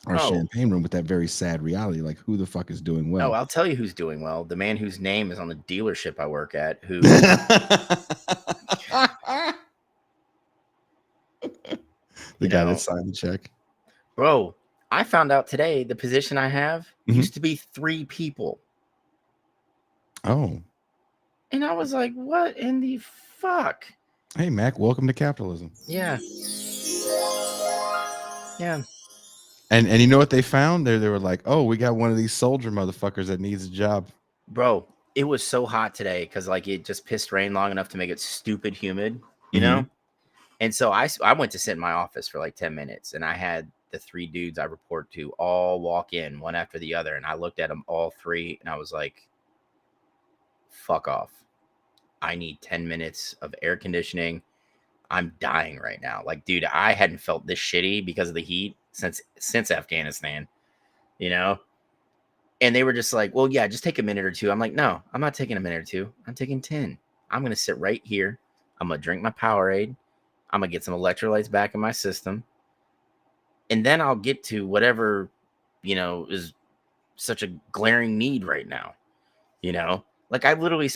our Oh. champagne room with that very sad reality. Like, who the fuck is doing Oh, well? I'll tell you who's doing well. The man whose name is on the dealership I work at, who The You guy know. that signed the check. Bro, I found out today the position I have Mhm. used to be 3 people. Oh, And I was like, what in the fuck? hey, Mac, welcome to capitalism. Yeah. Yeah. And you know what they found? They were like, oh, we got one of these soldier motherfuckers that needs a job. Bro, it was so hot today because like it just pissed rain long enough to make it stupid humid, you Mhm. know? And so I went to sit in my office for like 10 minutes and I had the 3 dudes I report to all walk in one after the other. And I looked at them all 3 and I was like, fuck off. I need 10 minutes of air conditioning. I'm dying right now. Like, dude, I hadn't felt this shitty because of the heat since Afghanistan, you know? And they were just like, well, yeah, just take a minute or 2. I'm like, no, I'm not taking a minute or 2. I'm taking 10. I'm going to sit right here. I'm going to drink my Powerade. I'm going to get some electrolytes back in my system. And then I'll get to whatever, is such a glaring need right now, Like I literally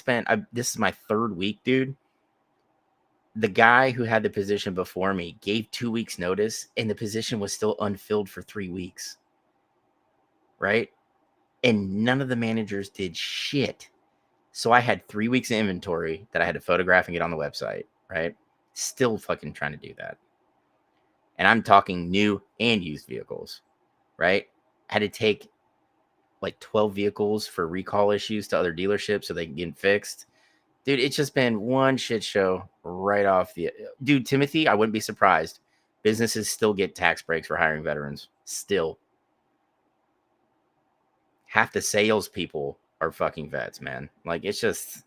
this is my 3rd week, dude. The guy who had the position before me gave 2 weeks notice and the position was still unfilled for 3 weeks. Right? And none of the managers did shit. So I had 3 weeks of inventory that I had to photograph and get on the website, right? Still fucking trying to do that. And I'm talking new and used vehicles, right? Had to take like 12 vehicles for recall issues to other dealerships so they can get fixed. Dude, it's just been one shit show right off the... Dude, Timothy, I wouldn't be surprised. Businesses still get tax breaks for hiring veterans. Still. Half the salespeople are fucking vets, man. Like, it's just...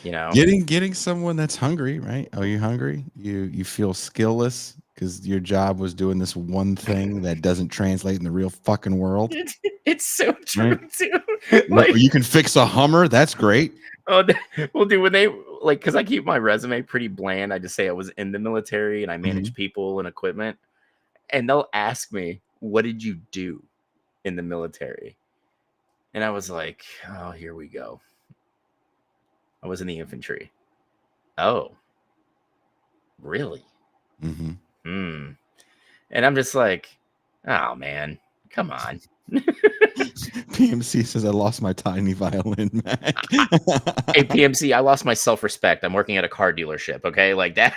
Getting someone that's hungry, right? Are you hungry? You feel skillless because your job was doing this one thing that doesn't translate in the real fucking world. It's so true, Right? too. Like, you can fix a Hummer. That's great. Oh, well, dude, when they because I keep my resume pretty bland. I just say I was in the military and I manage people and equipment, and they'll ask me, "What did you do in the military?" And I was like, "Oh, here we go. I was in the infantry." Oh, really? Mm-hmm. And I'm just like, "Oh man, come on." PMC says I lost my tiny violin, Mac. Hey, PMC, I lost my self-respect. I'm working at a car dealership. Okay, like that.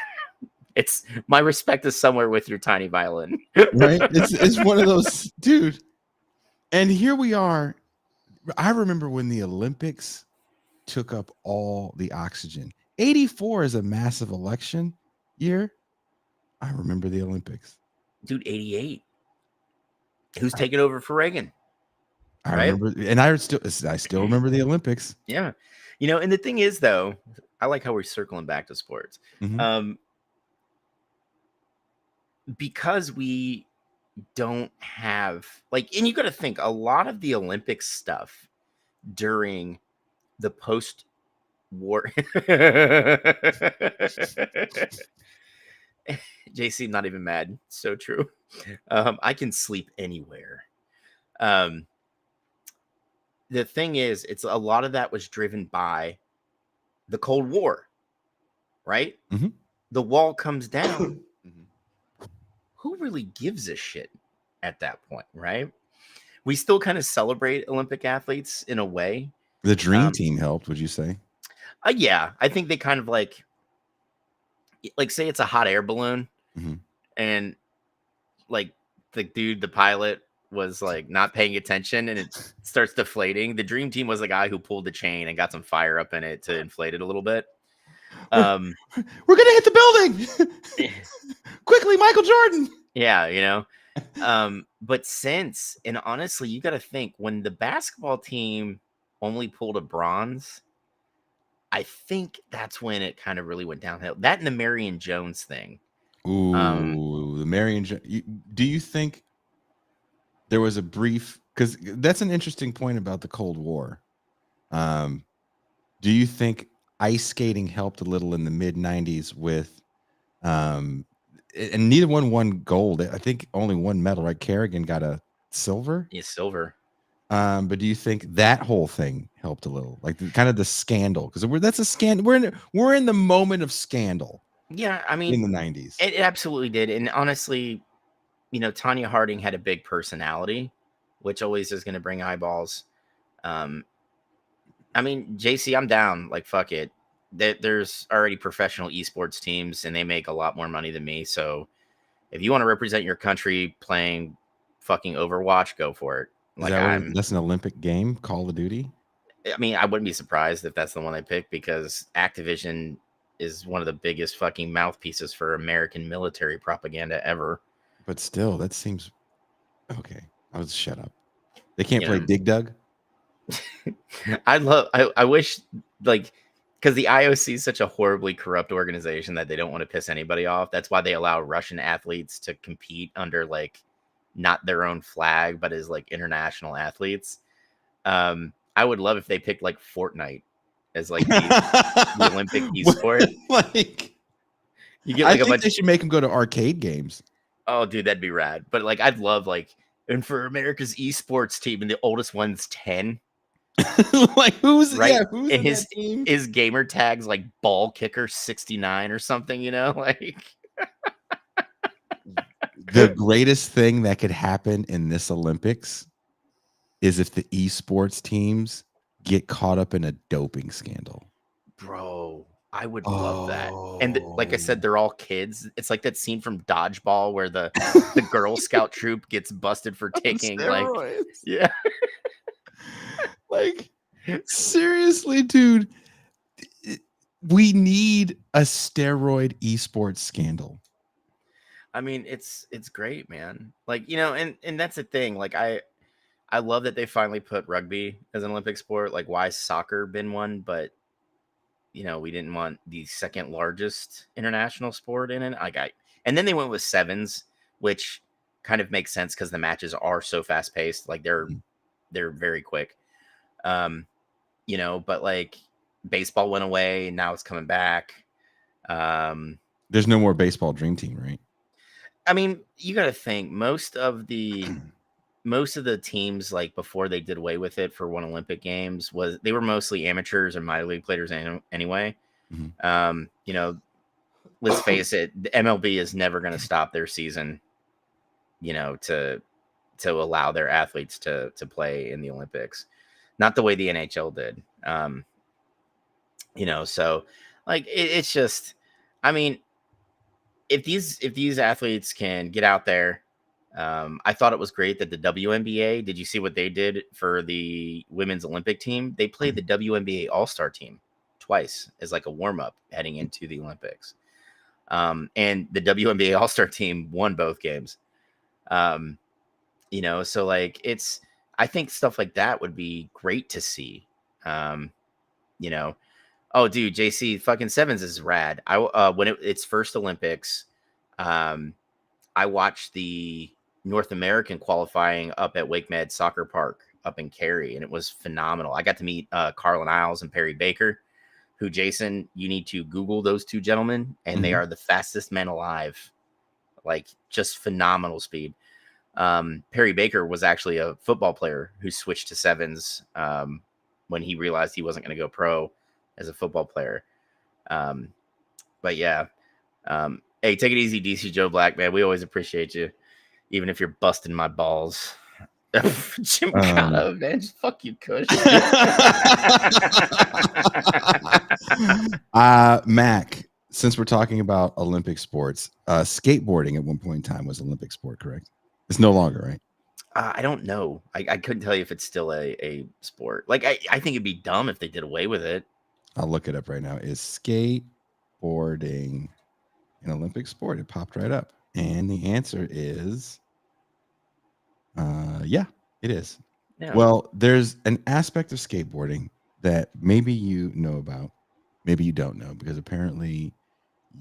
It's my respect is somewhere with your tiny violin. Right? It's one of those, dude. And here we are. I remember when the Olympics took up all the oxygen. 84 is a massive election year. I remember the Olympics. Dude, 88. Who's taking over for Reagan? I Right? remember, and I still remember the Olympics. Yeah. And the thing is, though, I like how we're circling back to sports. Because we don't have and you got to think a lot of the Olympic stuff during the post-war. JC, not even mad. So true. I can sleep anywhere. The thing is, it's a lot of that was driven by the Cold War, right? The wall comes down. Who really gives a shit at that point, right? We still kind of celebrate Olympic athletes in a way. The Dream Team helped, would you say? Yeah, I think they kind of like say it's a hot air balloon, and like the pilot was like not paying attention and it starts deflating. The Dream Team was the guy who pulled the chain and got some fire up in it to inflate it a little bit. We're gonna hit the building quickly, Michael Jordan. Yeah, but and honestly, you got to think when the basketball team only pulled a bronze, I think that's when it kind of really went downhill. That and the Marion Jones thing. Ooh, the Marion. Do you think there was a brief? Because that's an interesting point about the Cold War. Do you think ice skating helped a little in the mid 90s with and neither one won gold. I think only one medal, right? Kerrigan got a silver. Yeah, silver. But do you think that whole thing helped a little, like kind of the scandal? Because that's a scandal. We're in the moment of scandal. Yeah, I In mean, the 90s. it absolutely did. And honestly, Tanya Harding had a big personality, which always is going to bring eyeballs. I mean, JC, I'm down. Like, fuck it. There's already professional esports teams, and they make a lot more money than me. So, if you want to represent your country playing fucking Overwatch, go for it. Like, That's an Olympic game, Call of Duty. I mean, I wouldn't be surprised if that's the one they pick, because Activision is one of the biggest fucking mouthpieces for American military propaganda ever. But still, that seems okay. Shut up. They can't play Dig Dug. I wish, like, because the IOC is such a horribly corrupt organization that they don't want to piss anybody off. That's why they allow Russian athletes to compete under, like, not their own flag, but as like international athletes. I would love if they picked like Fortnite as like the Olympic esport. Like, you get like I think they should make them go to arcade games. Oh, dude, that'd be rad. But like, I'd love like, and for America's esports team, and the oldest one's 10. Like who's right? Yeah, who's and in that team? His gamer tags like ball kicker 69 or something, like. The greatest thing that could happen in this Olympics is if the esports teams get caught up in a doping scandal. Bro, I would love that. And like I said, they're all kids. It's like that scene from Dodgeball where the Girl Scout troop gets busted for taking like, yeah. Like, seriously, dude, we need a steroid esports scandal. I mean, it's great, man. Like, and that's the thing. Like, I love that they finally put rugby as an Olympic sport. Like, why soccer been one, but we didn't want the second largest international sport in it. And then they went with sevens, which kind of makes sense because the matches are so fast paced. Like they're very quick. But like baseball went away and now it's coming back. There's no more baseball dream team, right? I mean, you got to think most of the teams, like before they did away with it for one Olympic Games, they were mostly amateurs and minor league players anyway. Mm-hmm. Let's face it, the MLB is never going to stop their season, to allow their athletes to play in the Olympics. Not the way the NHL did. So like it's just, I mean, if these athletes can get out there, I thought it was great that the WNBA, did you see what they did for the women's Olympic team? They played the WNBA All-Star team twice as like a warm-up heading into the Olympics. And the WNBA All-Star team won both games. So like I think stuff like that would be great to see. Oh, dude, JC, fucking sevens is rad. When its first Olympics, I watched the North American qualifying up at Wake Med Soccer Park up in Cary, and it was phenomenal. I got to meet Carlin Isles and Perry Baker, who, Jason, you need to Google those two gentlemen, and they are the fastest men alive. Like, just phenomenal speed. Perry Baker was actually a football player who switched to sevens when he realized he wasn't going to go pro as a football player. But yeah. Hey, take it easy, DC Joe Black, man. We always appreciate you, even if you're busting my balls. Jim Cotto, man, just fuck you, Kush. Mac, since we're talking about Olympic sports, skateboarding at one point in time was Olympic sport, correct? It's no longer, right? I don't know. I couldn't tell you if it's still a sport. Like, I think it'd be dumb if they did away with it. I'll look it up right now. Is skateboarding an Olympic sport? It popped right up. And the answer is, yeah, it is. Yeah. Well, there's an aspect of skateboarding that maybe you know about, maybe you don't know, because apparently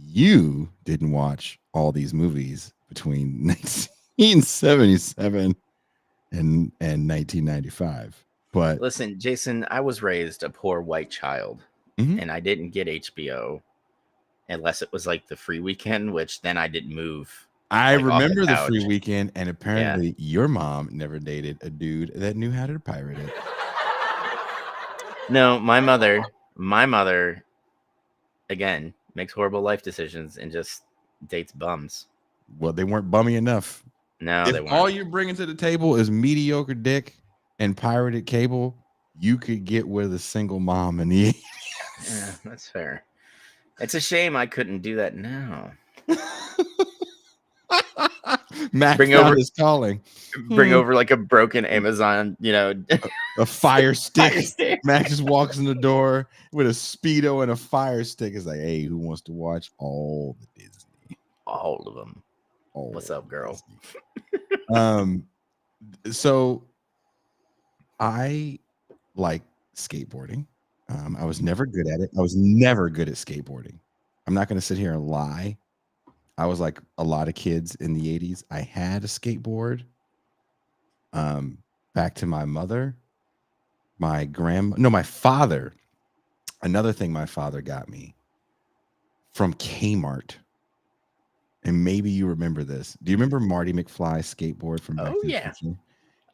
you didn't watch all these movies between 1977 and 1995. But listen, Jason, I was raised a poor white child, and I didn't get HBO. unless it was like the free weekend, which then I didn't move. I like, off the remember the free couch. weekend, and apparently your mom never dated a dude that knew how to pirate it. No, my mother, again, makes horrible life decisions and just dates bums. Well, they weren't bummy enough. No, they If weren't. all you're bringing to the table is mediocre dick and pirated cable, you could get with a single mom in the 80s. Yeah, that's fair. It's a shame I couldn't do that now. Mac Bring found over- his calling. Bring over like a broken Amazon, A fire stick. fire stick. Mac just walks in the door with a Speedo and a fire stick. It's like, hey, who wants to watch all the Disney? All of them. All What's up, girl? So I like skateboarding. I was never good at it. I was never good at skateboarding. I'm not going to sit here and lie. I was like a lot of kids in the 80s. I had a skateboard. Back to my mother, my father. Another thing my father got me from Kmart. And maybe you remember this. Do you remember Marty McFly's skateboard from Back to the Future?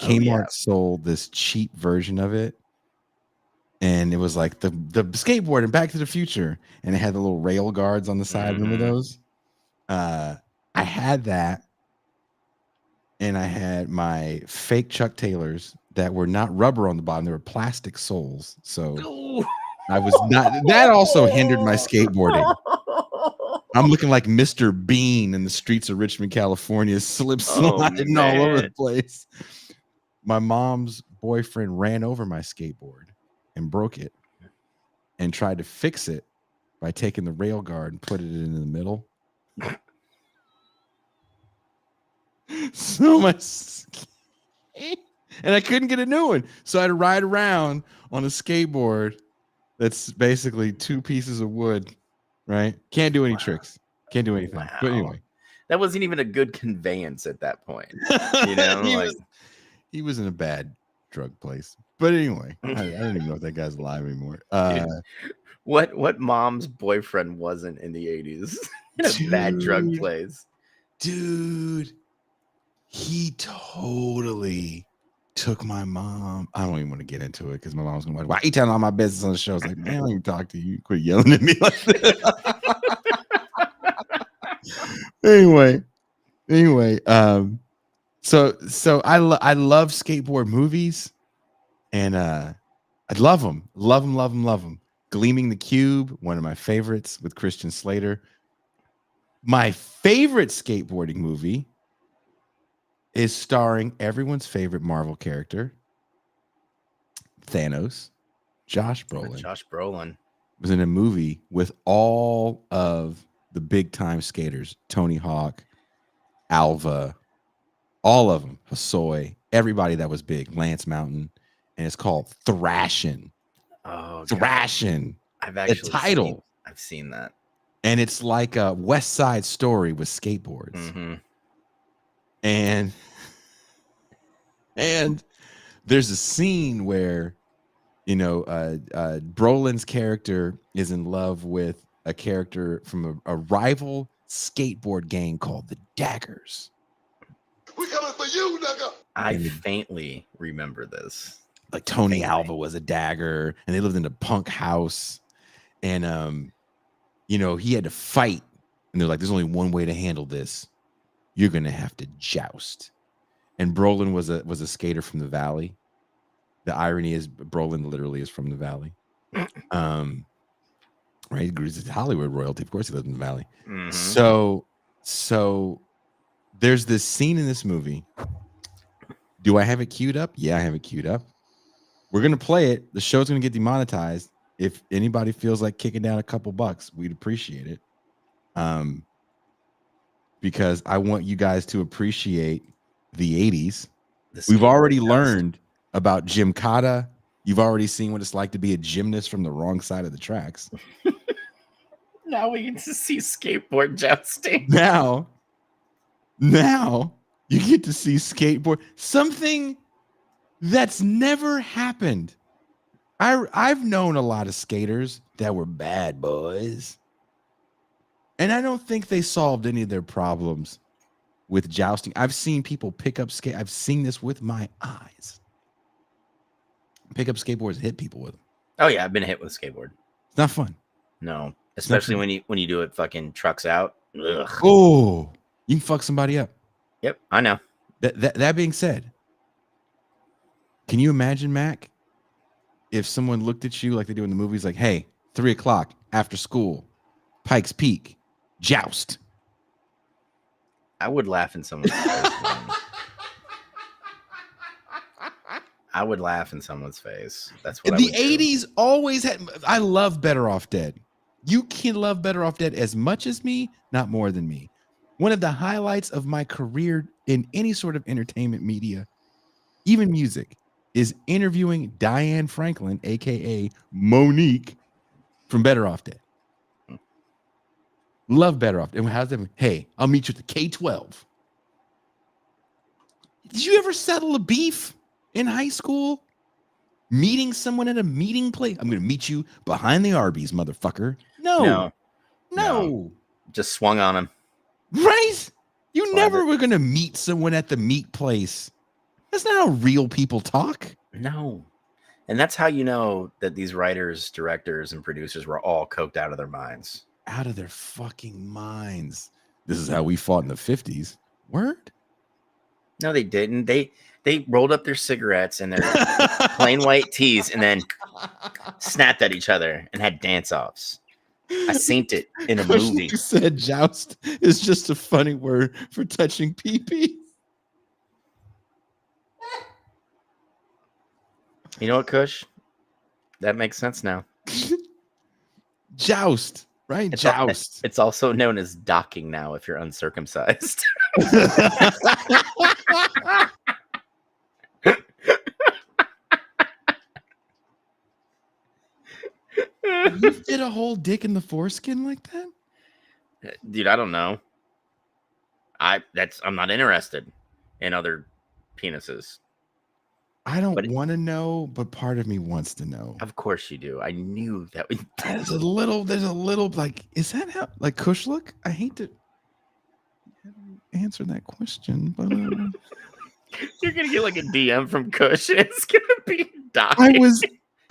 Kmart sold this cheap version of it. And it was like the skateboard in Back to the Future. And it had the little rail guards on the side. Mm-hmm. Remember those? I had that. And I had my fake Chuck Taylors that were not rubber on the bottom. They were plastic soles. So I was not. That also hindered my skateboarding. I'm looking like Mr. Bean in the streets of Richmond, California, sliding all over the place. My mom's boyfriend ran over my skateboard and broke it and tried to fix it by taking the rail guard and put it in the middle. So much. And I couldn't get a new one. So I had to ride around on a skateboard that's basically two pieces of wood. Right? Can't do any tricks. Can't do anything. Wow. But anyway, that wasn't even a good conveyance at that point. He was in a bad drug place. But anyway, I don't even know if that guy's alive anymore. What mom's boyfriend wasn't in the 80s in a bad drug place? Dude, he totally took my mom. I don't even want to get into it because my mom's gonna be like, why are you telling all my business on the show? It's like, man, I don't even talk to you. Quit yelling at me like that. anyway, so I love skateboard movies, and I love them. Gleaming the Cube, one of my favorites with Christian Slater. My favorite skateboarding movie is starring everyone's favorite Marvel character, Thanos. Josh Brolin was in a movie with all of the big time skaters, Tony Hawk, Alva, all of them, Hosoi, everybody that was big, Lance Mountain, and it's called Thrashin'. Oh, Thrashin'. I've actually title. I've seen that. And it's like a West Side Story with skateboards. Mm-hmm. And there's a scene where, Brolin's character is in love with a character from a rival skateboard gang called the Daggers. We coming for you, nigga. I faintly remember this. Like Tony Alva was a Dagger, and they lived in a punk house. And, he had to fight. And they're like, there's only one way to handle this. You're going to have to joust. And Brolin was a skater from the Valley. The irony is Brolin literally is from the Valley. Right? He's Hollywood royalty. Of course he lives in the Valley. Mm-hmm. So there's this scene in this movie. Do I have it queued up? Yeah, I have it queued up. We're going to play it. The show's going to get demonetized. If anybody feels like kicking down a couple bucks, we'd appreciate it. Because I want you guys to appreciate the 80s. We've already learned about gymkata. You've already seen what it's like to be a gymnast from the wrong side of the tracks. Now we get to see skateboard jousting. Now you get to see skateboard. Something that's never happened. I've known a lot of skaters that were bad boys. And I don't think they solved any of their problems with jousting. I've seen people pick up skate. I've seen this with my eyes. Pick up skateboards and hit people with them. Oh yeah, I've been hit with a skateboard. It's not fun. No, especially when you do it fucking trucks out. Ugh. Oh, you can fuck somebody up. Yep, I know. That being said, can you imagine, Mac, if someone looked at you like they do in the movies, like, hey, 3 o'clock after school, Pikes Peak, joust. I would laugh in someone's face. Man. I would laugh in someone's face. That's what The 80s always had. I love Better Off Dead. You can love Better Off Dead as much as me, not more than me. One of the highlights of my career in any sort of entertainment media, even music, is interviewing Diane Franklin, aka Monique, from Better Off Dead. Love Better Off. And how's that? Hey, I'll meet you at the K-12. Did you ever settle a beef in high school? Meeting someone at a meeting place? I'm going to meet you behind the Arby's, motherfucker. No. Just swung on him. Right? You never were going to meet someone at the meat place. That's not how real people talk. No. And that's how you know that these writers, directors, and producers were all coked out of their minds. Out of their fucking minds. This is how we fought in the 50s. Word? No, they didn't. They rolled up their cigarettes and their plain white tees and then snapped at each other and had dance-offs. I seen it in a movie. You said joust is just a funny word for touching pee-pee. You know what, Kush? That makes sense now. Joust, right? Joust. It's also known as docking now if you're uncircumcised. You did a whole dick in the foreskin like that? Dude, I don't know. I'm not interested in other penises. I don't want to know, but part of me wants to know. Of course you do. I knew that. There's a little like, is that how, like, Kush look? I hate to answer that question, but you're gonna get like a DM from Kush. It's gonna be docking.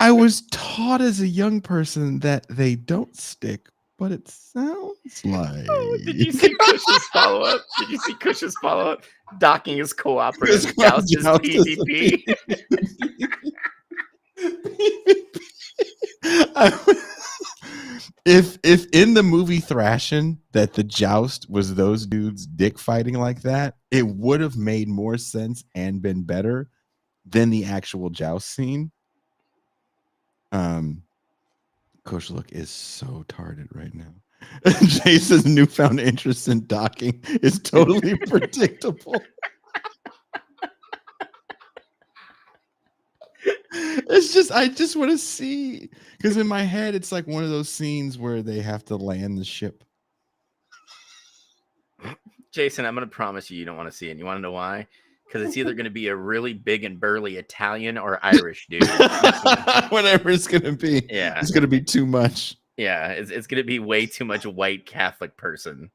I was taught as a young person that they don't stick, but it sounds like. Oh, did you see Kush's follow-up? Did you see Kush's follow-up? Docking is cooperative. Joust is PvP. If in the movie Thrashing that the joust was those dudes dick fighting like that, it would have made more sense and been better than the actual joust scene. Kush look is so tarded right now. Jason's newfound interest in docking is totally predictable. It's just, I just want to see, because in my head it's like one of those scenes where they have to land the ship. Jason, I'm gonna promise you don't want to see it. You want to know why? Because it's either going to be a really big and burly Italian or Irish dude. Whatever it's going to be. Yeah. It's going to be too much. Yeah. It's going to be way too much white Catholic person.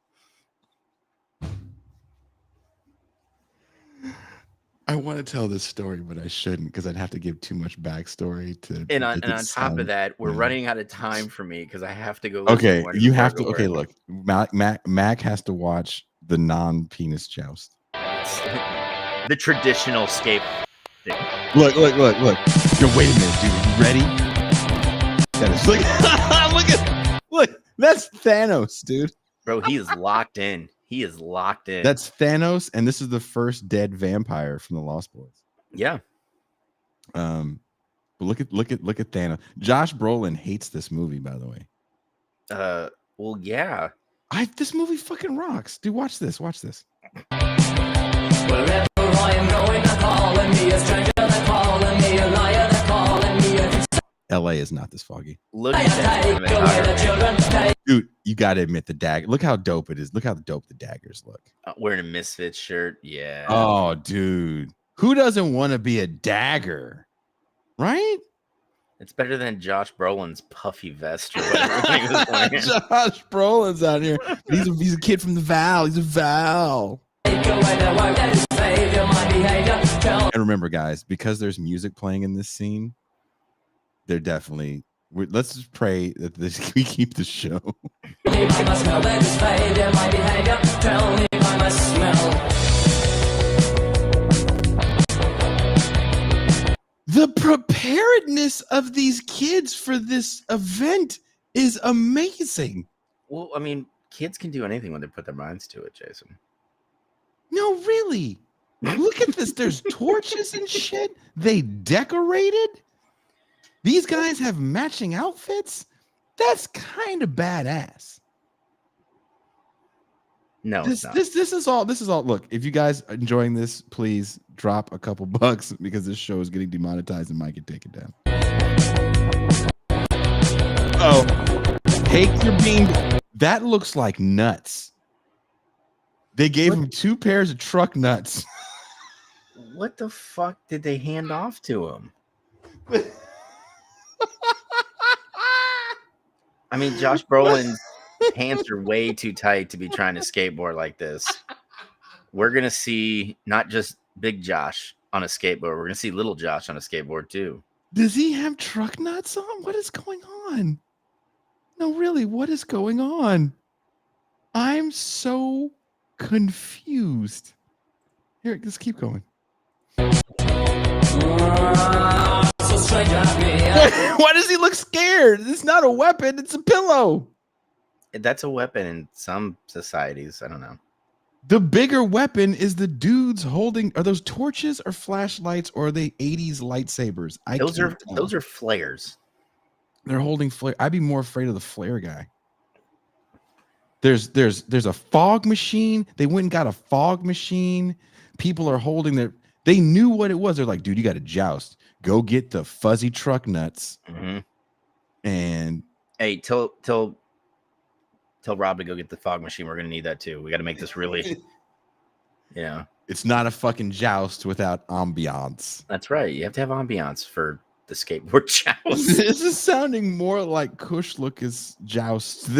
I want to tell this story, but I shouldn't because I'd have to give too much backstory to. And on top of that, we're running out of time for me because I have to go. Okay. You have to. Okay. Look, Mac has to watch the non-penis joust. The traditional scape thing. Look. Yo, wait a minute, dude. Are you ready? That is look, that's Thanos, dude. Bro, he is locked in. That's Thanos, and this is the first dead vampire from the Lost Boys. Yeah. But look at Thanos. Josh Brolin hates this movie, by the way. Well, yeah. This movie fucking rocks. Dude, watch this. Wherever I am going, they're calling me a stranger, they're calling me a liar, they're calling me a... LA is not this foggy. Look at that. Dude, you gotta admit the dagger. Look how dope it is. Look how dope the daggers look. Wearing a Misfits shirt. Yeah. Oh, dude. Who doesn't want to be a dagger? Right? It's better than Josh Brolin's puffy vest or whatever he was wearing. Josh Brolin's out here. He's a kid from the Val. He's a Val. And remember, guys, because there's music playing in this scene, they're definitely. Let's just pray that we keep the show. The preparedness of these kids for this event is amazing. Well, I mean, kids can do anything when they put their minds to it, Jason. No, really. Look at this. There's torches and shit. They decorated. These guys have matching outfits. That's kind of badass. No, This is all. Look, if you guys are enjoying this, please drop a couple bucks because this show is getting demonetized and might get taken down. Oh, take your bean. That looks like nuts. They gave him 2 pairs of truck nuts. What the fuck did they hand off to him? I mean, Josh Brolin's pants are way too tight to be trying to skateboard like this. We're going to see not just Big Josh on a skateboard. We're going to see Little Josh on a skateboard too. Does he have truck nuts on? What is going on? No, really, what is going on? I'm so confused. Here, let's keep going. Why does he look scared? It's not a weapon. It's a pillow. That's a weapon in some societies. I don't know. The bigger weapon is the dudes holding. Are those torches or flashlights or are they 80s lightsabers? Those are flares. They're holding flare. I'd be more afraid of the flare guy. There's a fog machine. They went and got a fog machine. People are holding their. They knew what it was. They're like, dude, you got to joust. Go get the fuzzy truck nuts. Mm-hmm. And hey, tell Rob to go get the fog machine. We're gonna need that too. We got to make this really. Yeah. It's not a fucking joust without ambiance. That's right. You have to have ambiance for the skateboard joust. This is sounding more like Kush Lucas joust.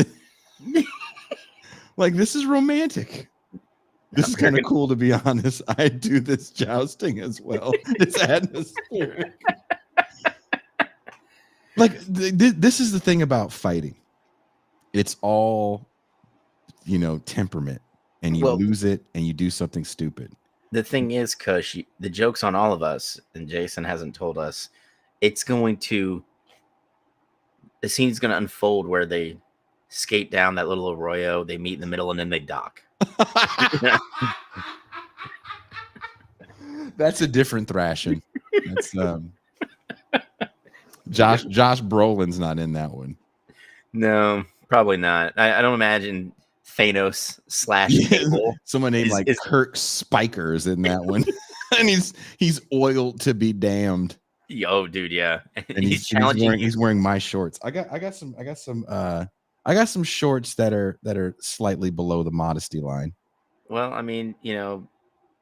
Like this is romantic. This is kind of cool, to be honest. I do this jousting as well. It's atmospheric. Like this is the thing about fighting. It's all, temperament, and you lose it, and you do something stupid. The thing is, Kush, the joke's on all of us, and Jason hasn't told us. The scene's going to unfold where they skate down that little arroyo, they meet in the middle, and then they dock. That's a different thrashing. That's Josh Brolin's not in that one. No, probably not. I don't imagine Thanos / Cable. Someone named Kirk Spikers in that one. And he's oiled to be damned. Yo, dude, yeah. And he's challenging. He's wearing my shorts. I got some shorts that are slightly below the modesty line. Well, I mean,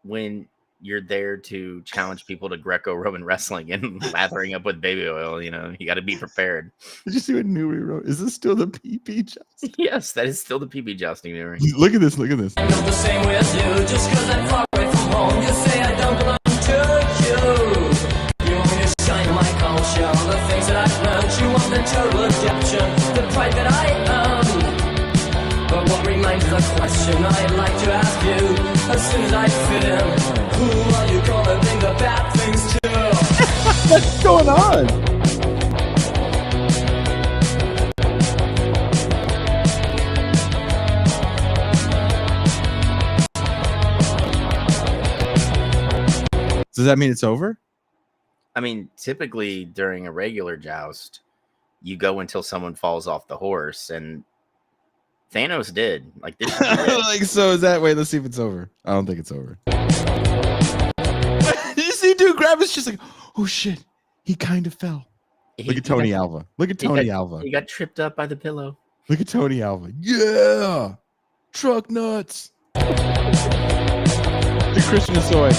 when you're there to challenge people to Greco-Roman wrestling and lathering up with baby oil, you got to be prepared. Did you see what Newry wrote? Is this still the PP jousting? Yes, that is still the PP jousting, Newry. Look at this. I'm not the same way as you, just because I'm far away from home. You say I don't belong to you. You only shine my culture, the things that I've learned. You want the total adaptation, the pride that I own. But what remains is a question I'd like to ask you. As soon as I fit in, who are you gonna bring the bad things to? What's going on? Does that mean it's over? I mean, typically during a regular joust, you go until someone falls off the horse, and Thanos did. Like this. So is that? Wait, let's see if it's over. I don't think it's over. Did you see dude grab his just like, oh shit, he kind of fell. Look at Tony Alva. Look at Tony Alva. He got tripped up by the pillow. Look at Tony Alva. Yeah, truck nuts. The Christian Asoy.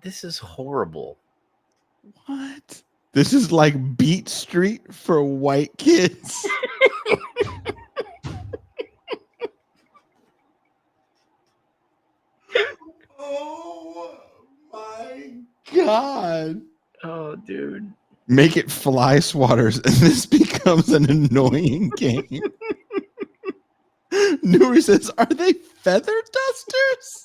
This is horrible. What? This is like Beat Street for white kids. Oh my God. Oh, dude. Make it fly swatters, and this becomes an annoying game. Nuri says, are they feather dusters?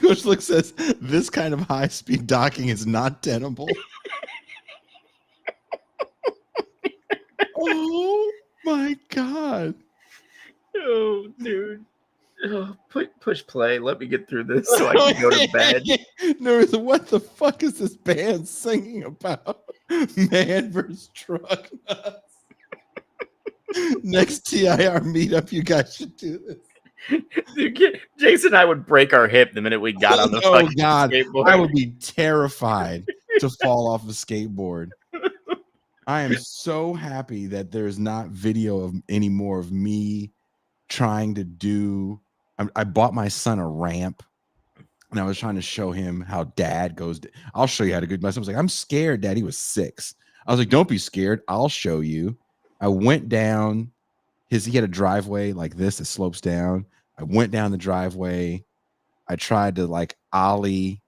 George Look says, this kind of high-speed docking is not tenable. Oh my God. Oh, dude. Oh, push play. Let me get through this so I can go to bed. No, what the fuck is this band singing about? Man versus truck nuts. Next TIR meetup, you guys should do this. Dude, Jason and I would break our hip the minute we got on the fucking skateboard. I would be terrified to fall off a skateboard. I am so happy that there's not video of anymore of me trying to do. I bought my son a ramp, and I was trying to show him how dad goes. I'll show you how to go. My son was like, "I'm scared, Dad." He was 6. I was like, "Don't be scared. I'll show you." I went down he had a driveway like this that slopes down. I went down the driveway. I tried to like ollie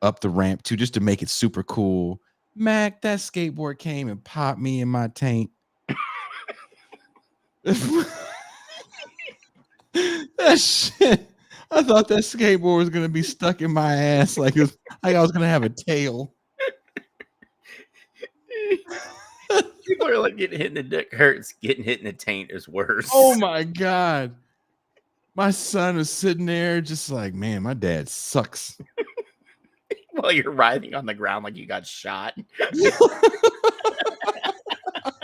up the ramp too, just to make it super cool. Mac, that skateboard came and popped me in my taint. That shit. I thought that skateboard was gonna be stuck in my ass, like I was gonna have a tail. People are like getting hit in the dick hurts. Getting hit in the taint is worse. Oh my God. My son was sitting there just like, man, my dad sucks. While you're writhing on the ground like you got shot.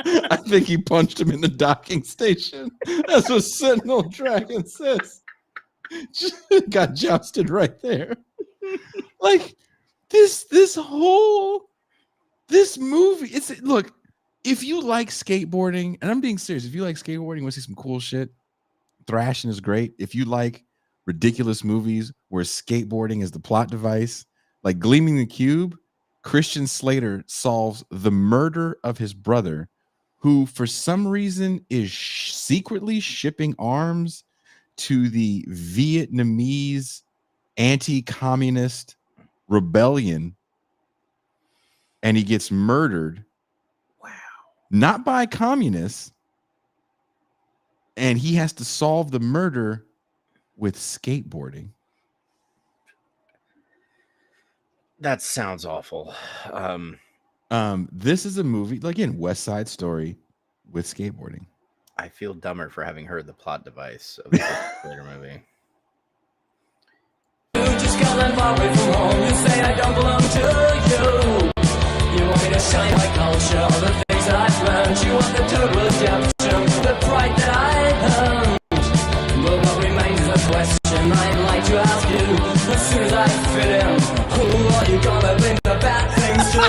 I think he punched him in the docking station. That's what Sentinel Dragon says. Got jousted right there. Like this movie. Look, if you like skateboarding, and I'm being serious, if you like skateboarding, want to see some cool shit, thrashing is great. If you like ridiculous movies where skateboarding is the plot device, like Gleaming the Cube, Christian Slater solves the murder of his brother, who for some reason is secretly shipping arms to the Vietnamese anti-communist rebellion, and he gets murdered. Wow. Not by communists, and he has to solve the murder with skateboarding. That sounds awful. This is a movie, again, West Side Story with skateboarding. I feel dumber for having heard the plot device of the later movie. Just 'cause I'm far away from home, you say I don't belong to you. You want me to shine my culture, all the things that I've learned. You want the total redemption, the pride that I earned. But what remains is a question I'd like to ask you. As soon as I fit in, who are you gonna blame the bad things to?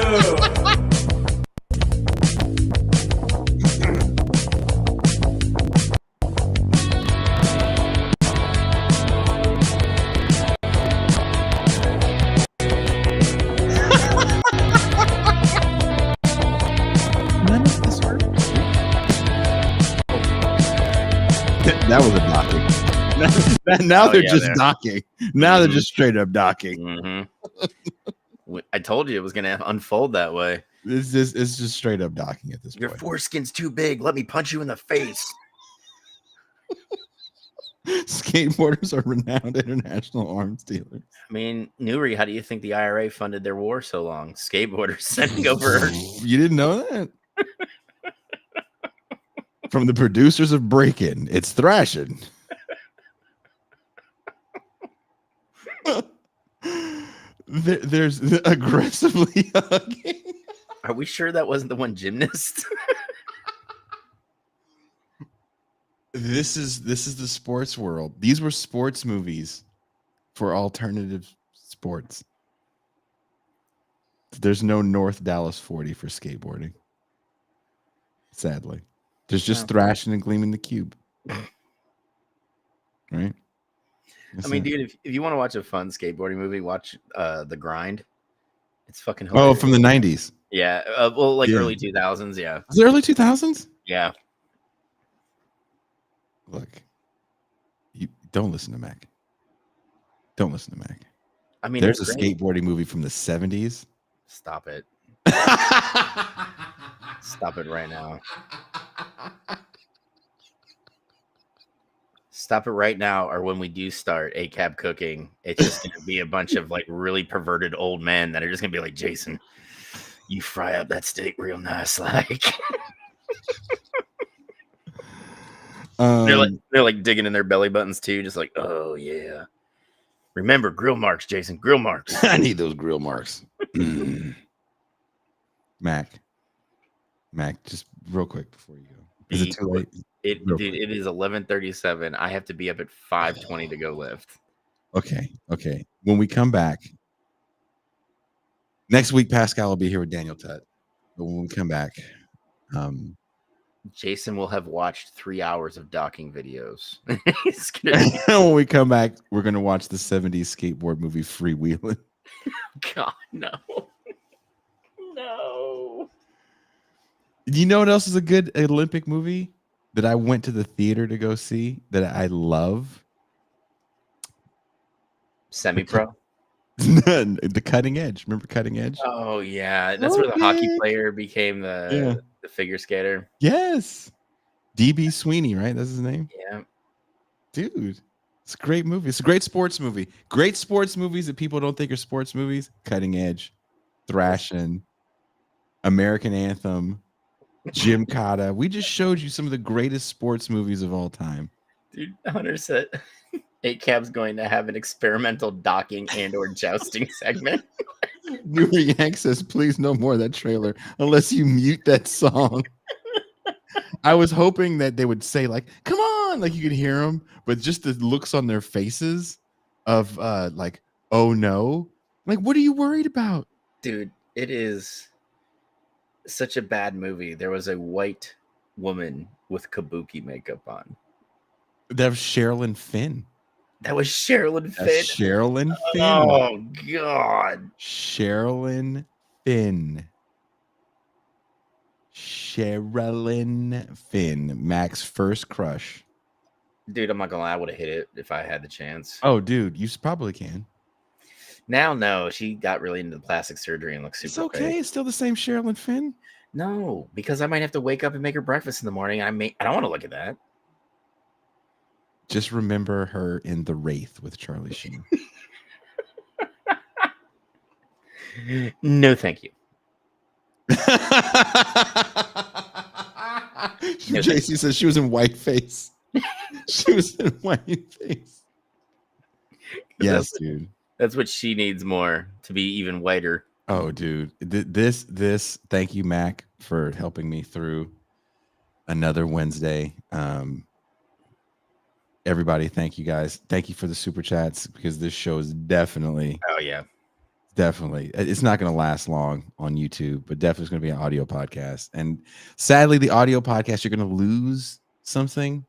That was a docking. Now they're just docking. Now they're just straight up docking. Mm-hmm. I told you it was going to unfold that way. It's just straight up docking at this Your point. foreskin's too big. Let me punch you in the face. Skateboarders are renowned international arms dealers. I mean, Nuri, how do you think the IRA funded their war so long? Skateboarders sending over. You didn't know that? From the producers of Breakin', it's thrashing. There's aggressively hugging. Are we sure that wasn't the one gymnast? This is the sports world. These were sports movies for alternative sports. There's no North Dallas 40 for skateboarding. Sadly. There's just thrashing and Gleaming the Cube. Right? I mean, dude, if you want to watch a fun skateboarding movie, watch The Grind. It's fucking Oh, hilarious. from the 90s. Yeah. Well, like Yeah. early 2000s. Yeah. Was it early 2000s? Yeah. Look, you don't listen to Mac. Don't listen to Mac. I mean, there's it's a great. skateboarding movie from the 70s. Stop it. Stop it right now. Stop it right now, or when we do start ACAB cooking, it's just going to be a bunch of like really perverted old men that are just going to be like, Jason, you fry up that steak real nice, like. They're like digging in their belly buttons too, just like, oh yeah. Remember grill marks, Jason, grill marks. I need those grill marks. Mac, just real quick before you go. Is it too late? Dude, it is 11:37. I have to be up at 5:20 to go lift. Okay. When we come back next week, Pascal will be here with Daniel Tutt. But when we come back, Jason will have watched 3 hours of docking videos. when we come back, we're gonna watch the 70s skateboard movie Freewheeling. God, no. No. You know what else is a good Olympic movie that I went to the theater to go see that I love? Semi-pro? The Cutting Edge. Remember Cutting Edge? Oh yeah, that's where the hockey player became the figure skater. Yes. DB Sweeney, right? That's his name. Yeah. Dude, it's a great movie. It's a great sports movie. Great sports movies that people don't think are sports movies. Cutting Edge, Thrashing, American Anthem, Jim Cotta. We just showed you some of the greatest sports movies of all time. Dude, Hunter said 8cab's going to have an experimental docking and or jousting segment. Newry Yank says, please no more of that trailer unless you mute that song. I was hoping that they would say, like, come on, like you could hear them, but just the looks on their faces of like, oh no. Like, what are you worried about? Dude, it is such a bad movie. There was a white woman with kabuki makeup on. That was Sherilyn Finn. That was Sherilyn Finn. That's Sherilyn Finn. Oh God. Sherilyn Finn. Sherilyn Finn. Mac's first crush. Dude, I'm not gonna lie, I would have hit it if I had the chance. Oh, dude, you probably can. Now, no, she got really into the plastic surgery and looks super. It's okay. fake. It's still the same Sherilyn Finn. No, because I might have to wake up and make her breakfast in the morning. I don't want to look at that. Just remember her in The Wraith with Charlie Sheen. No, thank you. JC says she was in Whiteface. She was in Whiteface. Yes, dude. That's what she needs more to be even whiter. Oh, dude. This. Thank you, Mac, for helping me through another Wednesday. Everybody, thank you guys. Thank you for the super chats because this show is definitely. Oh yeah. Definitely. It's not going to last long on YouTube, but definitely it's going to be an audio podcast. And sadly, the audio podcast, you're going to lose something.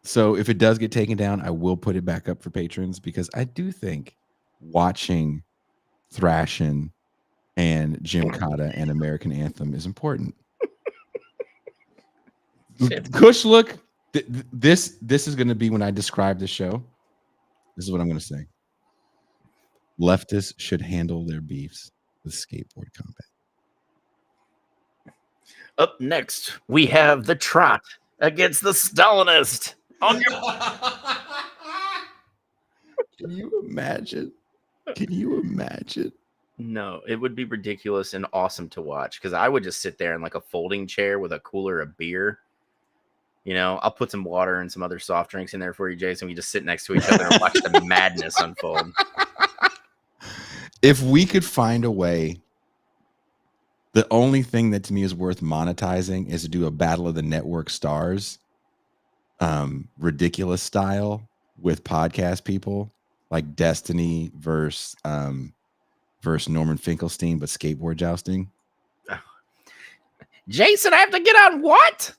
So if it does get taken down, I will put it back up for patrons because I do think watching Thrashing and Jim Cotta and American Anthem is important. Kush, look, this is going to be when I describe the show. This is what I'm going to say. Leftists should handle their beefs with skateboard combat. Up next, we have the trot against the Stalinist. On your Can you imagine? Can you imagine? No, it would be ridiculous and awesome to watch because I would just sit there in like a folding chair with a cooler of beer. You know, I'll put some water and some other soft drinks in there for you, Jason. We just sit next to each other and watch the madness unfold. If we could find a way, the only thing that to me is worth monetizing is to do a battle of the network stars, ridiculous style with podcast people like Destiny versus Norman Finkelstein, but skateboard jousting. Jason, I have to get on what?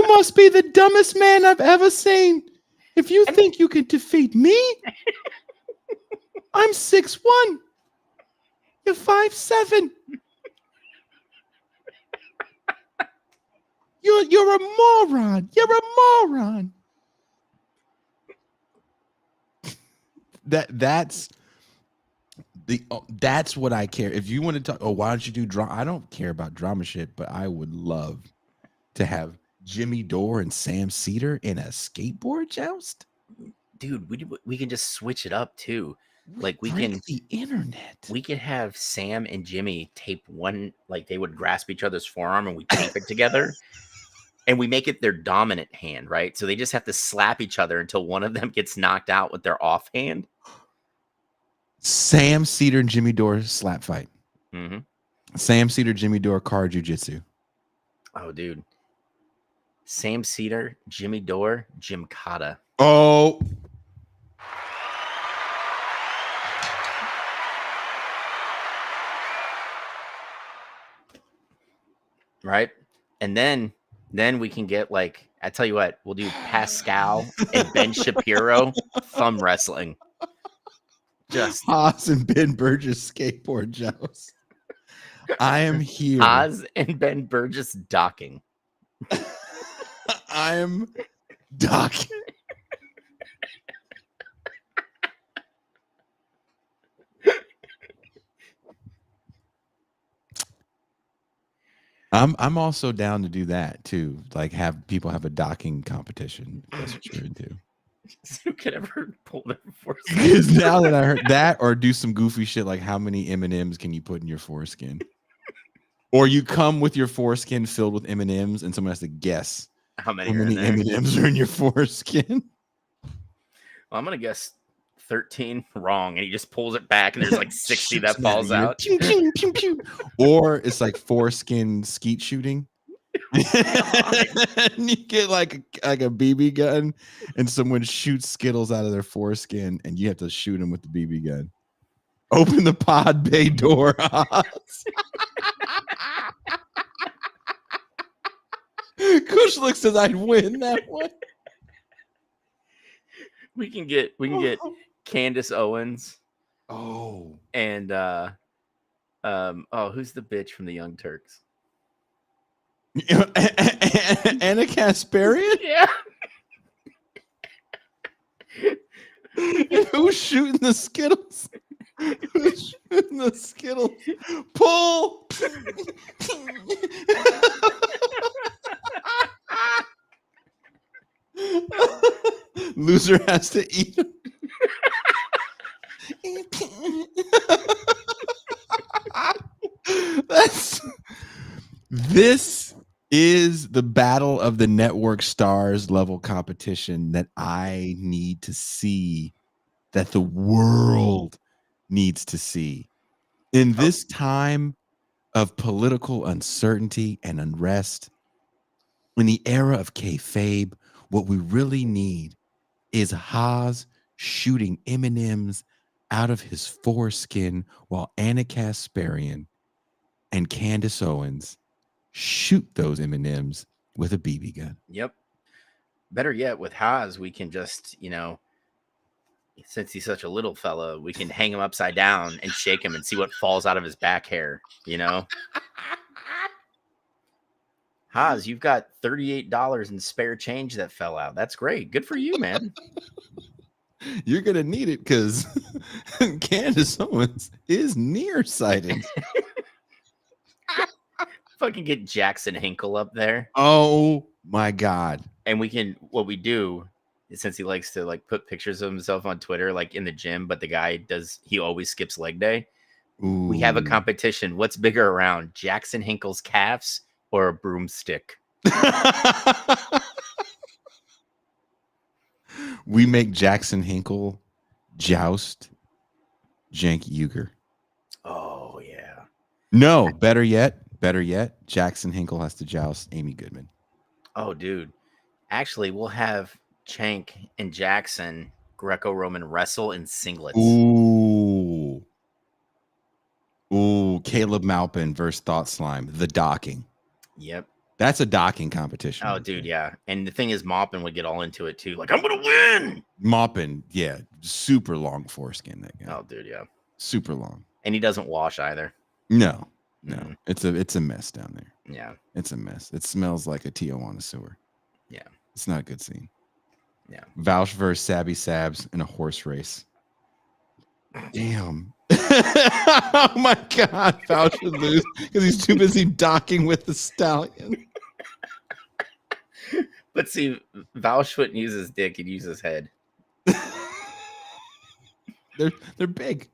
must be the dumbest man I've ever seen. If you think you can defeat me, I'm 6'1". You're 5'7". You're a moron. You're a moron. That's what I care. If you want to talk, why don't you do drama? I don't care about drama shit, but I would love to have Jimmy Dore and Sam Cedar in a skateboard joust. Dude, we can just switch it up too. Like we Break can the internet. We could have Sam and Jimmy tape one, like they would grasp each other's forearm and we tape it together. And we make it their dominant hand, right? So they just have to slap each other until one of them gets knocked out with their offhand. Sam Cedar and Jimmy Dore slap fight. Mm-hmm. Sam Cedar, Jimmy Dore, car jujitsu. Oh, dude. Sam Cedar, Jimmy Dore, Jim Cotta. Oh. Right? And then we can get like, I tell you what, we'll do Pascal and Ben Shapiro thumb wrestling. Just Haas and Ben Burgess skateboard joust. I am here. Haas and Ben Burgess docking. I am docking. I'm also down to do that too. Like have people have a docking competition. That's what you're into. Who could ever pull their force? Because now that I heard that, or do some goofy shit like how many M&Ms can you put in your foreskin? Or you come with your foreskin filled with M&Ms and someone has to guess how many M&Ms are in your foreskin. Well, I'm gonna guess 13 wrong, and he just pulls it back, and there's like 60 that falls out. Pew, pew, pew, pew. Or it's like foreskin skeet shooting. And you get like a BB gun, and someone shoots Skittles out of their foreskin, and you have to shoot them with the BB gun. Open the pod bay door. Kush looks says I'd win that one. We can get Candace Owens. Oh. And who's the bitch from the Young Turks? Anna Kasparian? Yeah. Who's shooting the Skittles? Who's shooting the Skittles? Pull! Loser has to eat them. This is the battle of the network stars level competition that I need to see, that the world needs to see. In this time of political uncertainty and unrest, in the era of kayfabe, what we really need is Haas shooting M&Ms out of his foreskin while Anna Kasparian and Candace Owens shoot those M&Ms with a BB gun. Yep. Better yet, with Haas, we can just, since he's such a little fella, we can hang him upside down and shake him and see what falls out of his back hair, Haas, you've got $38 in spare change that fell out. That's great. Good for you, man. You're going to need it because Candace Owens is nearsighted. Fucking get Jackson Hinkle up there. Oh, my God. And what we do, since he likes to like put pictures of himself on Twitter, like in the gym, but the guy he always skips leg day. Ooh. We have a competition. What's bigger around, Jackson Hinkle's calves or a broomstick? We make Jackson Hinkle joust Cenk Uygur. Oh, yeah. No, better yet, Jackson Hinkle has to joust Amy Goodman. Oh, dude. Actually, we'll have Cenk and Jackson Greco-Roman wrestle in singlets. Ooh, Caleb Maupin versus Thought Slime, the docking. Yep. That's a docking competition. Oh, dude, yeah. And the thing is, Moppin would get all into it too. Like, I'm gonna win. Moppin, yeah, super long foreskin. That guy. Oh, dude, yeah, super long. And he doesn't wash either. No. It's a mess down there. Yeah, it's a mess. It smells like a Tijuana sewer. Yeah, it's not a good scene. Yeah, Vouch versus Sabby Sabs in a horse race. Damn. Oh my God, Vouch would lose because he's too busy docking with the stallion. but see, Vouch wouldn't use his dick; he'd use his head. They're big.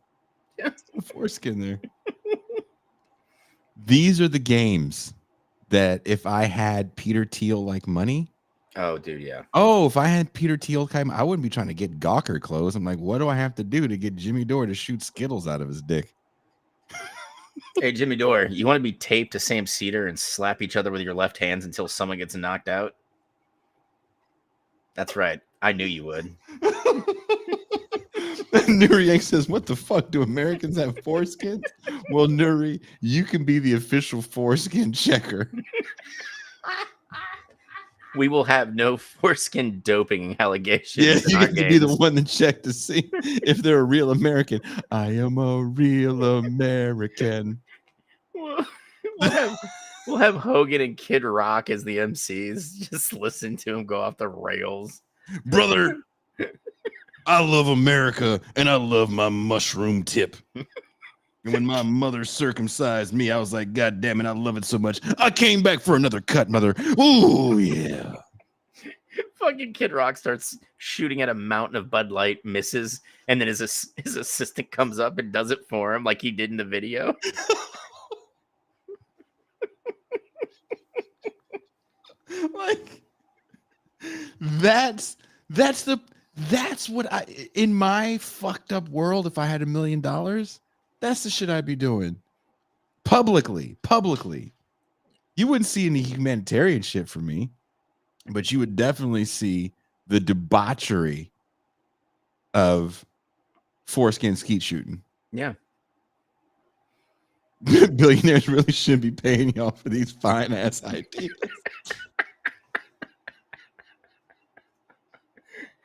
Yeah, a foreskin there. These are the games that if I had Peter Thiel like money. Oh, dude, yeah. Oh, if I had Peter Thiel, I wouldn't be trying to get Gawker clothes. I'm like, what do I have to do to get Jimmy Dore to shoot Skittles out of his dick? Hey, Jimmy Dore, you want to be taped to Sam Cedar and slap each other with your left hands until someone gets knocked out? That's right. I knew you would. Nuri Yank says, what the fuck? Do Americans have foreskins? Well, Nuri, you can be the official foreskin checker. We will have no foreskin doping allegations. Yeah, in you our get to be the games. one to check to see if they're a real American. I am a real American. We'll have Hogan and Kid Rock as the MCs. Just listen to him go off the rails. Brother, I love America and I love my mushroom tip. And when my mother circumcised me, I was like, God damn it, I love it so much. I came back for another cut, mother. Ooh, yeah. Fucking Kid Rock starts shooting at a mountain of Bud Light, misses, and then his assistant comes up and does it for him like he did in the video. Like, that's what I, in my fucked up world, if I had $1 million, that's the shit I'd be doing. Publicly. You wouldn't see any humanitarian shit from me, but you would definitely see the debauchery of foreskin skeet shooting. Yeah. Billionaires really shouldn't be paying y'all for these fine ass ideas.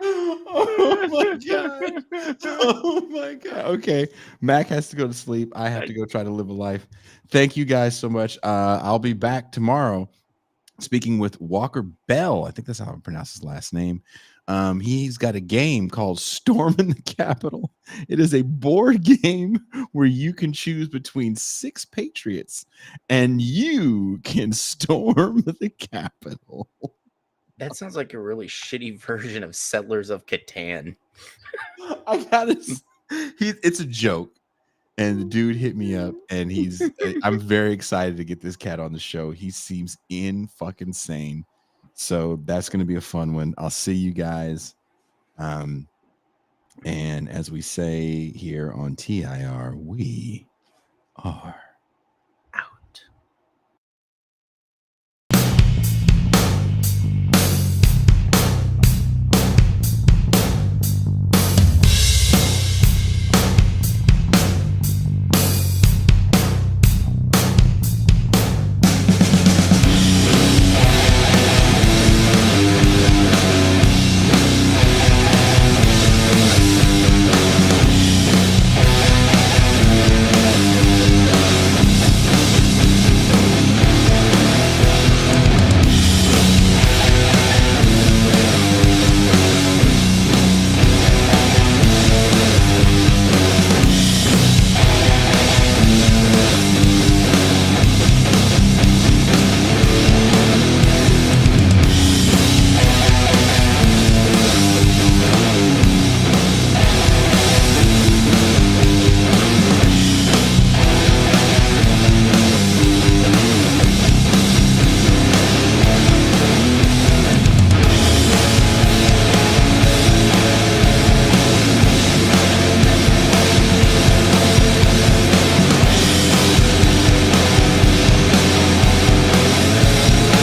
Oh my God. Oh my God. Okay. Mac has to go to sleep. I have to go try to live a life. Thank you guys so much. I'll be back tomorrow speaking with Walker Bell. I think that's how I pronounce his last name. He's got a game called Storming the Capitol. It is a board game where you can choose between 6 patriots and you can storm the Capitol. That sounds like a really shitty version of Settlers of Catan. It's a joke. And the dude hit me up and I'm very excited to get this cat on the show. He seems fucking sane. So that's going to be a fun one. I'll see you guys. And as we say here on TIR, we are